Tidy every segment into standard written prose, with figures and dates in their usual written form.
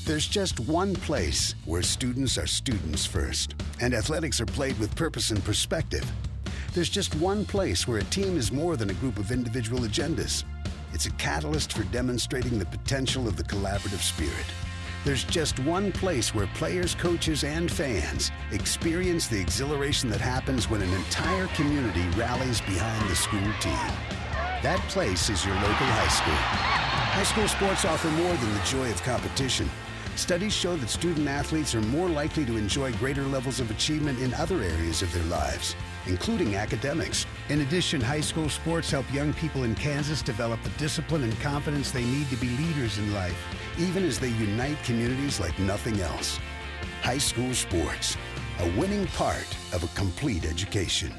There's just one place where students are students first, and athletics are played with purpose and perspective. There's just one place where a team is more than a group of individual agendas. It's a catalyst for demonstrating the potential of the collaborative spirit. There's just one place where players, coaches, and fans experience the exhilaration that happens when an entire community rallies behind the school team. That place is your local high school. High school sports offer more than the joy of competition. Studies show that student athletes are more likely to enjoy greater levels of achievement in other areas of their lives, including academics. In addition, high school sports help young people in Kansas develop the discipline and confidence they need to be leaders in life, even as they unite communities like nothing else. High school sports, a winning part of a complete education.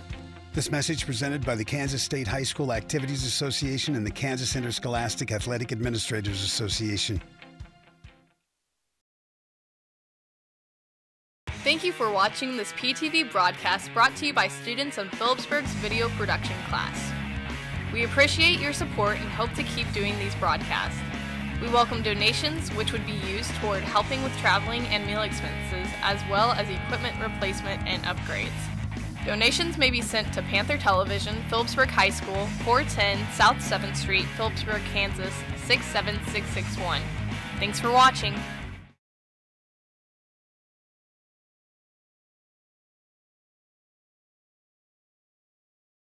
This message presented by the Kansas State High School Activities Association and the Kansas Interscholastic Athletic Administrators Association. Thank you for watching this PTV broadcast brought to you by students on Phillipsburg's video production class. We appreciate your support and hope to keep doing these broadcasts. We welcome donations, which would be used toward helping with traveling and meal expenses, as well as equipment replacement and upgrades. Donations may be sent to Panther Television, Phillipsburg High School, 410 South 7th Street, Phillipsburg, Kansas, 67661. Thanks for watching.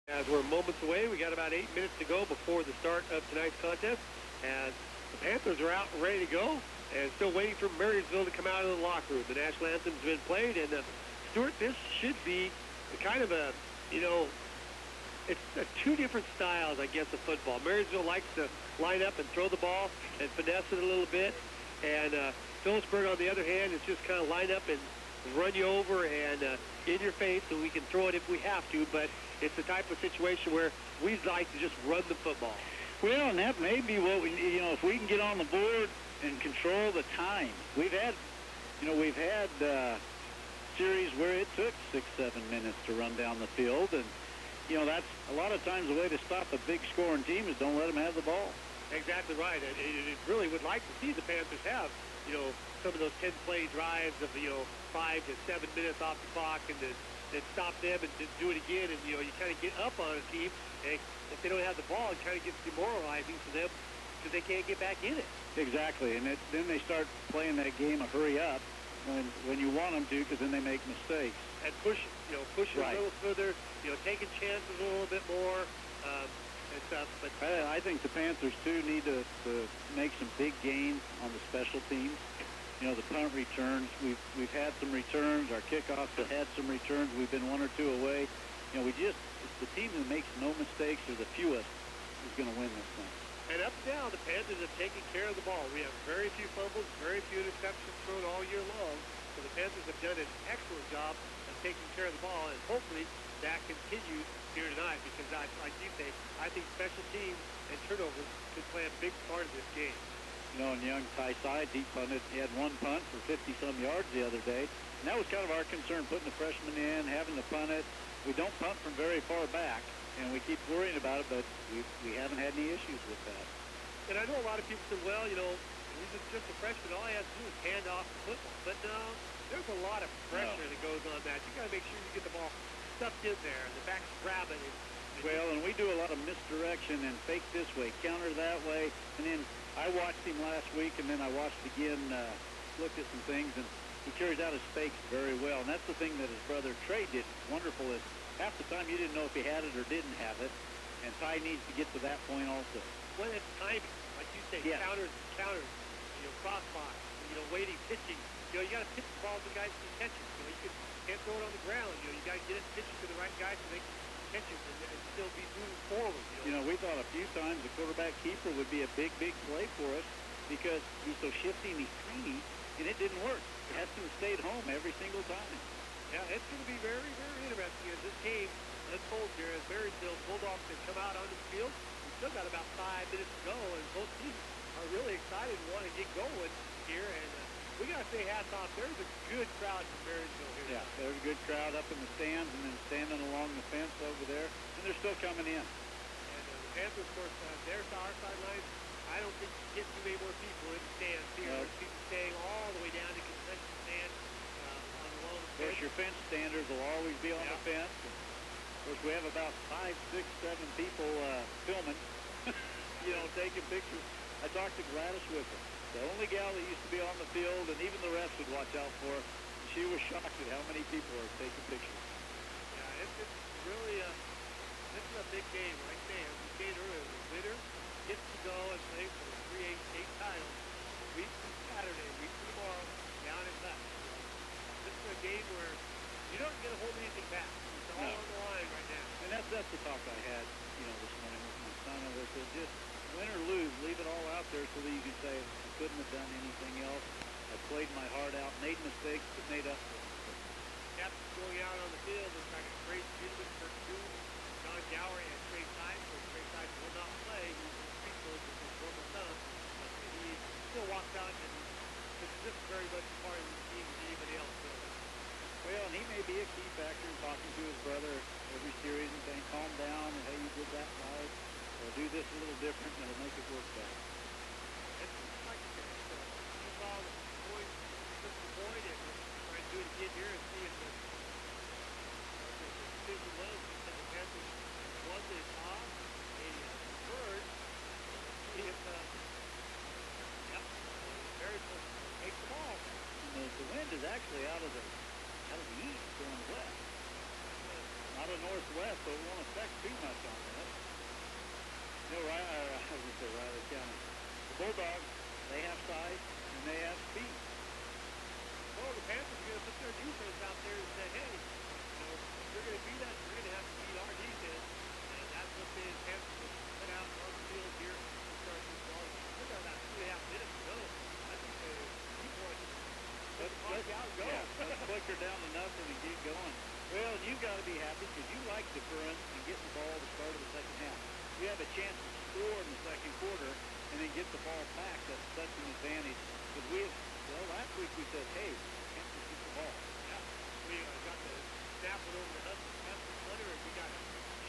As we're moments away, we got about 8 minutes to go before the start of tonight's contest. As the Panthers are out and ready to go, and still waiting for Marysville to come out of the locker room. The national anthem's been played, and Stuart, this should be kind of a, it's two different styles, I guess, of football. Marysville likes to line up and throw the ball and finesse it a little bit, and Phillipsburg, on the other hand, is just kind of line up and run you over and in your face, so we can throw it if we have to, but it's the type of situation where we'd like to just run the football. Well, and that may be what we, if we can get on the board and control the time. We've had series where it took 6-7 minutes to run down the field, and that's a lot of times the way to stop a big scoring team is don't let them have the ball. Exactly right. And it really would like to see the Panthers have, some of those 10-play drives of 5 to 7 minutes off the clock, and then stop them and just do it again, and you kind of get up on a team, and if they don't have the ball, it kind of gets demoralizing for them because they can't get back in it. Exactly, and then they start playing that game of hurry up when you want them to, because then they make mistakes. And push right. A little further, taking chances a little bit more and stuff. But I think the Panthers too need to make some big gains on the special teams. The punt returns, we've had some returns. Our kickoffs have had some returns. We've been 1 or 2 away. It's the team that makes no mistakes or the fewest is going to win this thing. And up now, the Panthers have taken care of the ball. We have very few fumbles, very few interceptions thrown all year long. So the Panthers have done an excellent job of taking care of the ball, and hopefully that continues here tonight, because like you say, I think special teams and turnovers could play a big part of this game. And young Ty Sides, he had 1 punt for 50-some yards the other day. And that was kind of our concern, putting the freshman in, having to punt it. We don't punt from very far back, and we keep worrying about it, but we haven't had any issues with that. And I know a lot of people say, well, he's just a freshman. All he has to do is hand off the football. But no, there's a lot of pressure that goes on that. You got to make sure you get the ball stuffed in there, and the back's grabbing it. Well, and we do a lot of misdirection and fake this way, counter that way, and then I watched him last week, and then I watched again, looked at some things, and he carries out his fakes very well. And that's the thing that his brother Trey did wonderful, is half the time you didn't know if he had it or didn't have it, and Ty needs to get to that point also. Well, it's timing, like you say, yeah. counters, crossbox, waiting, pitching. You got to pitch the ball to the guys who can catch it. You can't throw it on the ground. You got to get it pitched to the right guys so they can catch it and still be moving forward. We thought a few times the quarterback keeper would be a big play for us because he's so shifty and he's tiny, and it didn't work. Heston stayed home every single time. Yeah, it's going to be very, very interesting as this game unfolds here, as Marysville Bulldogs have come out onto the field. We've still got about 5 minutes to go, and both teams are really excited and want to get going here. And we got to say hats off. There's a good crowd from Marysville here. Yeah, there's a good crowd up in the stands and then standing along the fence over there, and they're still coming in. And the Panthers, of course, their our sidelines, I don't think you get too many more people in the stands here. No. There's people staying all the way down to concession stand on the long Of course, your fence standers will always be on the fence. And of course, we have about 5, 6, 7 people filming, taking pictures. I talked to Gladys Whipper, the only gal that used to be on the field, and even the refs would watch out for her. She was shocked at how many people are taking pictures. Yeah, it's really this is a big game, like I say, as we stated earlier. The winner gets to go and play for the 3A state title week from Saturday, week from tomorrow, down in Hutch. This is a game where you don't get to hold anything back. It's all on the line right now. And that's the talk I had, this morning with my son. I said, just win or lose, leave it all out there so that you can say, I couldn't have done anything else. I played my heart out, made mistakes, but made up for it. Captain's going out on the field. Looks like a great Gilman for two. John Gower and Trey Side. So Trey Side will not play. He's in free throws with his normal thumb. But he still walks out and is just very much a part of the team as anybody else will. Well, and he may be a key factor in talking to his brother every series and saying, calm down, and hey, you did that right, or do this a little different, and it'll make it work better. It's like I said, you saw the point, took the point, and try to do it again here and see if the decision was because the Panthers won the top, they preferred, see if Marysville takes the ball. And the wind is actually out of the east going west. Not a northwest, so it won't affect too much on that. Riley County. The Bulldogs, they have size and they have speed. Well, the Panthers are going to put their defense out there and say, hey, if you're going to beat us, you're going to have to beat our defense. And that's what the Panthers will put out on the field here to start this ball. We've got about 2.5 minutes to go. I think the people are just let the clock out and go. Yeah, let's flicker down to nothing and get going. Well, you've got to be happy because you like the current and getting the ball at the start of the second half. You have a chance to score in the second quarter and then get the ball back. That's such an advantage. Because last week we said, hey, Panthers get the ball. Yeah, we got the snap it over to Hudson Hunter, and we got a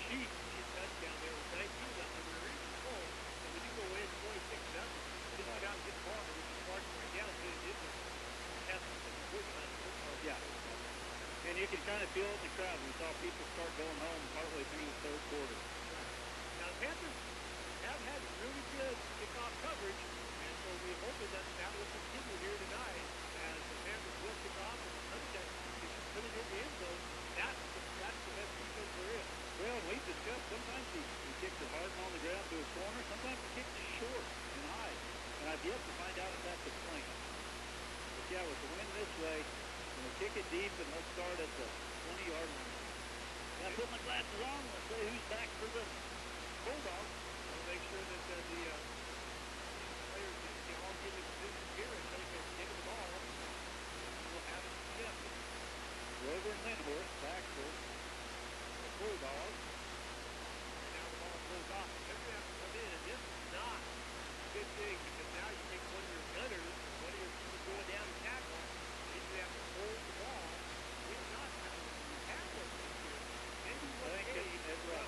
sheet touchdown there with 19 left, and we were even full. And we didn't go in 26-0. We just went out and get the ball, and we just marched right down to it. It was testing and quick on the football. Yeah. And you can kind of feel it in the crowd. We saw people start going home partway through the third quarter. Now, the Panthers have had really good kickoff coverage, and so we're hoping that will continue here tonight as the Panthers will kick off. And something that if you put it in the end zone, that's the best defense there is. Well, we discussed sometimes he kicks it hard and on the ground to his corner. Sometimes he kicks it short and high. And I've yet to find out if that's a plan. But yeah, with the wind this way, kick it deep and let's start at the 20-yard line. I put my glasses on. Let's say who's back for the Bulldogs. We'll make sure that the players can all get in position here and take the ball. We'll have it again. Grover and Lindhorst back for the Bulldogs. And now the ball goes off. They're going to have to come in, and this is not a good thing because now you take one of your gunners, one of your people going down to tackle, and you have to hold the ball. We've not had one this year. Maybe one day. That's right.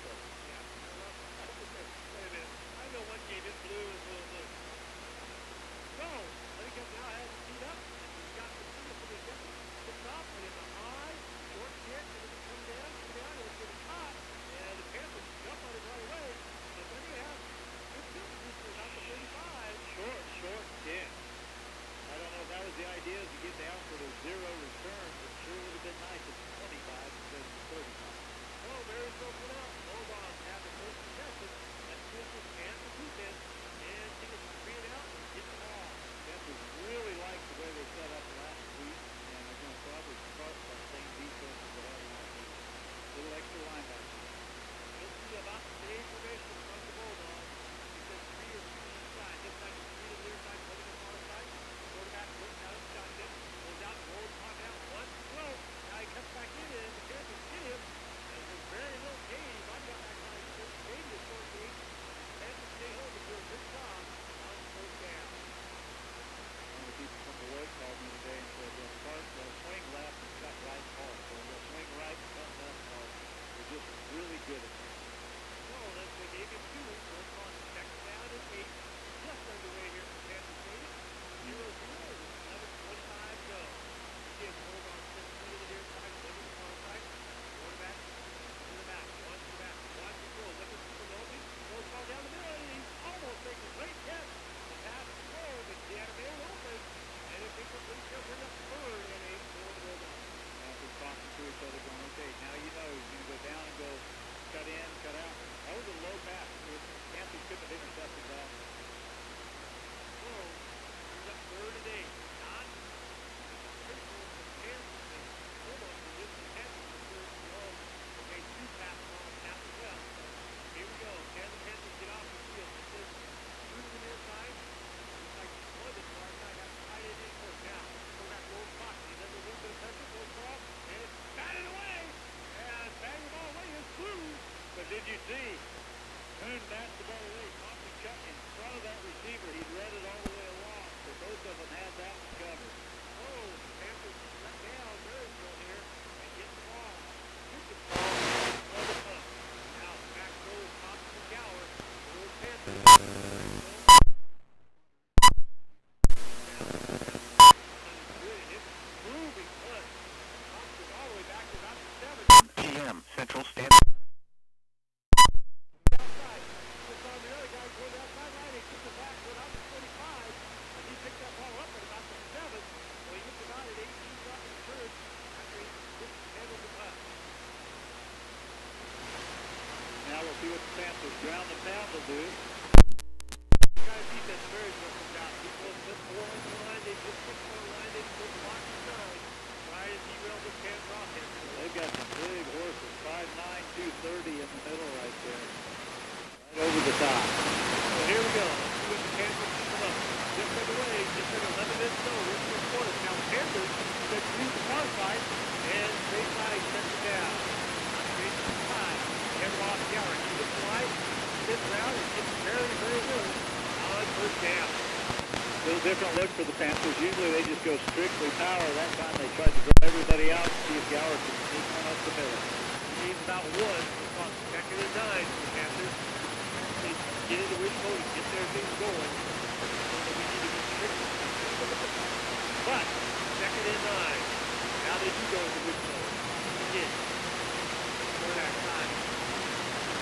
couldn't have intercepted that. So, he's up 3rd and 8. Not critical of the Panthers. They almost resist the Panthers for 3rd and long. They made 2 passes on the snap as well. So, here we go. Can the Panthers get off the field? This is through to the near side. Looks like one to the far side has to tie it in first. Now, quarterback rolls pocket. He does a little bit of pressure, goes off, and it's batted away. And bang the ball away is blue. But did you see? Coon bats the ball away, popped the cut in front of that receiver. He read it all the way along. So both of them had that one covered. Oh, the Panthers let down Marysville here and get the ball. Get the ball on the punt. Now back goes Thompson and Gower. For the Panthers. It's moving punt. Thompson all the way back to about the 7. PM Central Standard. Outside. Just on the other guy going down sideline. He gets it back to about the 45. And he picked that ball up at about the 7. So he gets about at 18 dropping the third after he handles the punt. Now we'll see what the Panthers ground and pound will do. Guys, defense very good from down. He goes just 4 on the line. They just 6 on the line. They just block the side. Right as he rails this Panther offense. They've got some big horses, 5'9", 230 in the middle right there. Right over the top. So here we go. Let's see what the Panthers can come up. Just underway. Just under 11 minutes to go. We're in the quarter. Now the Panthers set through the far side. And straight side sets it down. Straight to the side. Kevin off Gower. He gets the line. Spins around. And gets very, very good. On first down. A little different look for the Panthers. Usually they just go strictly power. That time they tried to draw everybody out and see if Gower could sneak one up the middle. He needs about 1. It's on 2nd and 9 for the Panthers. They get into wishbone and get their things going. So we need to be strict. But 2nd and 9. Now they do go into wishbone. Again. For that time.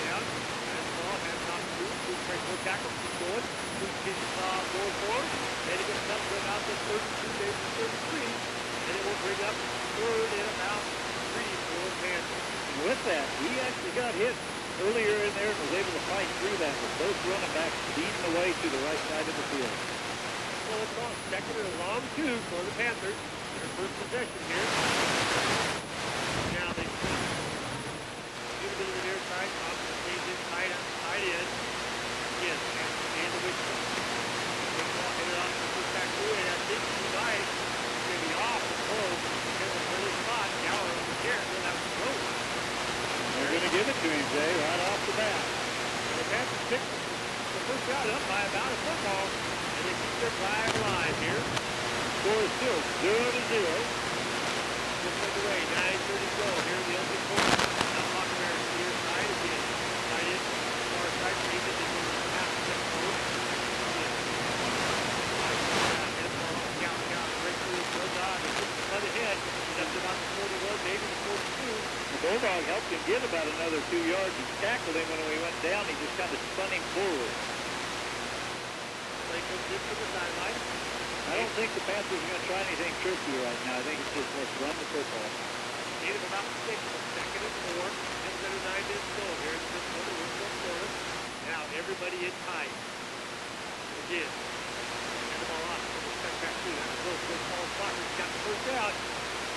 Down. Has the ball. Has not through. Good break. No tackle. Keep going. Going forward. And it gets up to about the 32. There's the 33. And it will bring up 3rd and about 3 for the Panthers. And with that, he actually got hit earlier in there and was able to fight through that with both running backs beating the way to the right side of the field. Well, it's on 2nd and long 2 for the Panthers. Their first possession here. Now they give it to the near side. Thompson stays in tight end. Again, and the wishbone. They ball headed off the first back through it. I think tonight it's going to be off the close. It was really spot. Gower on the chair. Well, that was close. They're going to give it to him, Jay, right off the bat. And the Panthers pick the first down up by about a football. And they keep their drive alive here. Score is still 0-0. Just underway, 9:30 to go. Here in the open quarter. Now Hawker to the near side again. Tight end, far side, David. They go to the half step forward. Ahead, up to about the 41, maybe the 42. The Bulldog helped him get about another 2 yards. He tackled him when he went down. He just kind of spun him forward. Play comes in to the sideline. I don't think the Panthers are going to try anything tricky right now. I think it's just let's run the football. Gain of about 6, 2nd and 4. Just under 9 minutes to go here in this quarter. We're in the quarter. Now everybody in tight. Again. And the ball off. Step back through. That's a close. Good ball. Clocker's got the first out.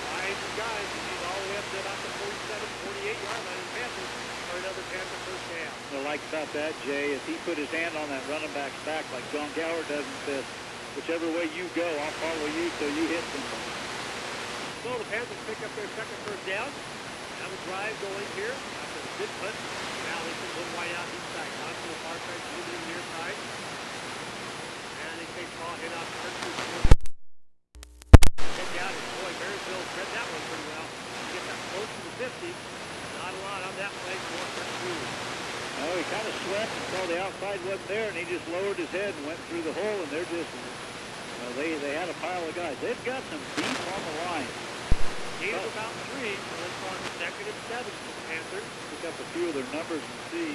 5 guys. He's all the way up to about the 47, 48-yard line. And Panthers for another Panther first down. What I like about that, Jay, is he put his hand on that running back's back like John Gower does and says, whichever way you go, I'll follow you till you hit somebody. So the Panthers pick up their second first down. Now the drive going here. After the good punt. Now they can go wide out each side. Out to the far side, to the near side. And they take the ball, hit off the first. Head down, and boy, Marysville read that one pretty well. You get that close to the 50. Not a lot on that play for through. Oh, he kind of swept and saw the outside wasn't there, and he just lowered his head and went through the hole, and they're just, they had a pile of guys. They've got some deep on the line. Gain of about 3, so it's on 2nd and 7 for the Panthers. Pick up a few of their numbers and see.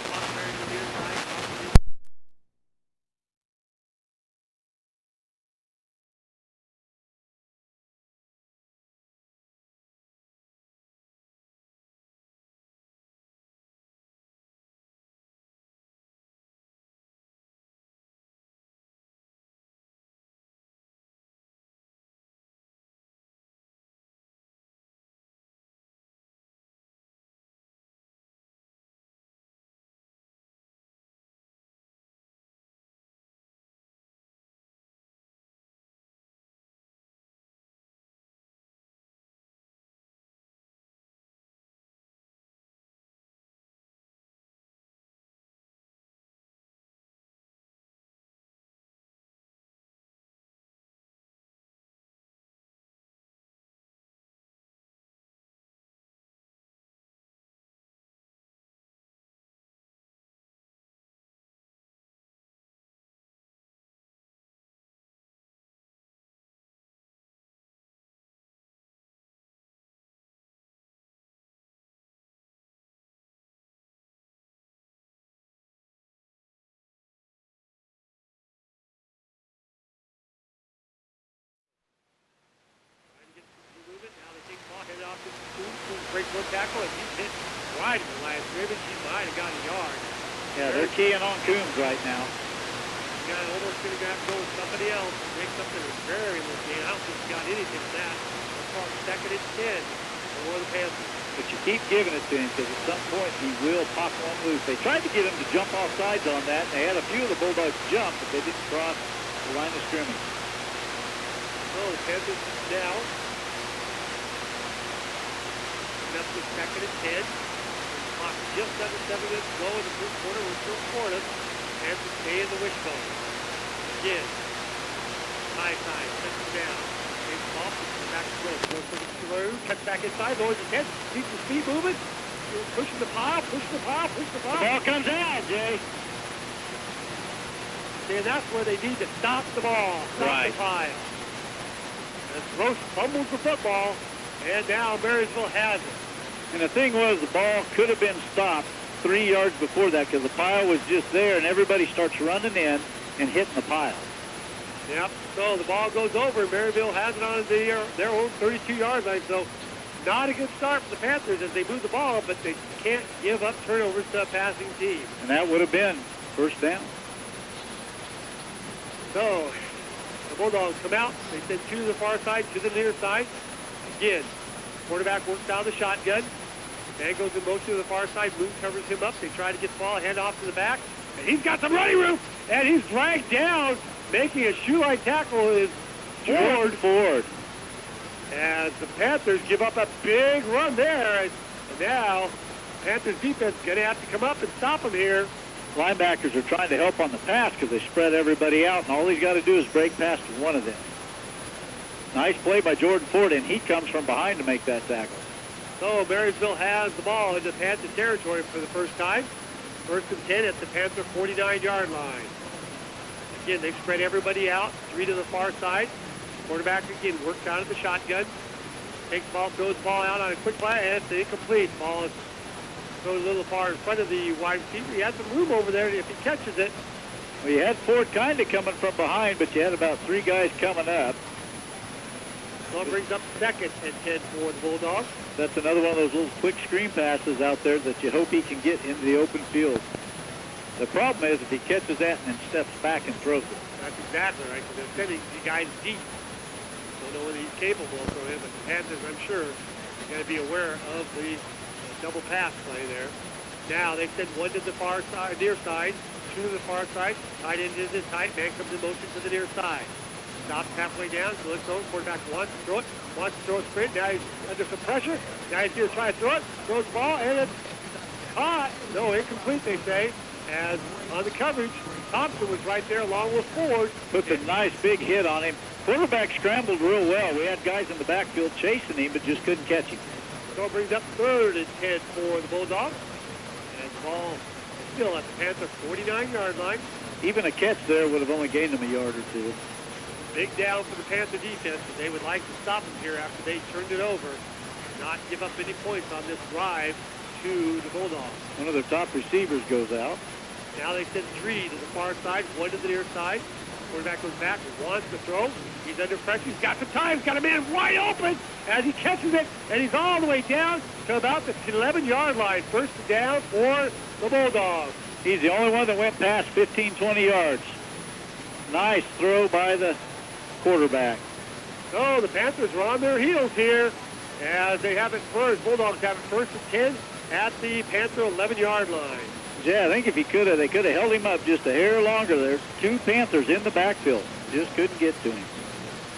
Foster to the near side. He might have got a yard. Yeah, they're keying on Coombs right now. He's almost going to have to go with somebody else. Make something very looking. I don't think he got anything from that. Let's call it 2nd and 10 for the Panthers. But you keep giving it to him because at some point he will pop one loose. They tried to get him to jump off sides on that. They had a few of the Bulldogs jump, but they didn't cross the line of scrimmage. So the Panthers now. Up to 2nd and 10. Clock just under 7 minutes to go in the first quarter. We're still Florida. Panthers stay in the wishbone. Again. High side. Sets it down. Takes the ball. Puts it back to throw. Goes for the through. Cuts back inside. Lowers his head. Keeps the speed moving. Pushing the pile. Pushing the pile. Pushing the pile. The ball comes out, Jay. See, and that's where they need to stop the ball. Stop the pile. And Gross fumbles the football. And now Marysville has it. And the thing was, the ball could have been stopped 3 yards before that because the pile was just there, and everybody starts running in and hitting the pile. Yep. So the ball goes over. Maryville has it on their own 32-yard line. So not a good start for the Panthers as they move the ball, but they can't give up turnovers to a passing team. And that would have been first down. So the Bulldogs come out. They send 2 to the far side, 2 to the near side. Again, quarterback works down the shotgun. Man goes in motion to the far side. Moon covers him up. They try to get the ball, hand off to the back. And he's got some running room. And he's dragged down. Making a shoe-line tackle is Ford. As the Panthers give up a big run there. And now, Panthers defense is going to have to come up and stop him here. Linebackers are trying to help on the pass because they spread everybody out, and all he's got to do is break past one of them. Nice play by Jordan Ford, and he comes from behind to make that tackle. So Marysville has the ball into Panther territory for the first time. 1st and 10 at the Panther 49-yard line. Again, they've spread everybody out. 3 to the far side. Quarterback again works out of the shotgun. Takes the ball, throws the ball out on a quick play, and it's incomplete. Ball is goes a little far in front of the wide receiver. He has some room over there if he catches it. Well, you had Ford kind of coming from behind, but you had about 3 guys coming up. So it brings up 2nd and 10 for the Bulldogs. That's another one of those little quick screen passes out there that you hope he can get into the open field. The problem is if he catches that and then steps back and throws it. That's exactly right, because they're sending the guys deep. Don't know whether he's capable of throwing it, but the Panthers, I'm sure, are going to be aware of the double pass play there. Now they send 1 to the far side, near side, 2 to the far side. Tight end is in tight. Man comes in motion to the near side. Stops halfway down, so let's throw it. Quarterback wants to throw it. Wants to throw a sprint. Now he's under some pressure. Now he's going to try to throw it. Throws the ball, and it's caught. No, incomplete, they say. As on the coverage, Thompson was right there along with Ford. Puts a nice big hit on him. Quarterback scrambled real well. We had guys in the backfield chasing him, but just couldn't catch him. So it brings up 3rd and 10 for the Bulldogs. And the ball is still at the Panther 49-yard line. Even a catch there would have only gained him a yard or 2. Big down for the Panther defense, but they would like to stop him here after they turned it over. Not give up any points on this drive to the Bulldogs. One of their top receivers goes out. Now they send 3 to the far side, 1 to the near side. Quarterback goes back, wants to throw. He's under pressure. He's got some time. He's got a man wide open as he catches it, and he's all the way down to about the 11-yard line. 1st down for the Bulldogs. He's the only one that went past 15, 20 yards. Nice throw by the quarterback. So the Panthers are on their heels here as they have it first. Bulldogs have it 1st and 10 at the Panther 11-yard line. Yeah, I think if he could have, they could have held him up just a hair longer. There's 2 Panthers in the backfield. Just couldn't get to him.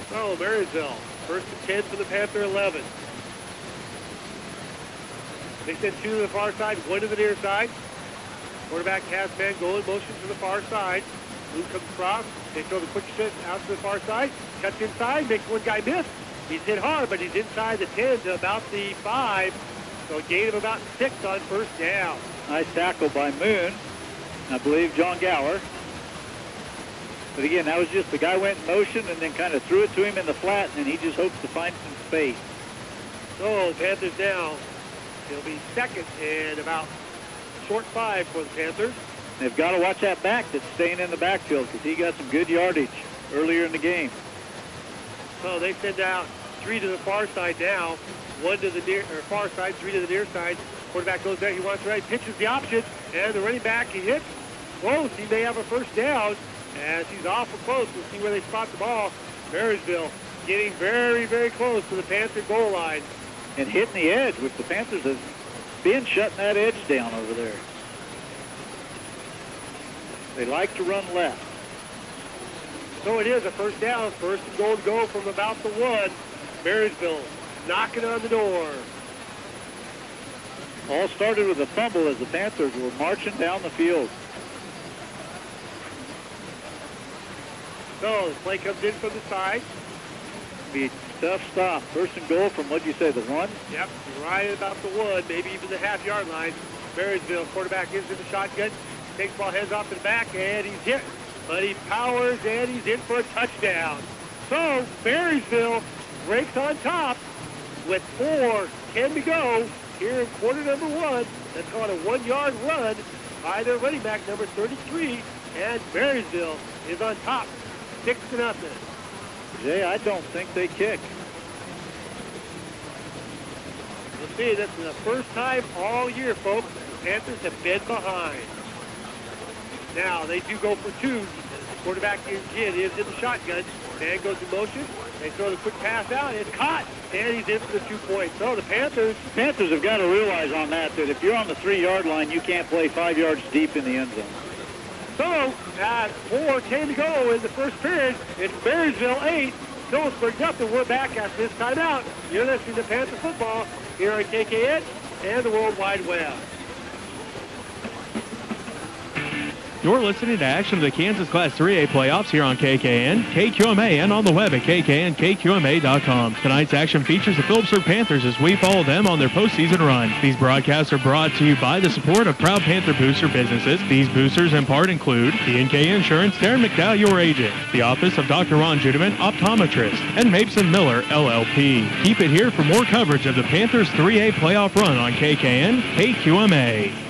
So Marysville, 1st and 10 for the Panther 11. They send 2 to the far side, 1 to the near side. Quarterback has man go in motion to the far side. Move comes across. They throw the quick shot out to the far side. Cuts inside, makes one guy miss. He's hit hard, but he's inside the 10 to about the 5. So a gain of about 6 on 1st down. Nice tackle by Moon. I believe John Gower. But again, that was just the guy went in motion and then kind of threw it to him in the flat, and he just hopes to find some space. So Panthers down. It'll be 2nd and about short 5 for the Panthers. They've got to watch that back that's staying in the backfield because he got some good yardage earlier in the game. So they send out 3 to the far side now. 1 to the near or far side, 3 to the near side. Quarterback goes there. He wants to right. Pitches the option. And the running back, he hits close. He may have a first down. As he's awful close. We'll see where they spot the ball. Marysville getting very, very close to the Panther goal line. And hitting the edge, which the Panthers have been shutting that edge down over there. They like to run left. So it is a first down. First and goal to go from about the 1. Marysville knocking on the door. All started with a fumble as the Panthers were marching down the field. So the play comes in from the side. Be a tough stop. First and goal from, what'd you say, the 1? Yep, right about the 1, maybe even the half-yard line. Marysville, quarterback is in the shotgun. Takes the ball, heads off to the back, and he's hit. But he powers, and he's in for a touchdown. So Marysville breaks on top with 4:10 to go here in quarter number 1. That's called a 1-yard run by their running back, number 33. And Marysville is on top, 6-0. Jay, I don't think they kick. Let's see, this is the first time all year, folks, the Panthers have been behind. Now, they do go for 2. Quarterback again is in the shotgun. Man goes in motion. They throw the quick pass out. It's caught. And he's in for the 2 points. So the Panthers have got to realize on that if you're on the 3-yard line, you can't play 5 yards deep in the end zone. So, at 4:10 to go in the first period, it's Marysville 8, Phillipsburg nothing. We're back after this timeout. You're listening to Panther football here on KKN and the World Wide Web. You're listening to action of the Kansas Class 3A playoffs here on KKN, KQMA, and on the web at kknkqma.com. Tonight's action features the Phillipsburg Panthers as we follow them on their postseason run. These broadcasts are brought to you by the support of proud Panther booster businesses. These boosters in part include D&K Insurance, Darren McDowell, your agent, the office of Dr. Ron Judeman, optometrist, and Mapeson Miller, LLP. Keep it here for more coverage of the Panthers 3A playoff run on KKN, KQMA.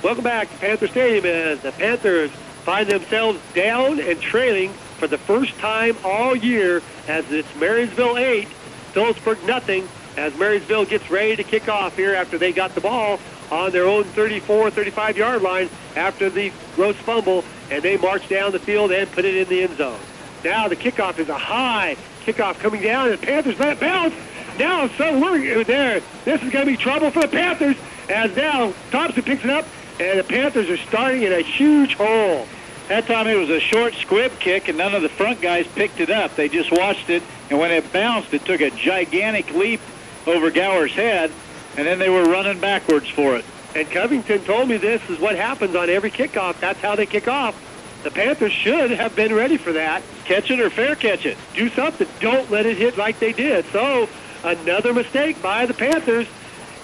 Welcome back to Panther Stadium as the Panthers find themselves down and trailing for the first time all year as it's Marysville 8, Phillipsburg nothing, as Marysville gets ready to kick off here after they got the ball on their own 34, 35-yard line after the gross fumble, and they march down the field and put it in the end zone. Now the kickoff is a high kickoff coming down, and the Panthers let it bounce. Now, so we're there. This is going to be trouble for the Panthers as now Thompson picks it up, and the Panthers are starting in a huge hole. That time it was a short squib kick, and none of the front guys picked it up. They just watched it, and when it bounced, it took a gigantic leap over Gower's head, and then they were running backwards for it. And Covington told me this is what happens on every kickoff. That's how they kick off. The Panthers should have been ready for that. Catch it or fair catch it. Do something. Don't let it hit like they did. So another mistake by the Panthers,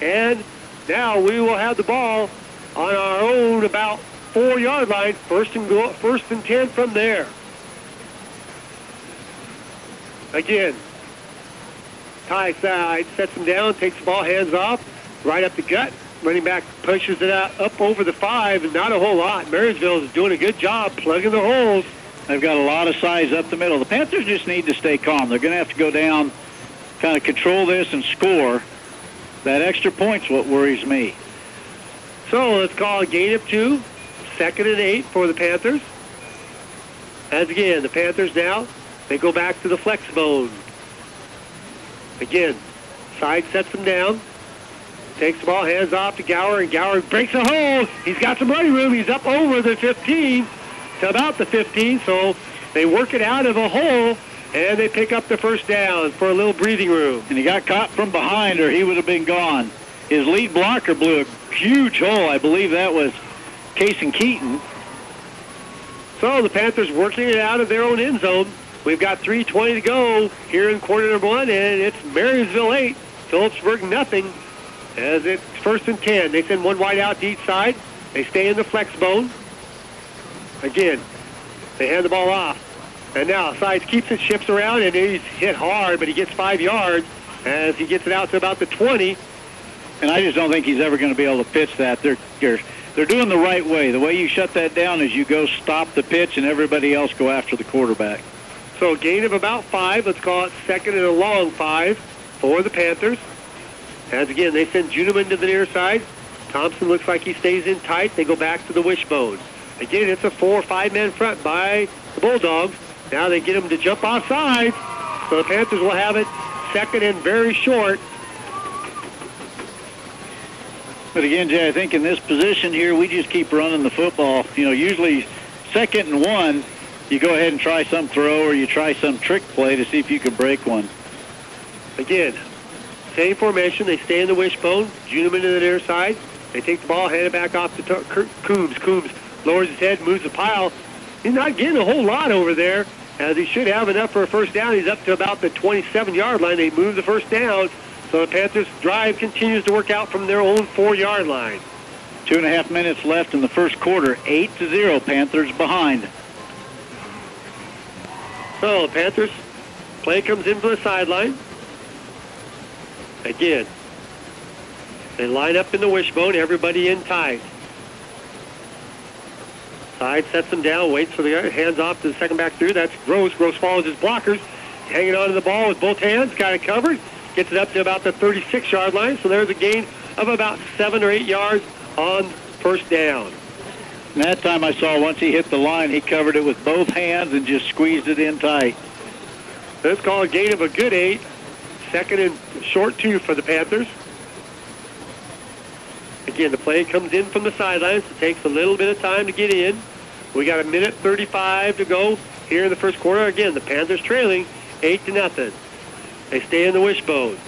and now we will have the ball on our own about 4-yard line, first and 10 from there. Again, Ty side sets him down, takes the ball, hands off, right up the gut. Running back pushes it out up over the 5, and not a whole lot. Marysville is doing a good job plugging the holes. They've got a lot of size up the middle. The Panthers just need to stay calm. They're going to have to go down, kind of control this and score. That extra point's what worries me. So let's call a gain of 2, 2nd and 8 for the Panthers. As again, the Panthers now, they go back to the flex zone. Again, side sets them down, takes the ball, hands off to Gower, and Gower breaks a hole. He's got some running room. He's up over the 15 to about the 15, so they work it out of a hole, and they pick up the first down for a little breathing room. And he got caught from behind, or he would have been gone. His lead blocker blew a huge hole. I believe that was Case and Keaton. So the Panthers working it out of their own end zone. We've got 3:20 to go here in quarter number 1, and it's Marysville 8, Phillipsburg nothing, as it's 1st and 10. They send one wide out to each side. They stay in the flex zone. Again, they hand the ball off. And now Sides keeps it, shifts around, and he's hit hard, but he gets 5 yards as he gets it out to about the 20. And I just don't think he's ever going to be able to pitch that. They're doing the right way. The way you shut that down is you go stop the pitch and everybody else go after the quarterback. So a gain of about 5. Let's call it 2nd and a long 5 for the Panthers. As again, they send Juneman to the near side. Thompson looks like he stays in tight. They go back to the wishbone. Again, it's a 4 or 5 man front by the Bulldogs. Now they get him to jump offside. So the Panthers will have it second and very short. But again, Jay, I think in this position here, we just keep running the football. You know, usually 2nd and 1, you go ahead and try some throw or you try some trick play to see if you can break one. Again, same formation. They stay in the wishbone. Juneman to the near side. They take the ball, hand it back off to Coombs. Coombs lowers his head, moves the pile. He's not getting a whole lot over there, as he should have enough for a first down. He's up to about the 27-yard line. They move the first down, so the Panthers' drive continues to work out from their own 4-yard line. 2.5 minutes left in the first quarter. 8-0, Panthers behind. So the Panthers play comes in from the sideline. Again, they line up in the wishbone, everybody in tight. Side sets them down, waits for the hands off to the second back through. That's Gross. Gross follows his blockers, hanging on to the ball with both hands, got it covered. Gets it up to about the 36-yard line, so there's a gain of about 7 or 8 yards on first down. And that time I saw once he hit the line, he covered it with both hands and just squeezed it in tight. Let's call a gain of a good 8. Second and short 2 for the Panthers. Again, the play comes in from the sidelines. It takes a little bit of time to get in. We got 1:35 to go here in the first quarter. Again, the Panthers trailing 8-0. They stay in the wishbone.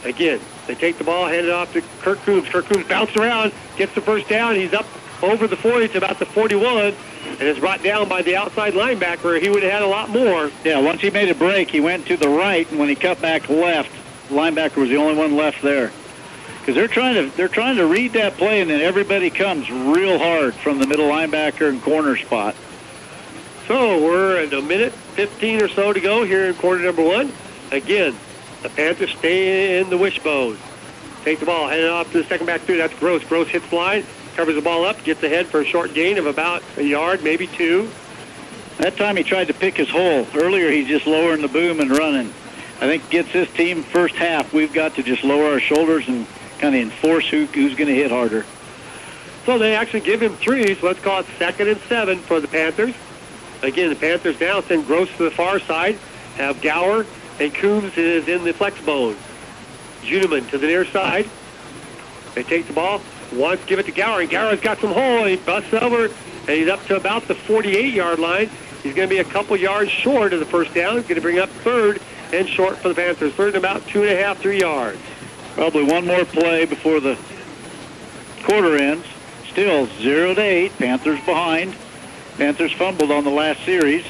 Again, they take the ball, hand it off to Kirk Coombs. Kirk Coombs bounced around, gets the first down. He's up over the 40 to about the 41, and is brought down by the outside linebacker. He would have had a lot more. Yeah, once he made a break, he went to the right, and when he cut back left, the linebacker was the only one left there. Because they're trying to read that play, and then everybody comes real hard from the middle linebacker and corner spot. So we're at 1:15 or so to go here in quarter number 1. Again, the Panthers stay in the wishbone. Take the ball, hand it off to the second back through. That's Gross. Gross hits the line, covers the ball up, gets ahead for a short gain of about a yard, maybe 2. That time he tried to pick his hole. Earlier he's just lowering the boom and running. I think gets this team first half. We've got to just lower our shoulders and kind of enforce who's going to hit harder. So they actually give him 3, so let's call it 2nd and 7 for the Panthers. Again, the Panthers now send Gross to the far side, have Gower, and Coombs is in the flex bone. Juneman to the near side. They take the ball, wants to give it to Gower, and Gower's got some hole, and he busts over, and he's up to about the 48-yard line. He's going to be a couple yards short of the first down. He's going to bring up 3rd and short for the Panthers. 3rd and about 2.5, 3 yards. Probably one more play before the quarter ends. Still 0-8. Panthers behind. Panthers fumbled on the last series.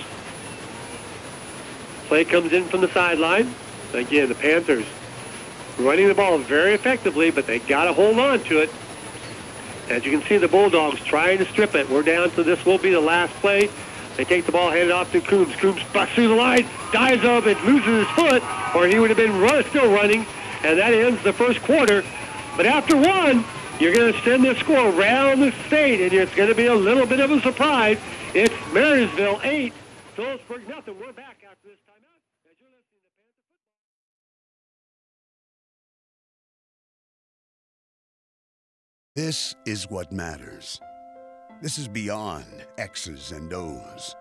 Play comes in from the sideline. Again, the Panthers running the ball very effectively, but they got to hold on to it. As you can see, the Bulldogs trying to strip it. We're down to this will be the last play. They take the ball, hand it off to Coombs. Coombs busts through the line, dives up, and loses his foot, or he would have been still running. And that ends the first quarter. But after 1, you're going to send this score around the state, and it's going to be a little bit of a surprise. It's Marysville 8, Phillipsburg nothing. We're back after this timeout. As you're listening to Panther football. This is what matters. This is beyond X's and O's.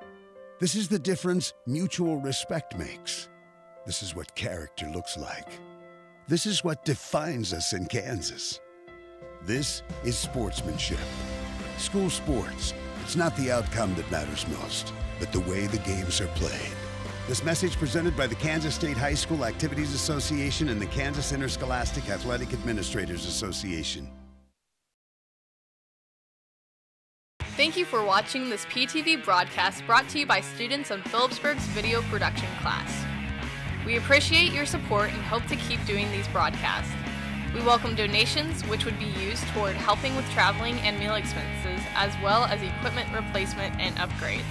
This is the difference mutual respect makes. This is what character looks like. This is what defines us in Kansas. This is sportsmanship. School sports, it's not the outcome that matters most, but the way the games are played. This message presented by the Kansas State High School Activities Association and the Kansas Interscholastic Athletic Administrators Association. Thank you for watching this PTV broadcast brought to you by students on Phillipsburg's video production class. We appreciate your support and hope to keep doing these broadcasts. We welcome donations, which would be used toward helping with traveling and meal expenses, as well as equipment replacement and upgrades.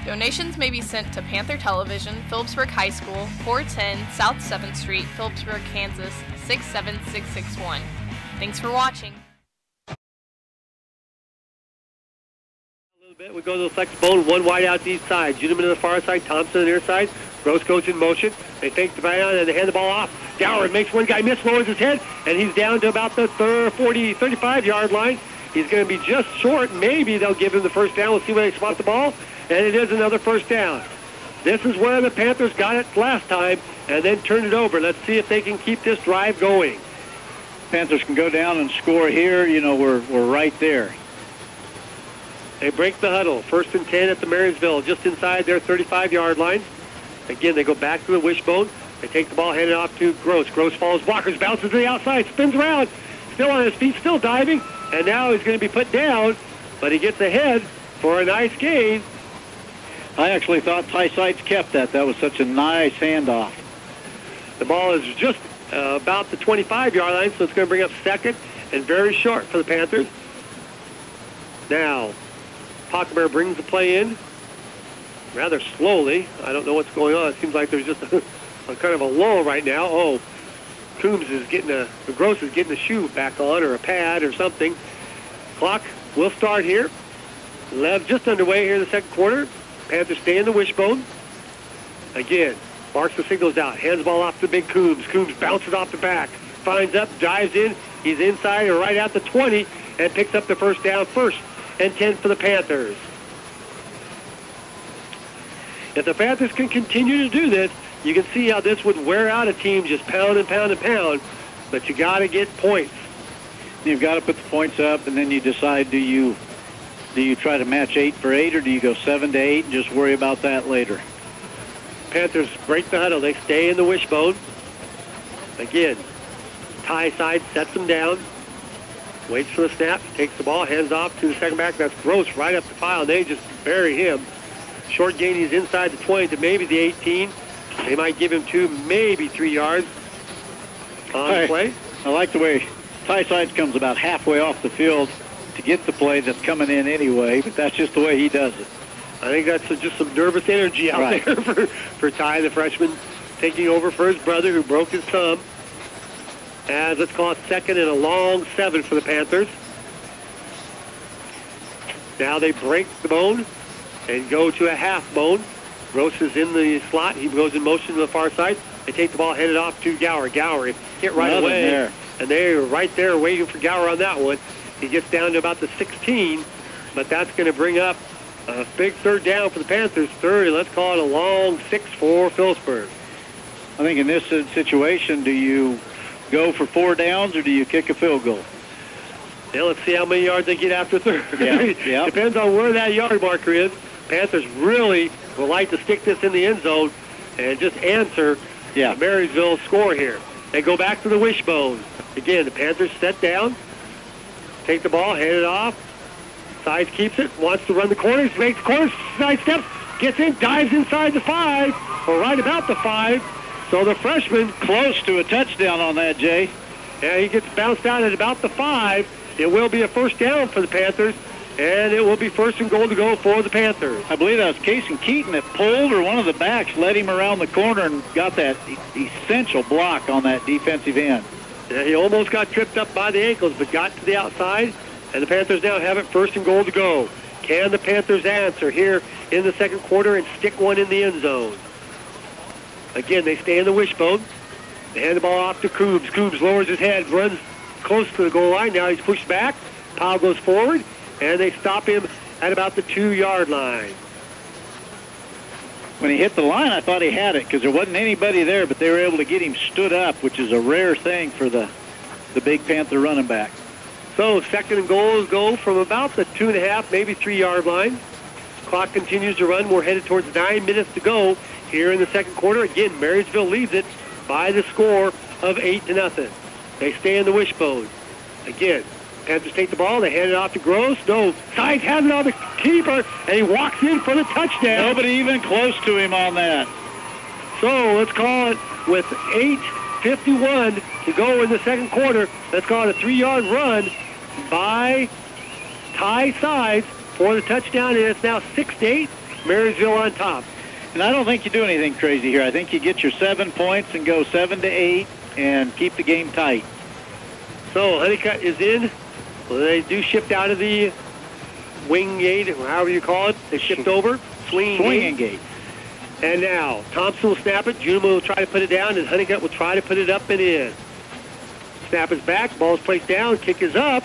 Donations may be sent to Panther Television, Phillipsburg High School, 410 South 7th Street, Phillipsburg, Kansas, 67661. Thanks for watching. We go to the flex bone, 1 wide out to each side. Juneman to the far side, Thompson on the near side. Gross goes in motion. They fake the ball and they hand the ball off. Gower makes one guy miss, lowers his head, and he's down to about the 35-yard line. He's going to be just short. Maybe they'll give him the first down. We'll see where they spot the ball, and it is another first down. This is where the Panthers got it last time and then turned it over. Let's see if they can keep this drive going. Panthers can go down and score here. You know, we're right there. They break the huddle. 1st and 10 at the Marysville, just inside their 35-yard line. Again, they go back to the wishbone. They take the ball, hand it off to Gross. Gross follows blockers, bounces to the outside, spins around, still on his feet, still diving, and now he's going to be put down, but he gets ahead for a nice gain. I actually thought Ty Seitz kept that. That was such a nice handoff. The ball is just about the 25-yard line, so it's going to bring up 2nd and very short for the Panthers. Now, Pockbear brings the play in rather slowly. I don't know what's going on. It seems like there's just a kind of a lull right now. Oh, Gross is getting a shoe back on or a pad or something. Clock will start here. Lev just underway here in the second quarter. Panthers stay in the wishbone. Again, barks the signals out. Hands the ball off to big Coombs. Coombs bounces off the back. Finds up, dives in. He's inside or right at the 20 and picks up the first down. 1st and 10 for the Panthers. If the Panthers can continue to do this, you can see how this would wear out a team, just pound and pound and pound. But you got to get points. You've got to put the points up, and then you decide, do you try to match 8 for 8, or do you go 7 to 8 and just worry about that later? Panthers break the huddle. They stay in the wishbone. Again, Ty side sets them down. Waits for the snap. Takes the ball. Hands off to the second back. That's Gross right up the file. They just bury him. Short gain. He's inside the 20 to maybe the 18. They might give him 2, maybe 3 yards on the play. I like the way Ty Seitz comes about halfway off the field to get the play that's coming in anyway, but that's just the way he does it. I think that's just some nervous energy out there for Ty, the freshman, taking over for his brother who broke his thumb. As let's call it 2nd and a long 7 for the Panthers. Now they break the bone and go to a half bone. Gross is in the slot. He goes in motion to the far side. They take the ball, hand it off to Gower. Gower hit right away. There. And they're right there waiting for Gower on that one. He gets down to about the 16, but that's going to bring up a big 3rd down for the Panthers. 3rd, and let's call it a long 6 for Phillipsburg. I think in this situation, do you go for 4 downs or do you kick a field goal? Now let's see how many yards they get after 3rd. Yeah. Depends on where that yard marker is. Panthers really would like to stick this in the end zone and just answer Marysville's score here. They go back to the wishbone. Again, the Panthers set down, take the ball, hand it off. Sides keeps it, wants to run the corners, makes corners, side steps, gets in, dives inside the 5, or right about the 5. So the freshman close to a touchdown on that, Jay. Yeah, he gets bounced out at about the 5. It will be a first down for the Panthers, and it will be 1st and goal to go for the Panthers. I believe that was Casey Keaton that pulled, or one of the backs led him around the corner and got that essential block on that defensive end. Yeah, he almost got tripped up by the ankles, but got to the outside, and the Panthers now have it 1st and goal to go. Can the Panthers answer here in the second quarter and stick one in the end zone? Again, they stay in the wishbone. They hand the ball off to Coombs. Coombs lowers his head, runs close to the goal line. Now he's pushed back. Powell goes forward, and they stop him at about the 2-yard line. When he hit the line, I thought he had it because there wasn't anybody there, but they were able to get him stood up, which is a rare thing for the big Panther running back. So 2nd and goals go from about the 2.5, maybe 3-yard line. Clock continues to run. We're headed towards 9 minutes to go here in the second quarter. Again, Marysville leads it by the score of 8-0. They stay in the wishbone. Again, Panthers take the ball. They hand it off to Gross. No, Sides has it on the keeper, and he walks in for the touchdown. Nobody even close to him on that. So let's call it with 8:51 to go in the second quarter. Let's call it a 3-yard run by Ty Sides for the touchdown, and it's now 6-8, Marysville on top. And I don't think you do anything crazy here. I think you get your 7 points and go 7-8 and keep the game tight. So Honeycutt is in. Well, they do shift out of the wing gate, or however you call it. They shift over. Swinging gate. And now, Thompson will snap it. Juma will try to put it down, and Honeycutt will try to put it up and in. Snap is back. Ball is placed down. Kick is up,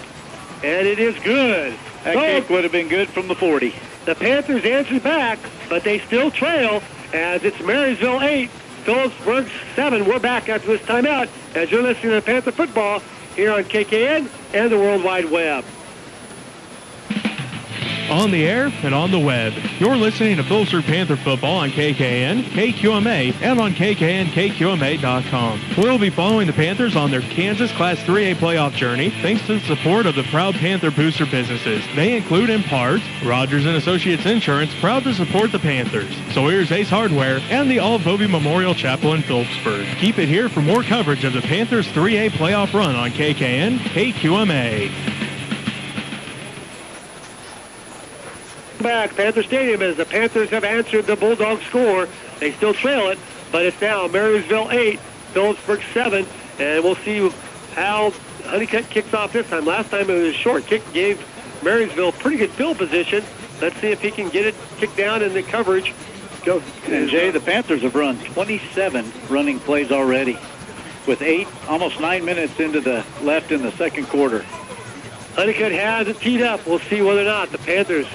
and it is good. That kick would have been good from the 40. The Panthers answer back, but they still trail as it's Marysville 8, Phillipsburg 7. We're back after this timeout as you're listening to Panther football here on KKN and the World Wide Web. On the air and on the web, you're listening to Phillipsburg Panther football on KKN, KQMA, and on KKNKQMA.com. We'll be following the Panthers on their Kansas Class 3A playoff journey thanks to the support of the proud Panther booster businesses. They include, in part, Rogers & Associates Insurance, proud to support the Panthers, Sawyer's Ace Hardware, and the Olive Hovey Memorial Chapel in Phillipsburg. Keep it here for more coverage of the Panthers 3A playoff run on KKN, KQMA. Back Panther Stadium as the Panthers have answered the Bulldogs score. They still trail it, but it's now Marysville 8, Phillipsburg 7, and we'll see how Honeycutt kicks off this time. Last time it was a short kick, gave Marysville pretty good field position. Let's see if he can get it kicked down in the coverage. Go. And Jay, the Panthers have run 27 running plays already with almost 9 minutes into the left in the second quarter. Honeycutt has it teed up. We'll see whether or not the Panthers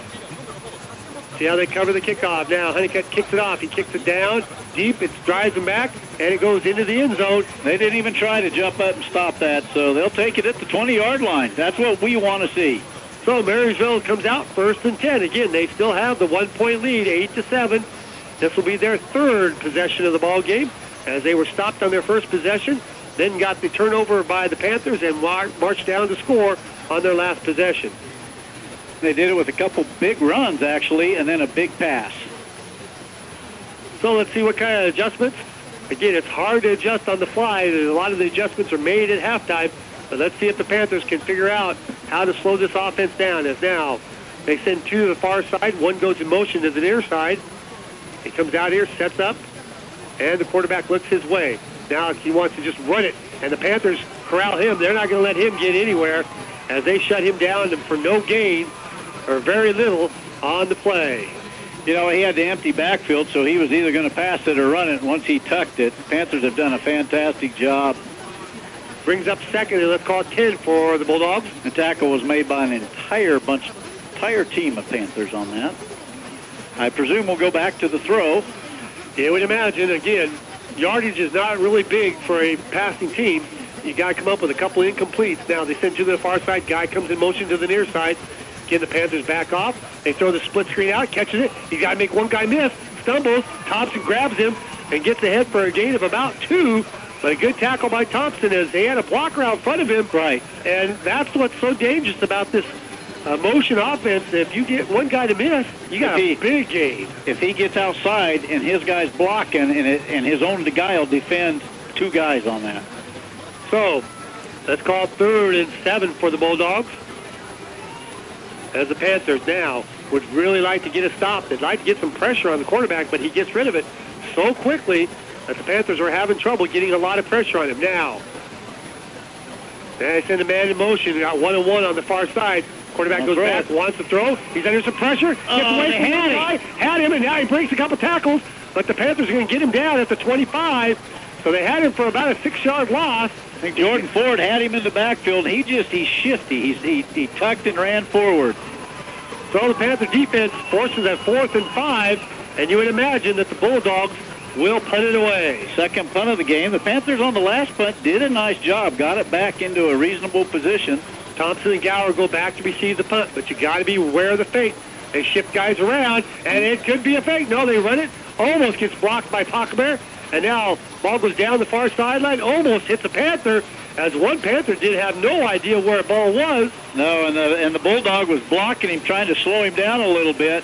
see how they cover the kickoff. Now Honeycutt kicks it off. He kicks it down deep. It drives him back, and it goes into the end zone. They didn't even try to jump up and stop that, so they'll take it at the 20-yard line. That's what we want to see. So Marysville comes out 1st and 10. Again, they still have the 1-point lead, 8-7. This will be their third possession of the ball game as they were stopped on their first possession, then got the turnover by the Panthers and marched down to score on their last possession. They did it with a couple big runs, actually, and then a big pass. So let's see what kind of adjustments. Again, it's hard to adjust on the fly. A lot of the adjustments are made at halftime. But let's see if the Panthers can figure out how to slow this offense down. As now they send two to the far side. One goes in motion to the near side. He comes out here, sets up, and the quarterback looks his way. Now he wants to just run it, and the Panthers corral him. They're not going to let him get anywhere as they shut him down for no gain or very little on the play. You know, he had the empty backfield, so he was either going to pass it or run it. Once he tucked it, the Panthers have done a fantastic job. Brings up second, and let's call it 10 for the Bulldogs. The tackle was made by an entire team of Panthers on that. I presume we'll go back to the throw. You would imagine, again, yardage is not really big for a passing team. You got to come up with a couple incompletes. Now they send you to the far side. Guy comes in motion to the near side. Again, the Panthers back off. They throw the split screen out, catches it. You got to make one guy miss, stumbles. Thompson grabs him and gets ahead for a gain of about 2. But a good tackle by Thompson as they had a blocker out in front of him. Right. And that's what's so dangerous about this motion offense. If you get one guy to miss, you got a big gain. If he gets outside and his guy's blocking and his own guy will defend two guys on that. So let's call 3rd and 7 for the Bulldogs. As the Panthers now would really like to get a stop. They'd like to get some pressure on the quarterback, but he gets rid of it so quickly that the Panthers are having trouble getting a lot of pressure on him. Now they send a man in motion. They got 1-on-1 on the far side. Quarterback goes back, wants to throw. He's under some pressure. Gets away from the guy. Had him, and now he breaks a couple tackles. But the Panthers are going to get him down at the 25. So they had him for about a 6-yard loss. I think Jordan Ford had him in the backfield. He's shifty. He tucked and ran forward. So the Panther defense forces a 4th and 5, and you would imagine that the Bulldogs will punt it away. Second punt of the game. The Panthers on the last punt did a nice job. Got it back into a reasonable position. Thompson and Gower go back to receive the punt, but you got to be aware of the fake. They shift guys around, and it could be a fake. No, they run it. Almost gets blocked by Pachelbert. And now ball goes down the far sideline, almost hits a Panther, as one Panther did have no idea where the ball was. No, and the Bulldog was blocking him, trying to slow him down a little bit.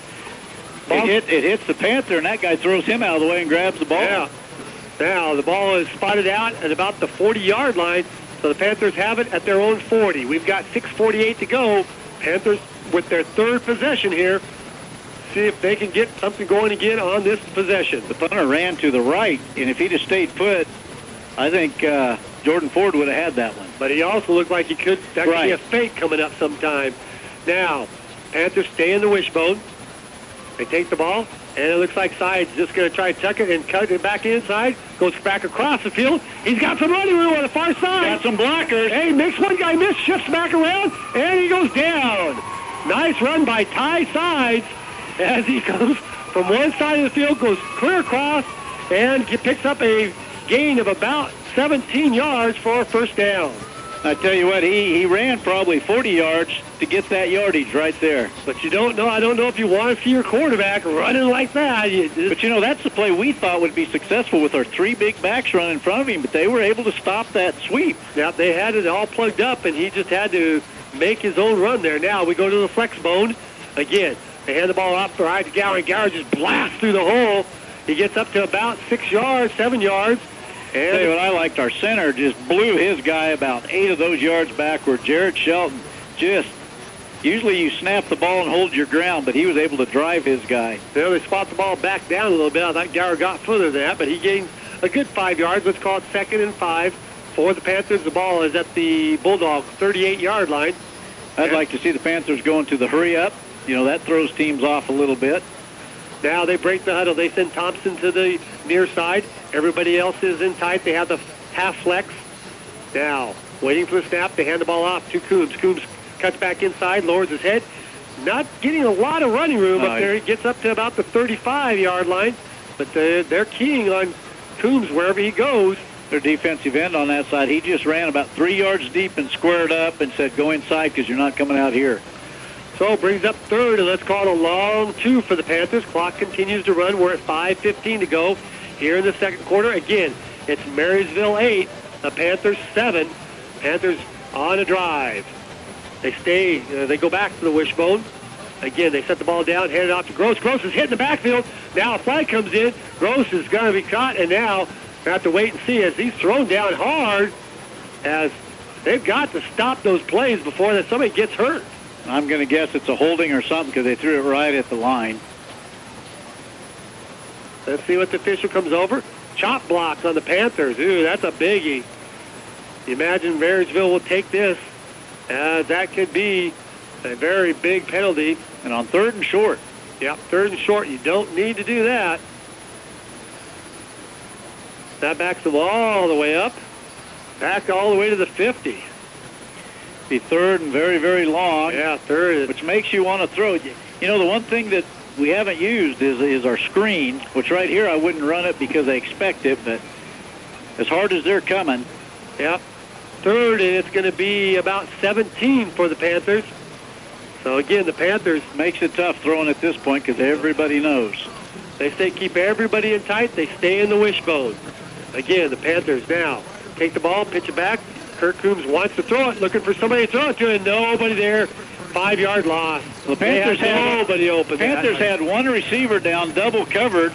It hits the Panther, and that guy throws him out of the way and grabs the ball. Yeah. Now the ball is spotted out at about the 40-yard line, so the Panthers have it at their own 40. We've got 6:48 to go. Panthers with their 3rd possession here. See if they can get something going again on this possession. The punter ran to the right, and if he'd have stayed put, I think Jordan Ford would have had that one. But he also looked like he could. That could be a fake coming up sometime. Now, Panthers stay in the wishbone. They take the ball, And it looks like Side's just going to try to tuck it and cut it back inside. Goes back across the field. He's got some running room on the far side. Got some blockers. Hey, makes one guy miss, shifts back around, and he goes down. Nice run by Ty Sides as he goes from one side of the field, goes clear across, and picks up a gain of about 17 yards for a first down. I tell you what, he ran probably 40 yards to get that yardage right there. But you don't know. I don't know if you want to see your quarterback running like that. But, you know, that's the play we thought would be successful with our three big backs running in front of him, but they were able to stop that sweep. Yeah, they had it all plugged up, and he just had to make his own run there. Now we go to the flex bone. Again, they hand the ball off right to Gower, and Gower just blasts through the hole. He gets up to about 6 yards, 7 yards. And tell you what I liked, our center just blew his guy about 8 of those yards backward. Jared Shelton just, usually you snap the ball and hold your ground, but he was able to drive his guy. They spot the ball back down a little bit. I thought Gower got further than that, but he gained a good 5 yards. Let's call it 2nd and 5 for the Panthers. The ball is at the Bulldogs 38-yard line. I'd like to see the Panthers going to the hurry up. You know, that throws teams off a little bit. Now they break the huddle. They send Thompson to the near side. Everybody else is in tight. They have the half flex. Now, waiting for the snap. They hand the ball off to Coombs. Coombs cuts back inside, lowers his head. Not getting a lot of running room up there. He gets up to about the 35-yard line. But they're keying on Coombs wherever he goes. Their defensive end on that side, he just ran about 3 yards deep and squared up and said, go inside because you're not coming out here. So brings up 3rd, and let's call it a long 2 for the Panthers. Clock continues to run. We're at 5:15 to go here in the second quarter. Again, it's Marysville 8, the Panthers 7. Panthers on a drive. They go back to the wishbone. Again, they set the ball down, hand it off to Gross. Gross is hitting the backfield. Now a flag comes in. Gross is going to be caught, and now we have to wait and see as he's thrown down hard, as they've got to stop those plays before that somebody gets hurt. I'm going to guess it's a holding or something because they threw it right at the line. Let's see what the official comes over. Chop blocks on the Panthers. Ooh, that's a biggie. You imagine Marysville will take this. That could be a very big penalty. And on 3rd and short. Yep, 3rd and short. You don't need to do that. That backs them all the way up. Back all the way to the 50. Be 3rd and very, very long. Yeah, 3rd. Which makes you want to throw it. You know, the one thing that we haven't used is our screen, which right here I wouldn't run it because I expect it, but as hard as they're coming. Yep. 3rd, and it's going to be about 17 for the Panthers. So, again, the Panthers makes it tough throwing at this point because everybody knows. They keep everybody in tight. They stay in the wishbone. Again, the Panthers now take the ball, pitch it back. Kirk Coombs wants to throw it, looking for somebody to throw it to, and nobody there. 5-yard loss. The Panthers had nobody open. Panthers had one receiver down, double covered.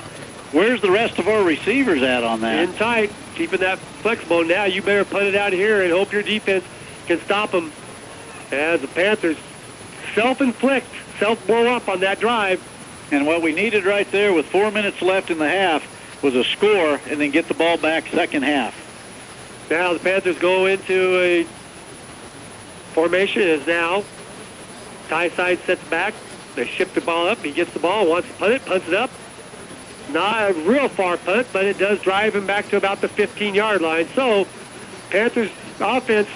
Where's the rest of our receivers at on that? In tight, keeping that flex bone. Now you better put it out here and hope your defense can stop them. As the Panthers self-inflict, self-blow up on that drive. And what we needed right there with 4 minutes left in the half was a score and then get the ball back second half. Now the Panthers go into a formation as now Ty Side sets back. They shift the ball up. He gets the ball, wants to punt it, punts it up. Not a real far punt, but it does drive him back to about the 15-yard line. So Panthers offense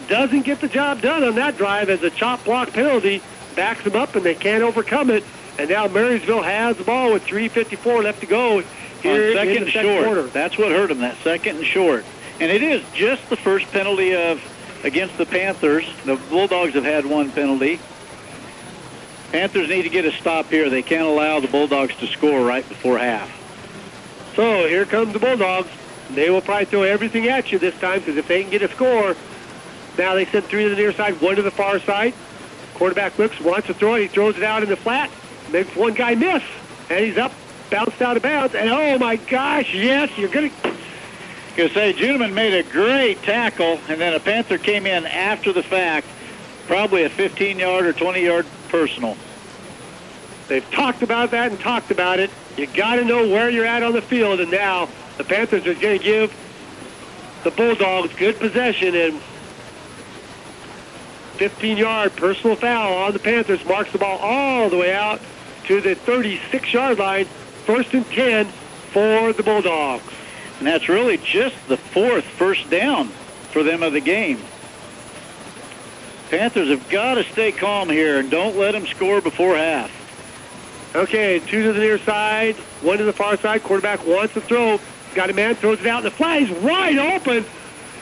doesn't get the job done on that drive as a chop block penalty backs them up and they can't overcome it. And now Marysville has the ball with 3:54 left to go here in the second quarter. That's what hurt them, that 2nd and short. And it is just the first penalty against the Panthers. The Bulldogs have had one penalty. Panthers need to get a stop here. They can't allow the Bulldogs to score right before half. So here comes the Bulldogs. They will probably throw everything at you this time because if they can get a score, now they send 3 to the near side, 1 to the far side. Quarterback looks, wants to throw it. He throws it out in the flat. Makes one guy miss. And he's up, bounced out of bounds. And oh my gosh, yes, you're going to... Say, Juneman made a great tackle, and then a Panther came in after the fact, probably a 15-yard or 20-yard personal. They've talked about that and talked about it. You got to know where you're at on the field, and now the Panthers are going to give the Bulldogs good possession, and 15-yard personal foul on the Panthers marks the ball all the way out to the 36-yard line first and 10 for the Bulldogs. And that's really just the 4th first down for them of the game. Panthers have got to stay calm here and don't let them score before half. Okay, 2 to the near side, 1 to the far side. Quarterback wants to throw. Got a man, throws it out, and the flag is wide open.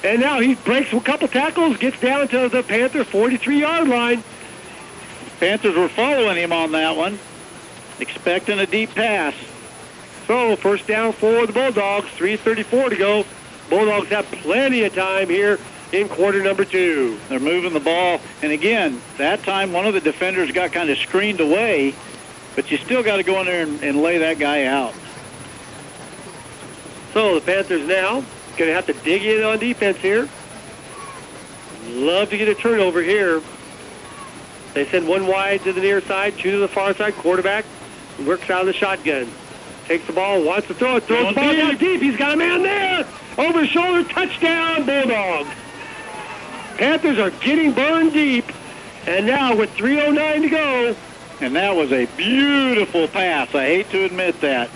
And now he breaks a couple tackles, gets down to the Panther 43-yard line. Panthers were following him on that one, expecting a deep pass. So first down for the Bulldogs, 3:34 to go. Bulldogs have plenty of time here in quarter number 2. They're moving the ball. And again, that time one of the defenders got kind of screened away, but you still got to go in there and lay that guy out. So the Panthers now going to have to dig in on defense here. Love to get a turnover here. They send 1 wide to the near side, 2 to the far side. Quarterback works out of the shotgun. Takes the ball, wants to throw it, throws the ball down deep. He's got a man there. Over his shoulder, touchdown, Bulldogs. Panthers are getting burned deep. And now with 3:09 to go. And that was a beautiful pass. I hate to admit that.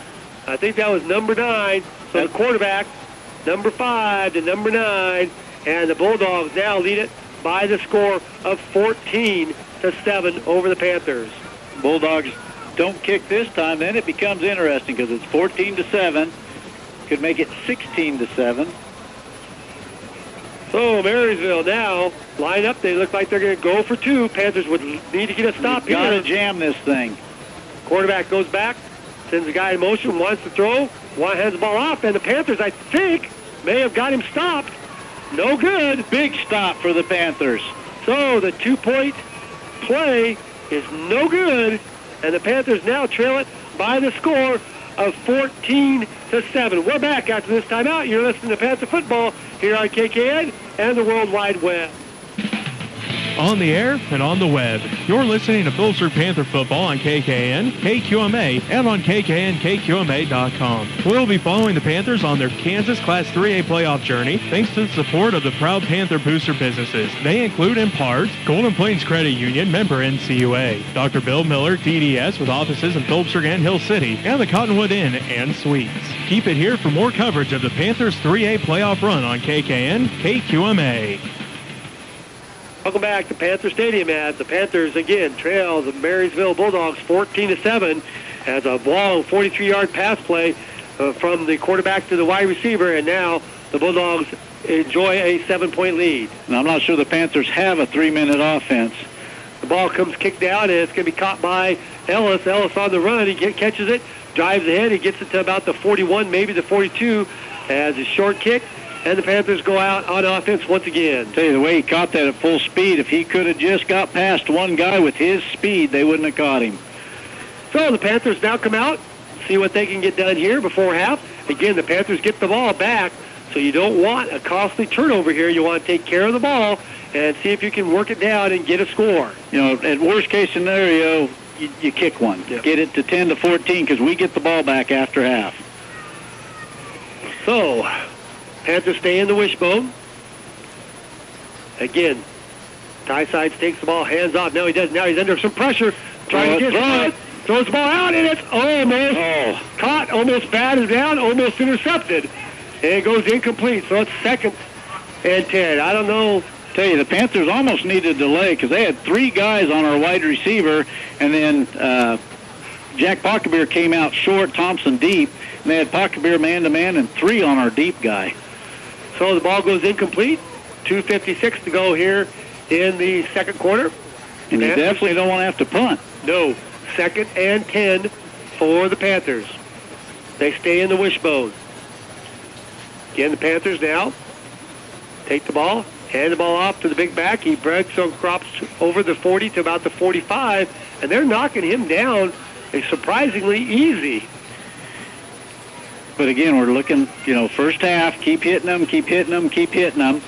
I think that was number 9. So the quarterback, number 5 to number 9. And the Bulldogs now lead it by the score of 14-7 over the Panthers. Bulldogs don't kick this time, then it becomes interesting because it's 14-7. Could make it 16-7. So Marysville now line up. They look like they're going to go for 2. Panthers would need to get a stop here. Got to jam this thing. Quarterback goes back, sends the guy in motion, wants to throw, hands the ball off, and the Panthers, I think, may have got him stopped. No good. Big stop for the Panthers. So the 2-point play is no good, and the Panthers now trail it by the score of 14-7. We're back after this timeout. You're listening to Panther Football here on KKN and the World Wide Web. On the air and on the web, you're listening to Phillipsburg Panther Football on KKN, KQMA, and on KKNKQMA.com. We'll be following the Panthers on their Kansas Class 3A playoff journey thanks to the support of the proud Panther booster businesses. They include, in part, Golden Plains Credit Union, member NCUA, Dr. Bill Miller, DDS, with offices in Phillipsburg and Hill City, and the Cottonwood Inn and Suites. Keep it here for more coverage of the Panthers 3A playoff run on KKN, KQMA. Welcome back to Panther Stadium as the Panthers again trail the Marysville Bulldogs 14-7 as a long 43-yard pass play from the quarterback to the wide receiver, and now the Bulldogs enjoy a 7-point lead. And I'm not sure the Panthers have a 3-minute offense. The ball comes kicked out, and it's going to be caught by Ellis. Ellis on the run. He catches it, drives ahead. He gets it to about the 41, maybe the 42 as a short kick. And the Panthers go out on offense once again. Tell you, the way he caught that at full speed, if he could have just got past one guy with his speed, they wouldn't have caught him. So the Panthers now come out, see what they can get done here before half. Again, the Panthers get the ball back, so you don't want a costly turnover here. You want to take care of the ball and see if you can work it down and get a score. You know, at worst case scenario, you kick one. Yep. Get it to 10-14 because we get the ball back after half. So Panthers stay in the wishbone. Again, Ty Sides takes the ball, hands off. No, he doesn't. Now he's under some pressure. Trying to get it. Throws the ball out, and it's almost caught, almost batted down, almost intercepted. And it goes incomplete, so it's 2nd and 10. I don't know. Tell you, the Panthers almost needed a delay because they had 3 guys on our wide receiver, and then Jack Pockebeer came out short, Thompson deep, and they had Pockebeer man-to-man and 3 on our deep guy. So the ball goes incomplete. 2:56 to go here in the second quarter. And you definitely don't want to have to punt. No. 2nd and 10 for the Panthers. They stay in the wishbone. Again, the Panthers now take the ball, hand the ball off to the big back. He breaks across over the 40 to about the 45, and they're knocking him down surprisingly easy. But again, we're looking, first half, keep hitting them, keep hitting them, keep hitting them.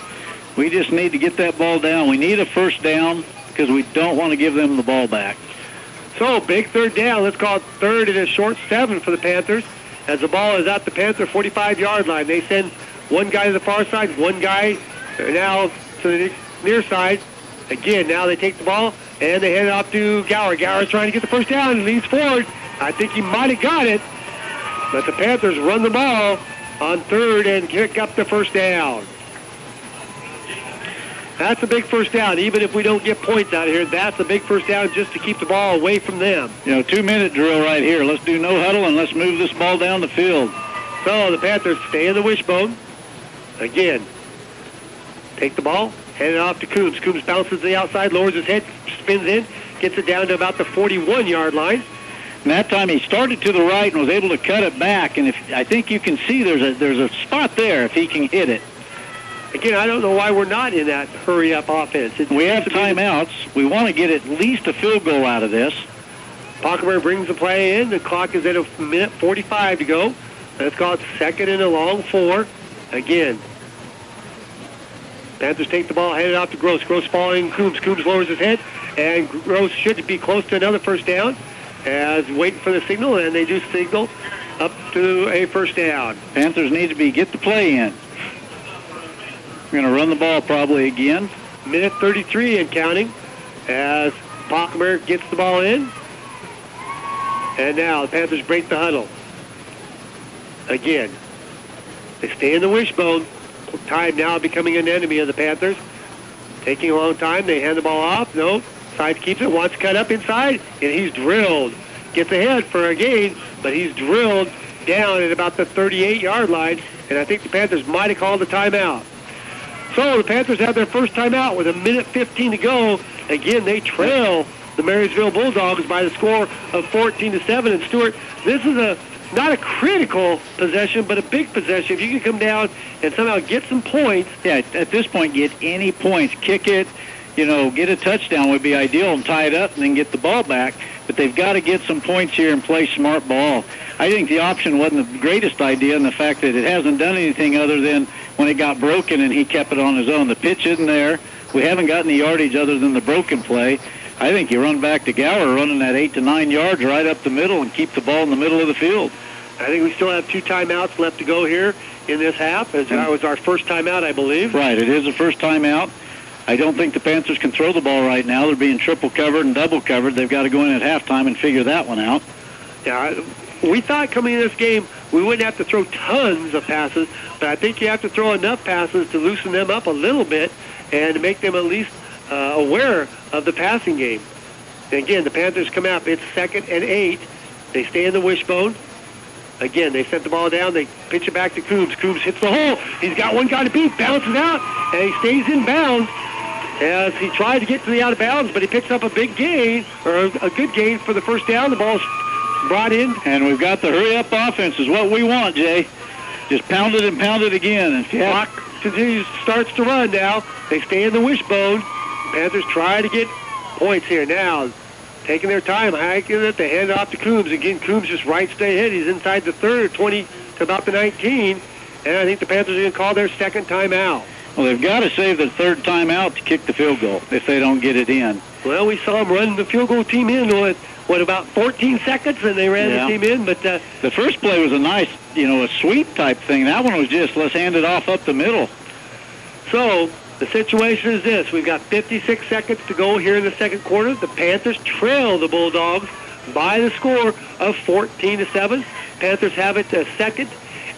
We just need to get that ball down. We need a first down because we don't want to give them the ball back. So, big third down. Let's call it 3rd and a short 7 for the Panthers as the ball is at the Panther 45-yard line. They send one guy to the far side, one guy now to the near side. Again, now they take the ball and they hand it off to Gower. Gower's trying to get the first down and leans forward. I think he might have got it. But the Panthers run the ball on third and kick up the first down. That's a big first down. Even if we don't get points out here, that's a big first down just to keep the ball away from them. 2-minute drill right here. Let's do no huddle and let's move this ball down the field. So the Panthers stay in the wishbone. Again, take the ball, hand it off to Coombs. Coombs bounces to the outside, lowers his head, spins in, gets it down to about the 41-yard line. And that time he started to the right and was able to cut it back. And I think you can see there's a spot there if he can hit it. Again, I don't know why we're not in that hurry-up offense. We have timeouts. We want to get at least a field goal out of this. Pockenberg brings the play in. The clock is at a minute 45 to go. Let's call it second and a long 4. Again, Panthers take the ball, hand it off to Gross. Gross following Coombs. Coombs lowers his head, and Gross should be close to another first down as waiting for the signal, and they do signal up to a first down. Panthers need to get the play in. We're going to run the ball probably again. Minute 33 and counting as Pockenberg gets the ball in. And now the Panthers break the huddle. Again, they stay in the wishbone. Time now becoming an enemy of the Panthers. Taking a long time. They hand the ball off. No. Side keeps it. Wants to cut up inside. And he's drilled. Gets ahead for a gain, but he's drilled down at about the 38-yard line. And I think the Panthers might have called a timeout. So the Panthers have their first timeout with a minute 15 to go. Again, they trail the Marysville Bulldogs by the score of 14-7. And Stuart, this is not a critical possession, but a big possession. If you can come down and somehow get some points. Yeah, at this point, get any points. Kick it, get a touchdown would be ideal and tie it up and then get the ball back. But they've got to get some points here and play smart ball. I think the option wasn't the greatest idea, and the fact that it hasn't done anything other than when it got broken and he kept it on his own. The pitch isn't there. We haven't gotten the yardage other than the broken play. I think you run back to Gower running that 8 to 9 yards right up the middle and keep the ball in the middle of the field. I think we still have 2 timeouts left to go here in this half. As that was our first timeout, I believe. Right, it is the first timeout. I don't think the Panthers can throw the ball right now. They're being triple covered and double covered. They've got to go in at halftime and figure that one out. Yeah, we thought coming in this game we wouldn't have to throw tons of passes, but I think you have to throw enough passes to loosen them up a little bit and to make them at least aware of the passing game. And again, the Panthers come out. It's 2nd and 8. They stay in the wishbone. Again, they set the ball down. They pitch it back to Coombs. Coombs hits the hole. He's got one guy to beat. Bounces out, and he stays in bounds as he tried to get to the out of bounds, but he picks up a big gain, or a good gain for the first down. The ball's brought in. And we've got the hurry-up offense is what we want, Jay. Just pound it and pound it again. And clock continues, starts to run now. They stay in the wishbone. Panthers try to get points here now. Taking their time, hiking it. They hand it off to Coombs. Again, Coombs just right stay ahead. He's inside the 30, 20 to about the 19. And I think the Panthers are going to call their second timeout. Well, they've got to save the third timeout to kick the field goal if they don't get it in. Well, we saw them run the field goal team in with, about 14 seconds, and they ran the team in. But the first play was a nice, a sweep type thing. That one was just, let's hand it off up the middle. So the situation is this. We've got 56 seconds to go here in the second quarter. The Panthers trail the Bulldogs by the score of 14-7. Panthers have it second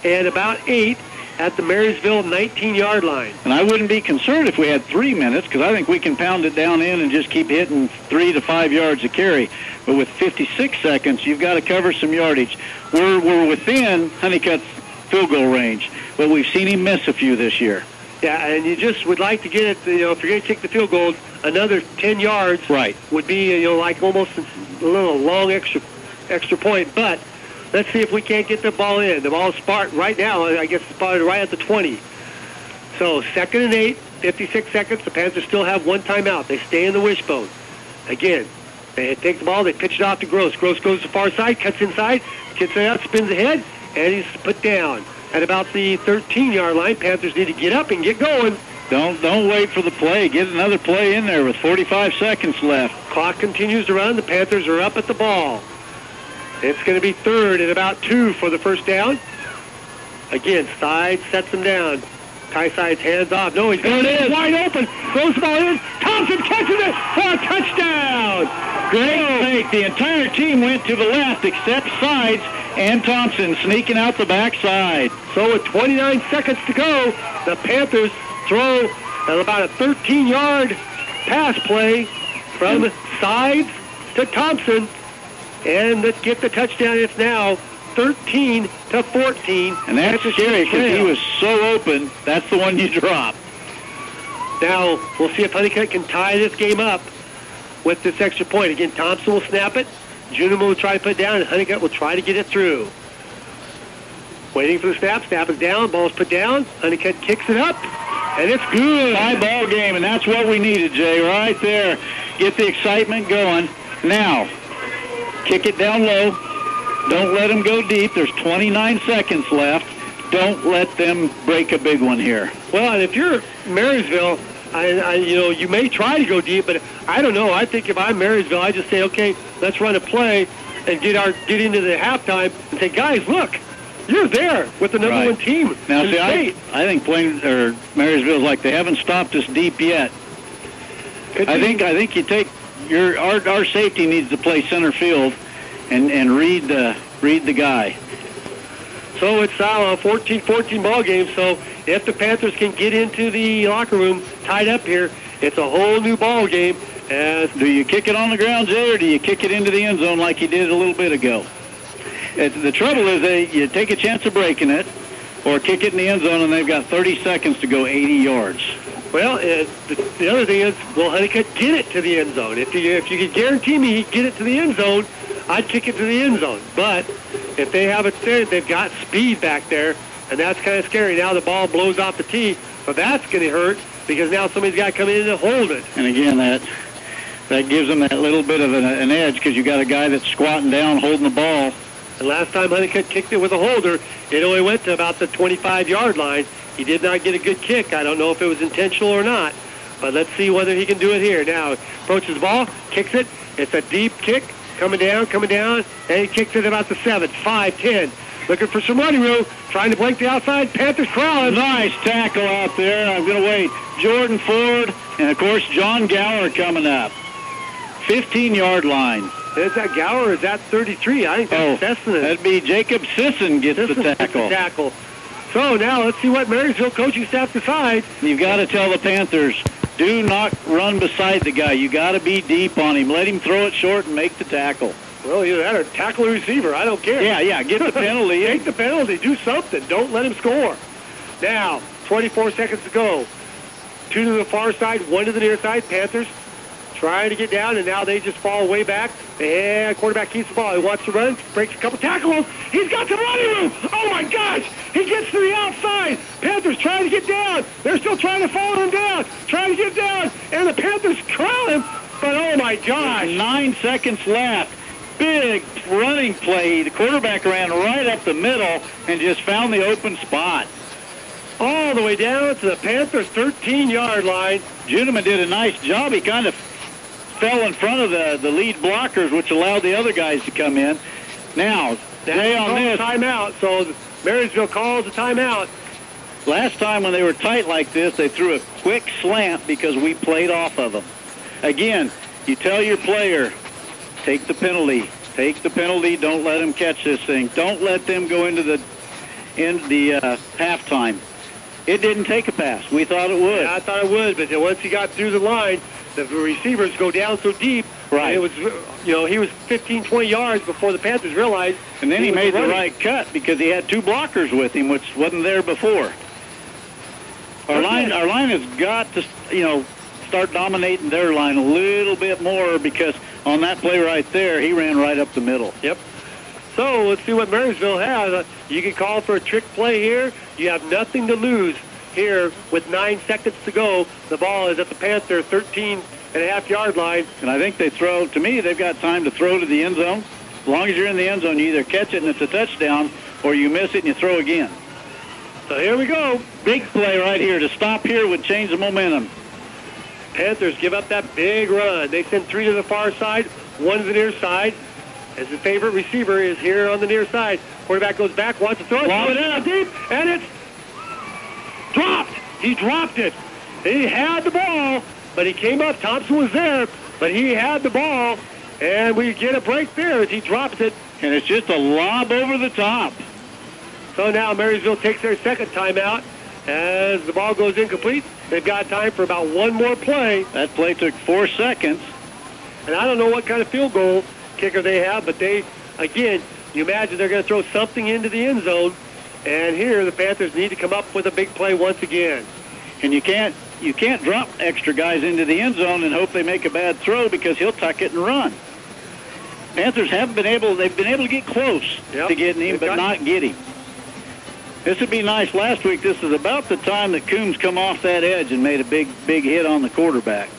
and about 8 at the Marysville 19-yard line. And I wouldn't be concerned if we had 3 minutes, because I think we can pound it down in and just keep hitting 3 to 5 yards a carry. But with 56 seconds, you've got to cover some yardage. We're within Honeycutt's field goal range, but we've seen him miss a few this year. Yeah, and you just would like to get it, if you're going to kick the field goal, another 10 yards would be, like almost a little long extra point. But let's see if we can't get the ball in. The ball is spotted right now, I guess it's spotted right at the 20. So 2nd and 8, 56 seconds. The Panthers still have one timeout. They stay in the wishbone. Again, they take the ball, they pitch it off to Gross. Gross goes to the far side, cuts inside, gets it out, spins ahead, and he's put down at about the 13-yard line. Panthers need to get up and get going. Don't wait for the play. Get another play in there with 45 seconds left. Clock continues to run. The Panthers are up at the ball. It's going to be 3rd and about 2 for the first down. Again, side sets him down. Ty Side's hands off. No, he's going in. Wide open. Throws the ball in. Thompson catches it for a touchdown. Great break. The entire team went to the left except Sides and Thompson sneaking out the backside. So with 29 seconds to go, the Panthers throw about a 13-yard pass play from Sides to Thompson, and let's get the touchdown. It's now 13-14. And that's scary because he was so open. That's the one you drop. Now, we'll see if Honeycutt can tie this game up with this extra point. Again, Thompson will snap it. Juniman will try to put it down, and Honeycutt will try to get it through. Waiting for the snap. Snap is down. Ball's put down. Honeycutt kicks it up, and it's good. High ball game, and that's what we needed, Jay, right there. Get the excitement going. Now, kick it down low. Don't let them go deep. There's 29 seconds left. Don't let them break a big one here. Well, and if you're Marysville, you may try to go deep, but I don't know. I think if I'm Marysville, I just say, okay, let's run a play and get into the halftime and say, guys, look, you're there with the number one team. Now, see, I think Marysville's like they haven't stopped us deep yet. I think you take our safety needs to play center field and read the guy. So it's a 14-14 ball game. So if the Panthers can get into the locker room tied up here, it's a whole new ball game. Do you kick it on the ground, Jay, or do you kick it into the end zone like you did a little bit ago? The trouble is you take a chance of breaking it, or kick it in the end zone, and they've got 30 seconds to go 80 yards. Well, the other thing is, will Honeycutt get it to the end zone? If you could guarantee me he'd get it to the end zone, I'd kick it to the end zone. But if they have it there, they've got speed back there, and that's kind of scary. Now the ball blows off the tee, so that's going to hurt because now somebody's got to come in and hold it. And again, that gives them that little bit of an edge because you got a guy that's squatting down holding the ball. And last time Honeycutt kicked it with a holder, it only went to about the 25-yard line. He did not get a good kick. I don't know if it was intentional or not, but let's see whether he can do it here. Now, approaches the ball, kicks it. It's a deep kick, coming down, and he kicks it about the 7, 5, 10. Looking for some running room, trying to blank the outside. Panthers crowd. Nice tackle out there. I'm going to wait. Jordan Ford, and, of course, John Gower coming up. 15-yard line. Is that Gower? Is that 33? I think that's Sesson. That'd be Jacob Sisson gets the tackle. So now let's see what Marysville coaching staff decides. You've got to tell the Panthers, do not run beside the guy. You got to be deep on him. Let him throw it short and make the tackle. Well, either that or tackle a receiver. I don't care. Yeah, get the penalty. Take the penalty. Do something. Don't let him score. Now, 24 seconds to go. 2 to the far side, 1 to the near side. Panthers trying to get down, and now they just fall way back. And quarterback keeps the ball. He wants to run, breaks a couple tackles. He's got some running room. Oh, my gosh. He gets to the outside. Panthers trying to get down. They're still trying to follow him down, trying to get down, and the Panthers crowd him. But, oh, my gosh. 9 seconds left. Big running play. The quarterback ran right up the middle and just found the open spot. All the way down to the Panthers' 13-yard line. Juniman did a nice job. He kind of fell in front of the lead blockers, which allowed the other guys to come in. Now, stay on this. Timeout, so Marysville calls a timeout. Last time when they were tight like this, they threw a quick slant because we played off of them. Again, you tell your player, take the penalty. Take the penalty. Don't let them catch this thing. Don't let them go into the halftime. It didn't take a pass. We thought it would. Yeah, I thought it would, but once he got through the line, the receivers go down so deep. Right. It was, he was 15, 20 yards before the Panthers realized. And then he made the right cut because he had 2 blockers with him, which wasn't there before. Our line has got to, start dominating their line a little bit more because on that play right there, he ran right up the middle. Yep. So let's see what Marysville has. You can call for a trick play here. You have nothing to lose here with 9 seconds to go. The ball is at the Panther 13.5-yard line. And I think they've got time to throw to the end zone. As long as you're in the end zone, you either catch it and it's a touchdown, or you miss it and you throw again. So here we go. Big play right here. To stop here would change the momentum. Panthers give up that big run. They send 3 to the far side, 1 to the near side. As the favorite receiver is here on the near side. Quarterback goes back, wants to throw it. Throw it out deep, and it's dropped. He dropped it. He had the ball, but he came up. Thompson was there, but he had the ball, And we get a break there as he drops it. And it's just a lob over the top. So now Marysville takes their second timeout as the ball goes incomplete. They've got time for about one more play. That play took 4 seconds. And I don't know what kind of field goal kicker they have, but they, again, you imagine they're going to throw something into the end zone. And here the Panthers need to come up with a big play once again. And you can't drop extra guys into the end zone and hope they make a bad throw because he'll tuck it and run. Panthers they've been able to get close to getting him, but not get him. This would be nice. Last week, this is about the time that Coombs come off that edge and made a big hit on the quarterback.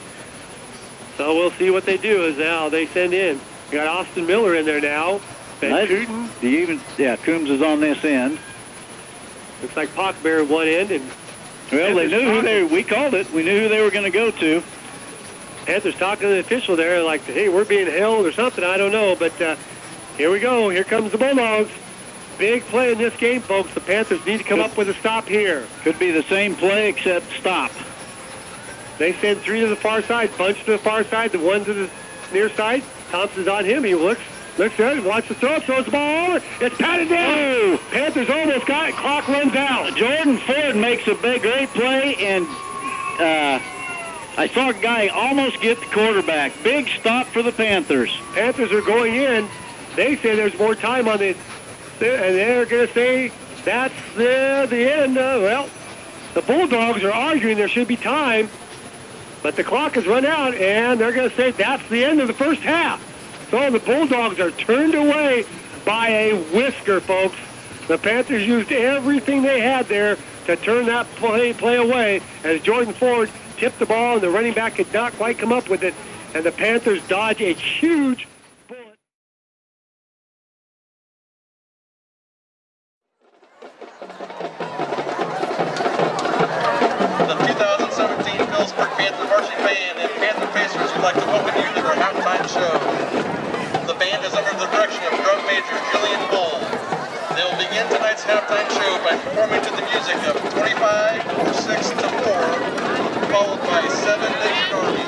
So we'll see what they do as now they send in. We got Austin Miller in there now. Coombs is on this end. Looks like Pockbear at one end. And well, they knew we called it. We knew who they were going to go to. Panthers talking to the official there like, hey, we're being held or something. I don't know. But here we go. Here comes the Bulldogs. Big play in this game, folks. The Panthers need to come up with a stop here. Could be the same play except stop. They send 3 to the far side, bunch to the far side, the 1 to the near side. Thompson's on him. He looks good. Watch the throw. Throws the ball over. It's patted down. Panthers almost got it. Clock runs out. Jordan Ford makes a great play, and I saw a guy almost get the quarterback. Big stop for the Panthers. Panthers are going in. They say there's more time on it. And they're going to say that's the end. Well, the Bulldogs are arguing there should be time, but the clock has run out, and they're going to say that's the end of the first half. So the Bulldogs are turned away by a whisker, folks. The Panthers used everything they had there to turn that play away as Jordan Ford tipped the ball, and the running back could not quite come up with it, and the Panthers dodge a huge bullet. The 2017 Phillipsburg Panther varsity band and Panther Pacers would like to welcome you to their halftime show. The band is under the direction of drum major Julian Bull. They will begin tonight's halftime show by performing to the music of 25, 6 to 4, followed by 7 Naked Army.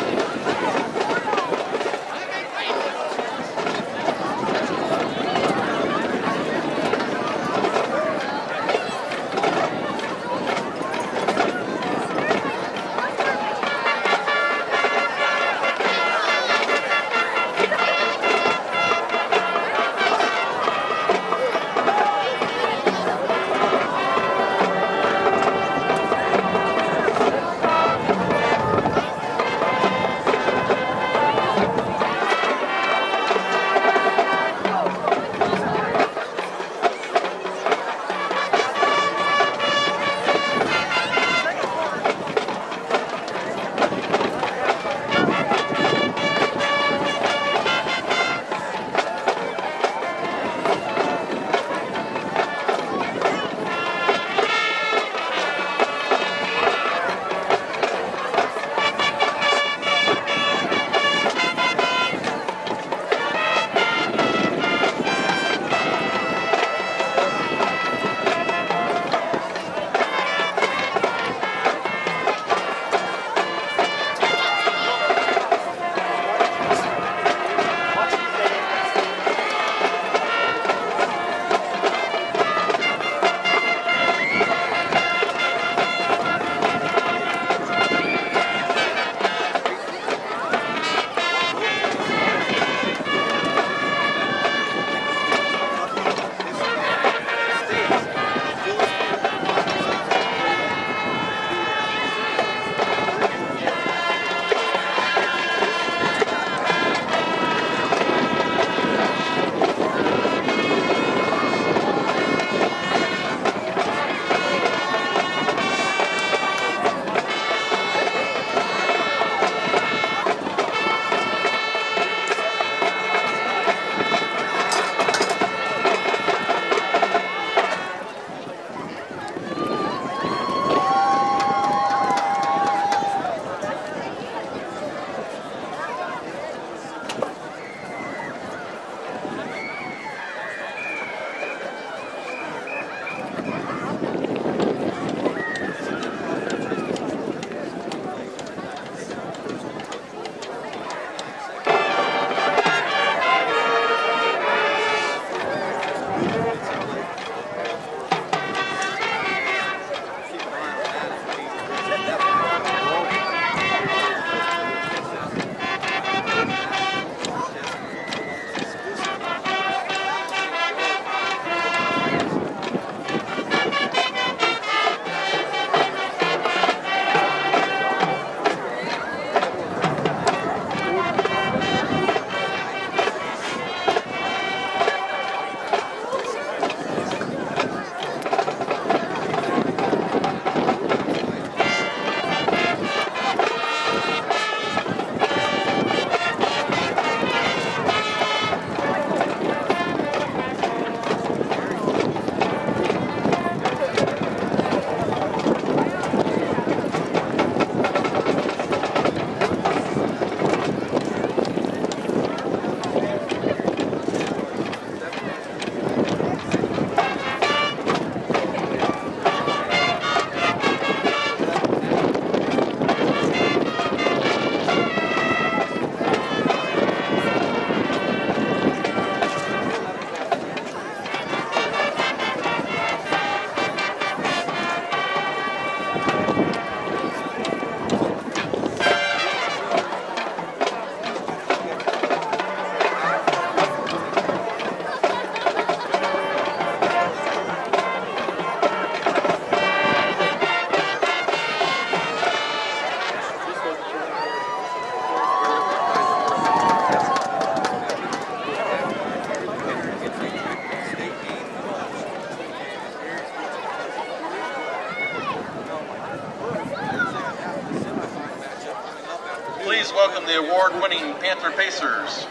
award-winning Panther Pacers.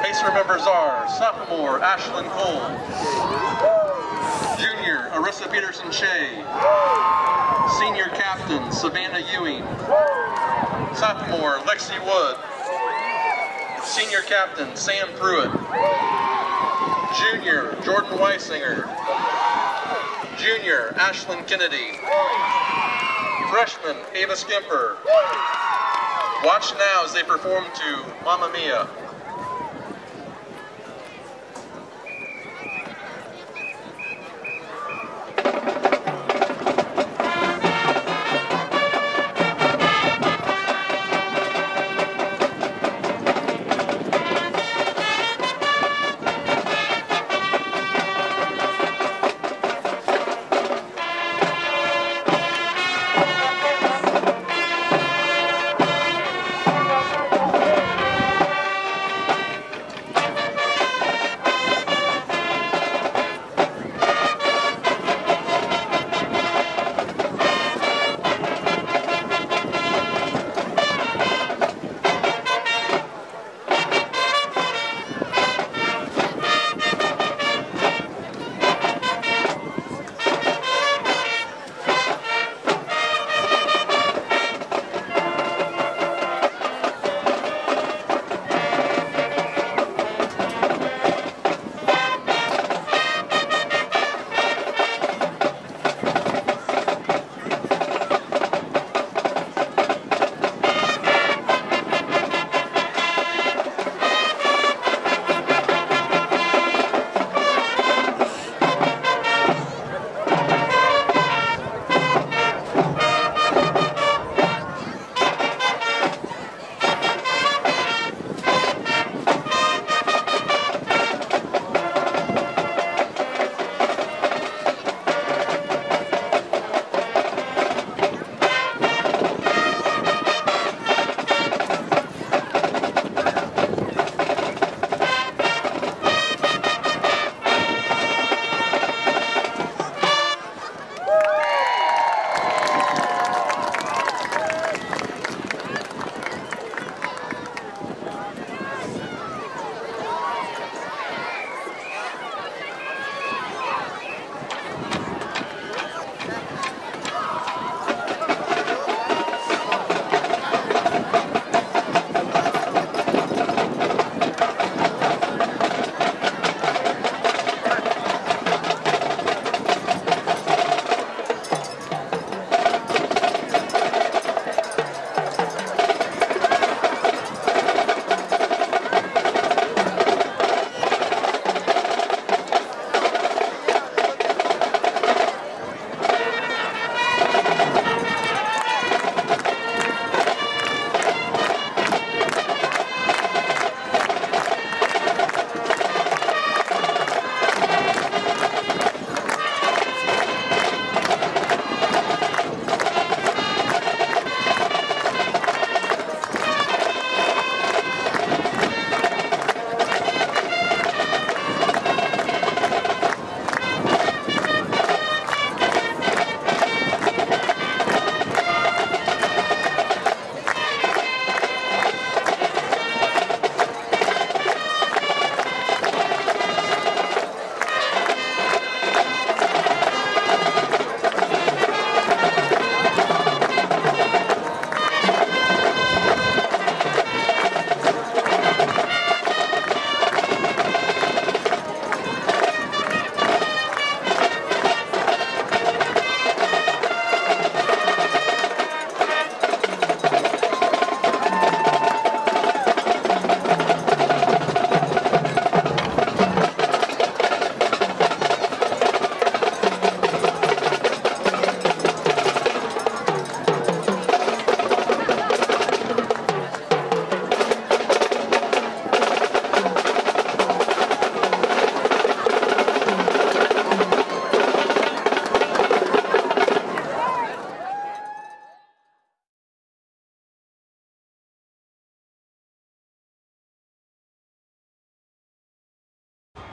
Pacer members are sophomore Ashlyn Cole, junior Arissa Peterson-Shea, senior captain Savannah Ewing, sophomore Lexi Wood, senior captain Sam Pruitt, junior Jordan Weisinger, junior Ashlyn Kennedy, freshman Ava Skimper. Watch now as they perform to Mamma Mia.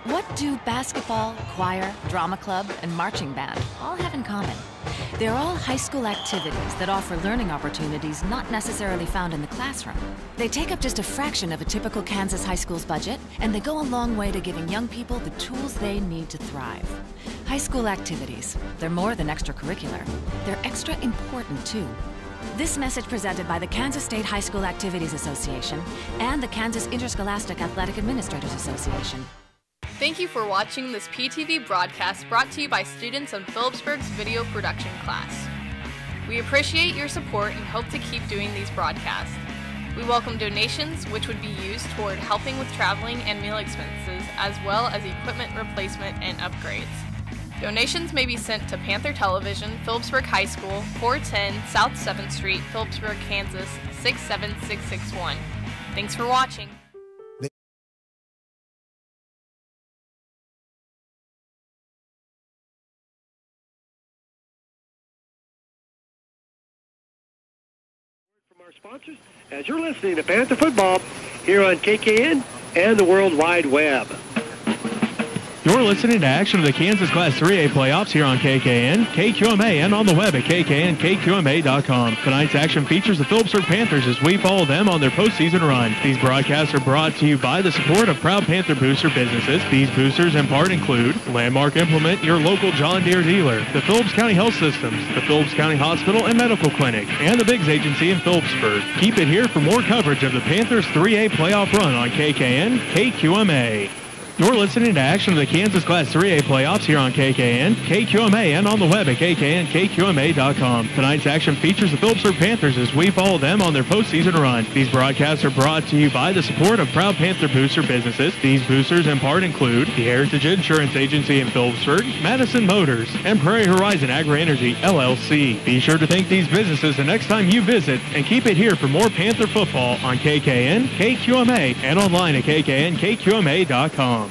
What do basketball, choir, drama club, and marching band all have in common? They're all high school activities that offer learning opportunities not necessarily found in the classroom. They take up just a fraction of a typical Kansas high school's budget, and they go a long way to giving young people the tools they need to thrive. High school activities, they're more than extracurricular. They're extra important, too. This message presented by the Kansas State High School Activities Association and the Kansas Interscholastic Athletic Administrators Association. Thank you for watching this PTV broadcast brought to you by students in Phillipsburg's video production class. We appreciate your support and hope to keep doing these broadcasts. We welcome donations, which would be used toward helping with traveling and meal expenses, as well as equipment replacement and upgrades. Donations may be sent to Panther Television, Phillipsburg High School, 410 South 7th Street, Phillipsburg, Kansas, 67661. Thanks for watching. From our sponsors, as you're listening to Panther Football here on KKN and the World Wide Web. You're listening to action of the Kansas Class 3A playoffs here on KKN, KQMA, and on the web at kknkqma.com. Tonight's action features the Phillipsburg Panthers as we follow them on their postseason run. These broadcasts are brought to you by the support of proud Panther booster businesses. These boosters in part include Landmark Implement, your local John Deere dealer, the Phillips County Health Systems, the Phillips County Hospital and Medical Clinic, and the Biggs Agency in Phillipsburg. Keep it here for more coverage of the Panthers 3A playoff run on KKN, KQMA. You're listening to action of the Kansas Class 3A playoffs here on KKN, KQMA, and on the web at kknkqma.com. Tonight's action features the Phillipsburg Panthers as we follow them on their postseason run. These broadcasts are brought to you by the support of proud Panther booster businesses. These boosters in part include the Heritage Insurance Agency in Phillipsburg, Madison Motors, and Prairie Horizon Agri-Energy, LLC. Be sure to thank these businesses the next time you visit, and keep it here for more Panther football on KKN, KQMA, and online at kknkqma.com.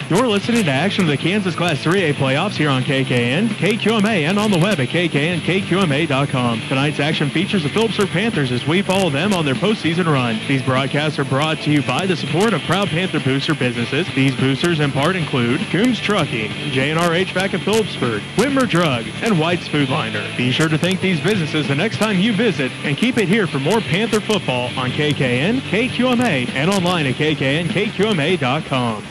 You're listening to action of the Kansas Class 3A playoffs here on KKN, KQMA, and on the web at kknkqma.com. Tonight's action features the Phillipsburg Panthers as we follow them on their postseason run. These broadcasts are brought to you by the support of proud Panther booster businesses. These boosters in part include Coombs Trucking, J&R HVAC in Phillipsburg, Whitmer Drug, and White's Food Liner. Be sure to thank these businesses the next time you visit, and keep it here for more Panther football on KKN, KQMA, and online at kknkqma.com.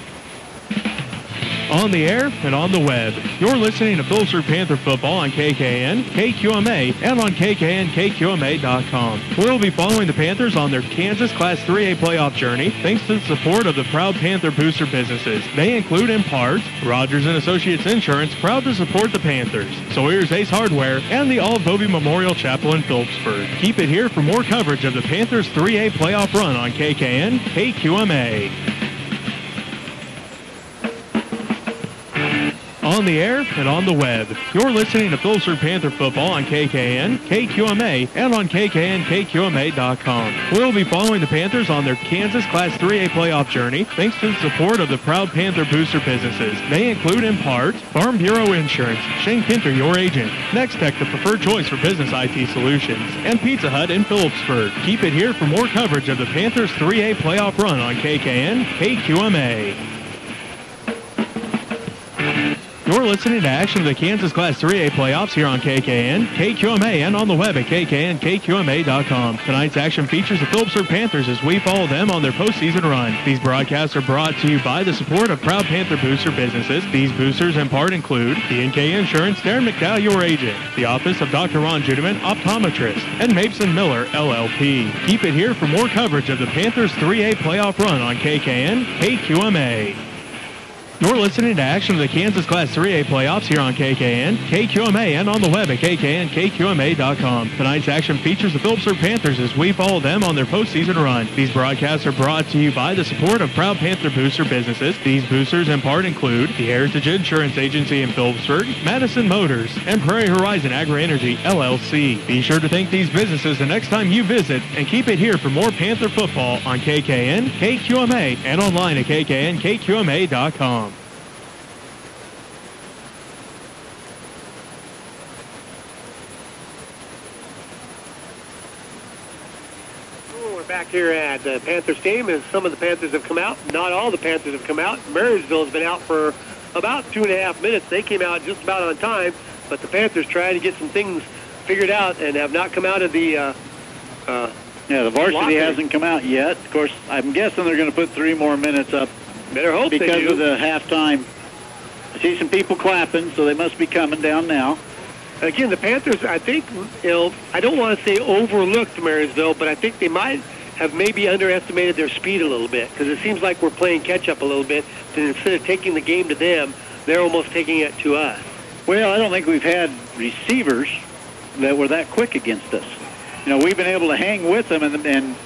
On the air and on the web, you're listening to Phillipsburg Panther football on KKN, KQMA, and on kknkqma.com. We'll be following the Panthers on their Kansas Class 3A playoff journey thanks to the support of the proud Panther booster businesses. They include in part Rogers & Associates Insurance, proud to support the Panthers, Sawyer's Ace Hardware, and the Olive Bovey Memorial Chapel in Phillipsburg. Keep it here for more coverage of the Panthers 3A playoff run on KKN, KQMA. On the air and on the web, you're listening to Phillipsburg Panther football on KKN, KQMA, and on kknkqma.com. We'll be following the Panthers on their Kansas Class 3A playoff journey thanks to the support of the proud Panther booster businesses. They include in part Farm Bureau Insurance, Shane Pinter, your agent, Next Tech, the preferred choice for business IT solutions, and Pizza Hut in Phillipsburg. Keep it here for more coverage of the Panthers 3A playoff run on KKN, KQMA. You're listening to action of the Kansas Class 3A playoffs here on KKN, KQMA, and on the web at kknkqma.com. Tonight's action features the Phillipsburg Panthers as we follow them on their postseason run. These broadcasts are brought to you by the support of proud Panther booster businesses. These boosters in part include D&K Insurance, Darren McDowell, your agent, the office of Dr. Ron Judeman, optometrist, and Mapeson Miller, LLP. Keep it here for more coverage of the Panthers 3A playoff run on KKN, KQMA. You're listening to action of the Kansas Class 3A playoffs here on KKN, KQMA, and on the web at kknkqma.com. Tonight's action features the Phillipsburg Panthers as we follow them on their postseason run. These broadcasts are brought to you by the support of proud Panther booster businesses. These boosters in part include the Heritage Insurance Agency in Phillipsburg, Madison Motors, and Prairie Horizon Agri-Energy, LLC. Be sure to thank these businesses the next time you visit, and keep it here for more Panther football on KKN, KQMA, and online at kknkqma.com. Back here at the Panther Stadium, as some of the Panthers have come out. Not all the Panthers have come out. Marysville has been out for about 2.5 minutes. They came out just about on time, but the Panthers trying to get some things figured out and have not come out of the the varsity hasn't come out yet. Of course, I'm guessing they're going to put 3 more minutes up. Better hope they do. Because of the halftime. I see some people clapping, so they must be coming down now. Again, the Panthers, I think, I don't want to say overlooked Marysville, but I think they might have maybe underestimated their speed a little bit, because it seems like we're playing catch-up a little bit. And instead of taking the game to them, they're almost taking it to us. Well, I don't think we've had receivers that were that quick against us. We've been able to hang with them, and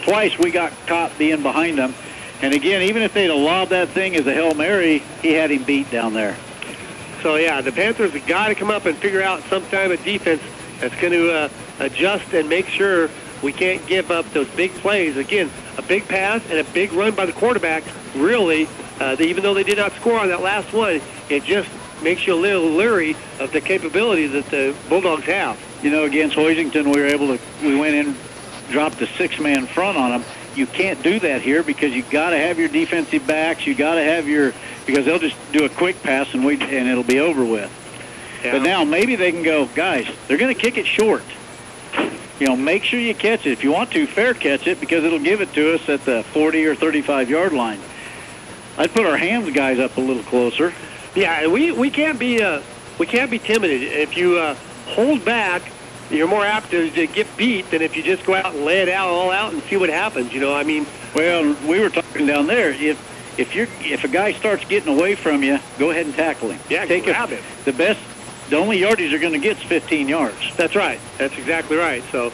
twice we got caught being behind them. And again, even if they'd have lobbed that thing as a Hail Mary, he had him beat down there. So, yeah, the Panthers have got to come up and figure out some type of defense that's going to adjust and make sure we can't give up those big plays. Again, a big pass and a big run by the quarterback, really, even though they did not score on that last one, it just makes you a little leery of the capability that the Bulldogs have. Against Hoisington, we went in, dropped a 6-man front on them. You can't do that here because you got to have your defensive backs. You got to have because they'll just do a quick pass and it'll be over with. Yeah. But now maybe they can go, guys, they're going to kick it short. Make sure you catch it. If you want to, fair catch it, because it'll give it to us at the 40 or 35-yard line. I'd put our hands guys up a little closer. Yeah, and we can't be timid. If you hold back, you're more apt to get beat than if you just go out and lay it all out and see what happens. Well, we were talking down there. If a guy starts getting away from you, go ahead and tackle him. Yeah, grab him. The only yardage you're going to get is 15 yards. That's right. That's exactly right. So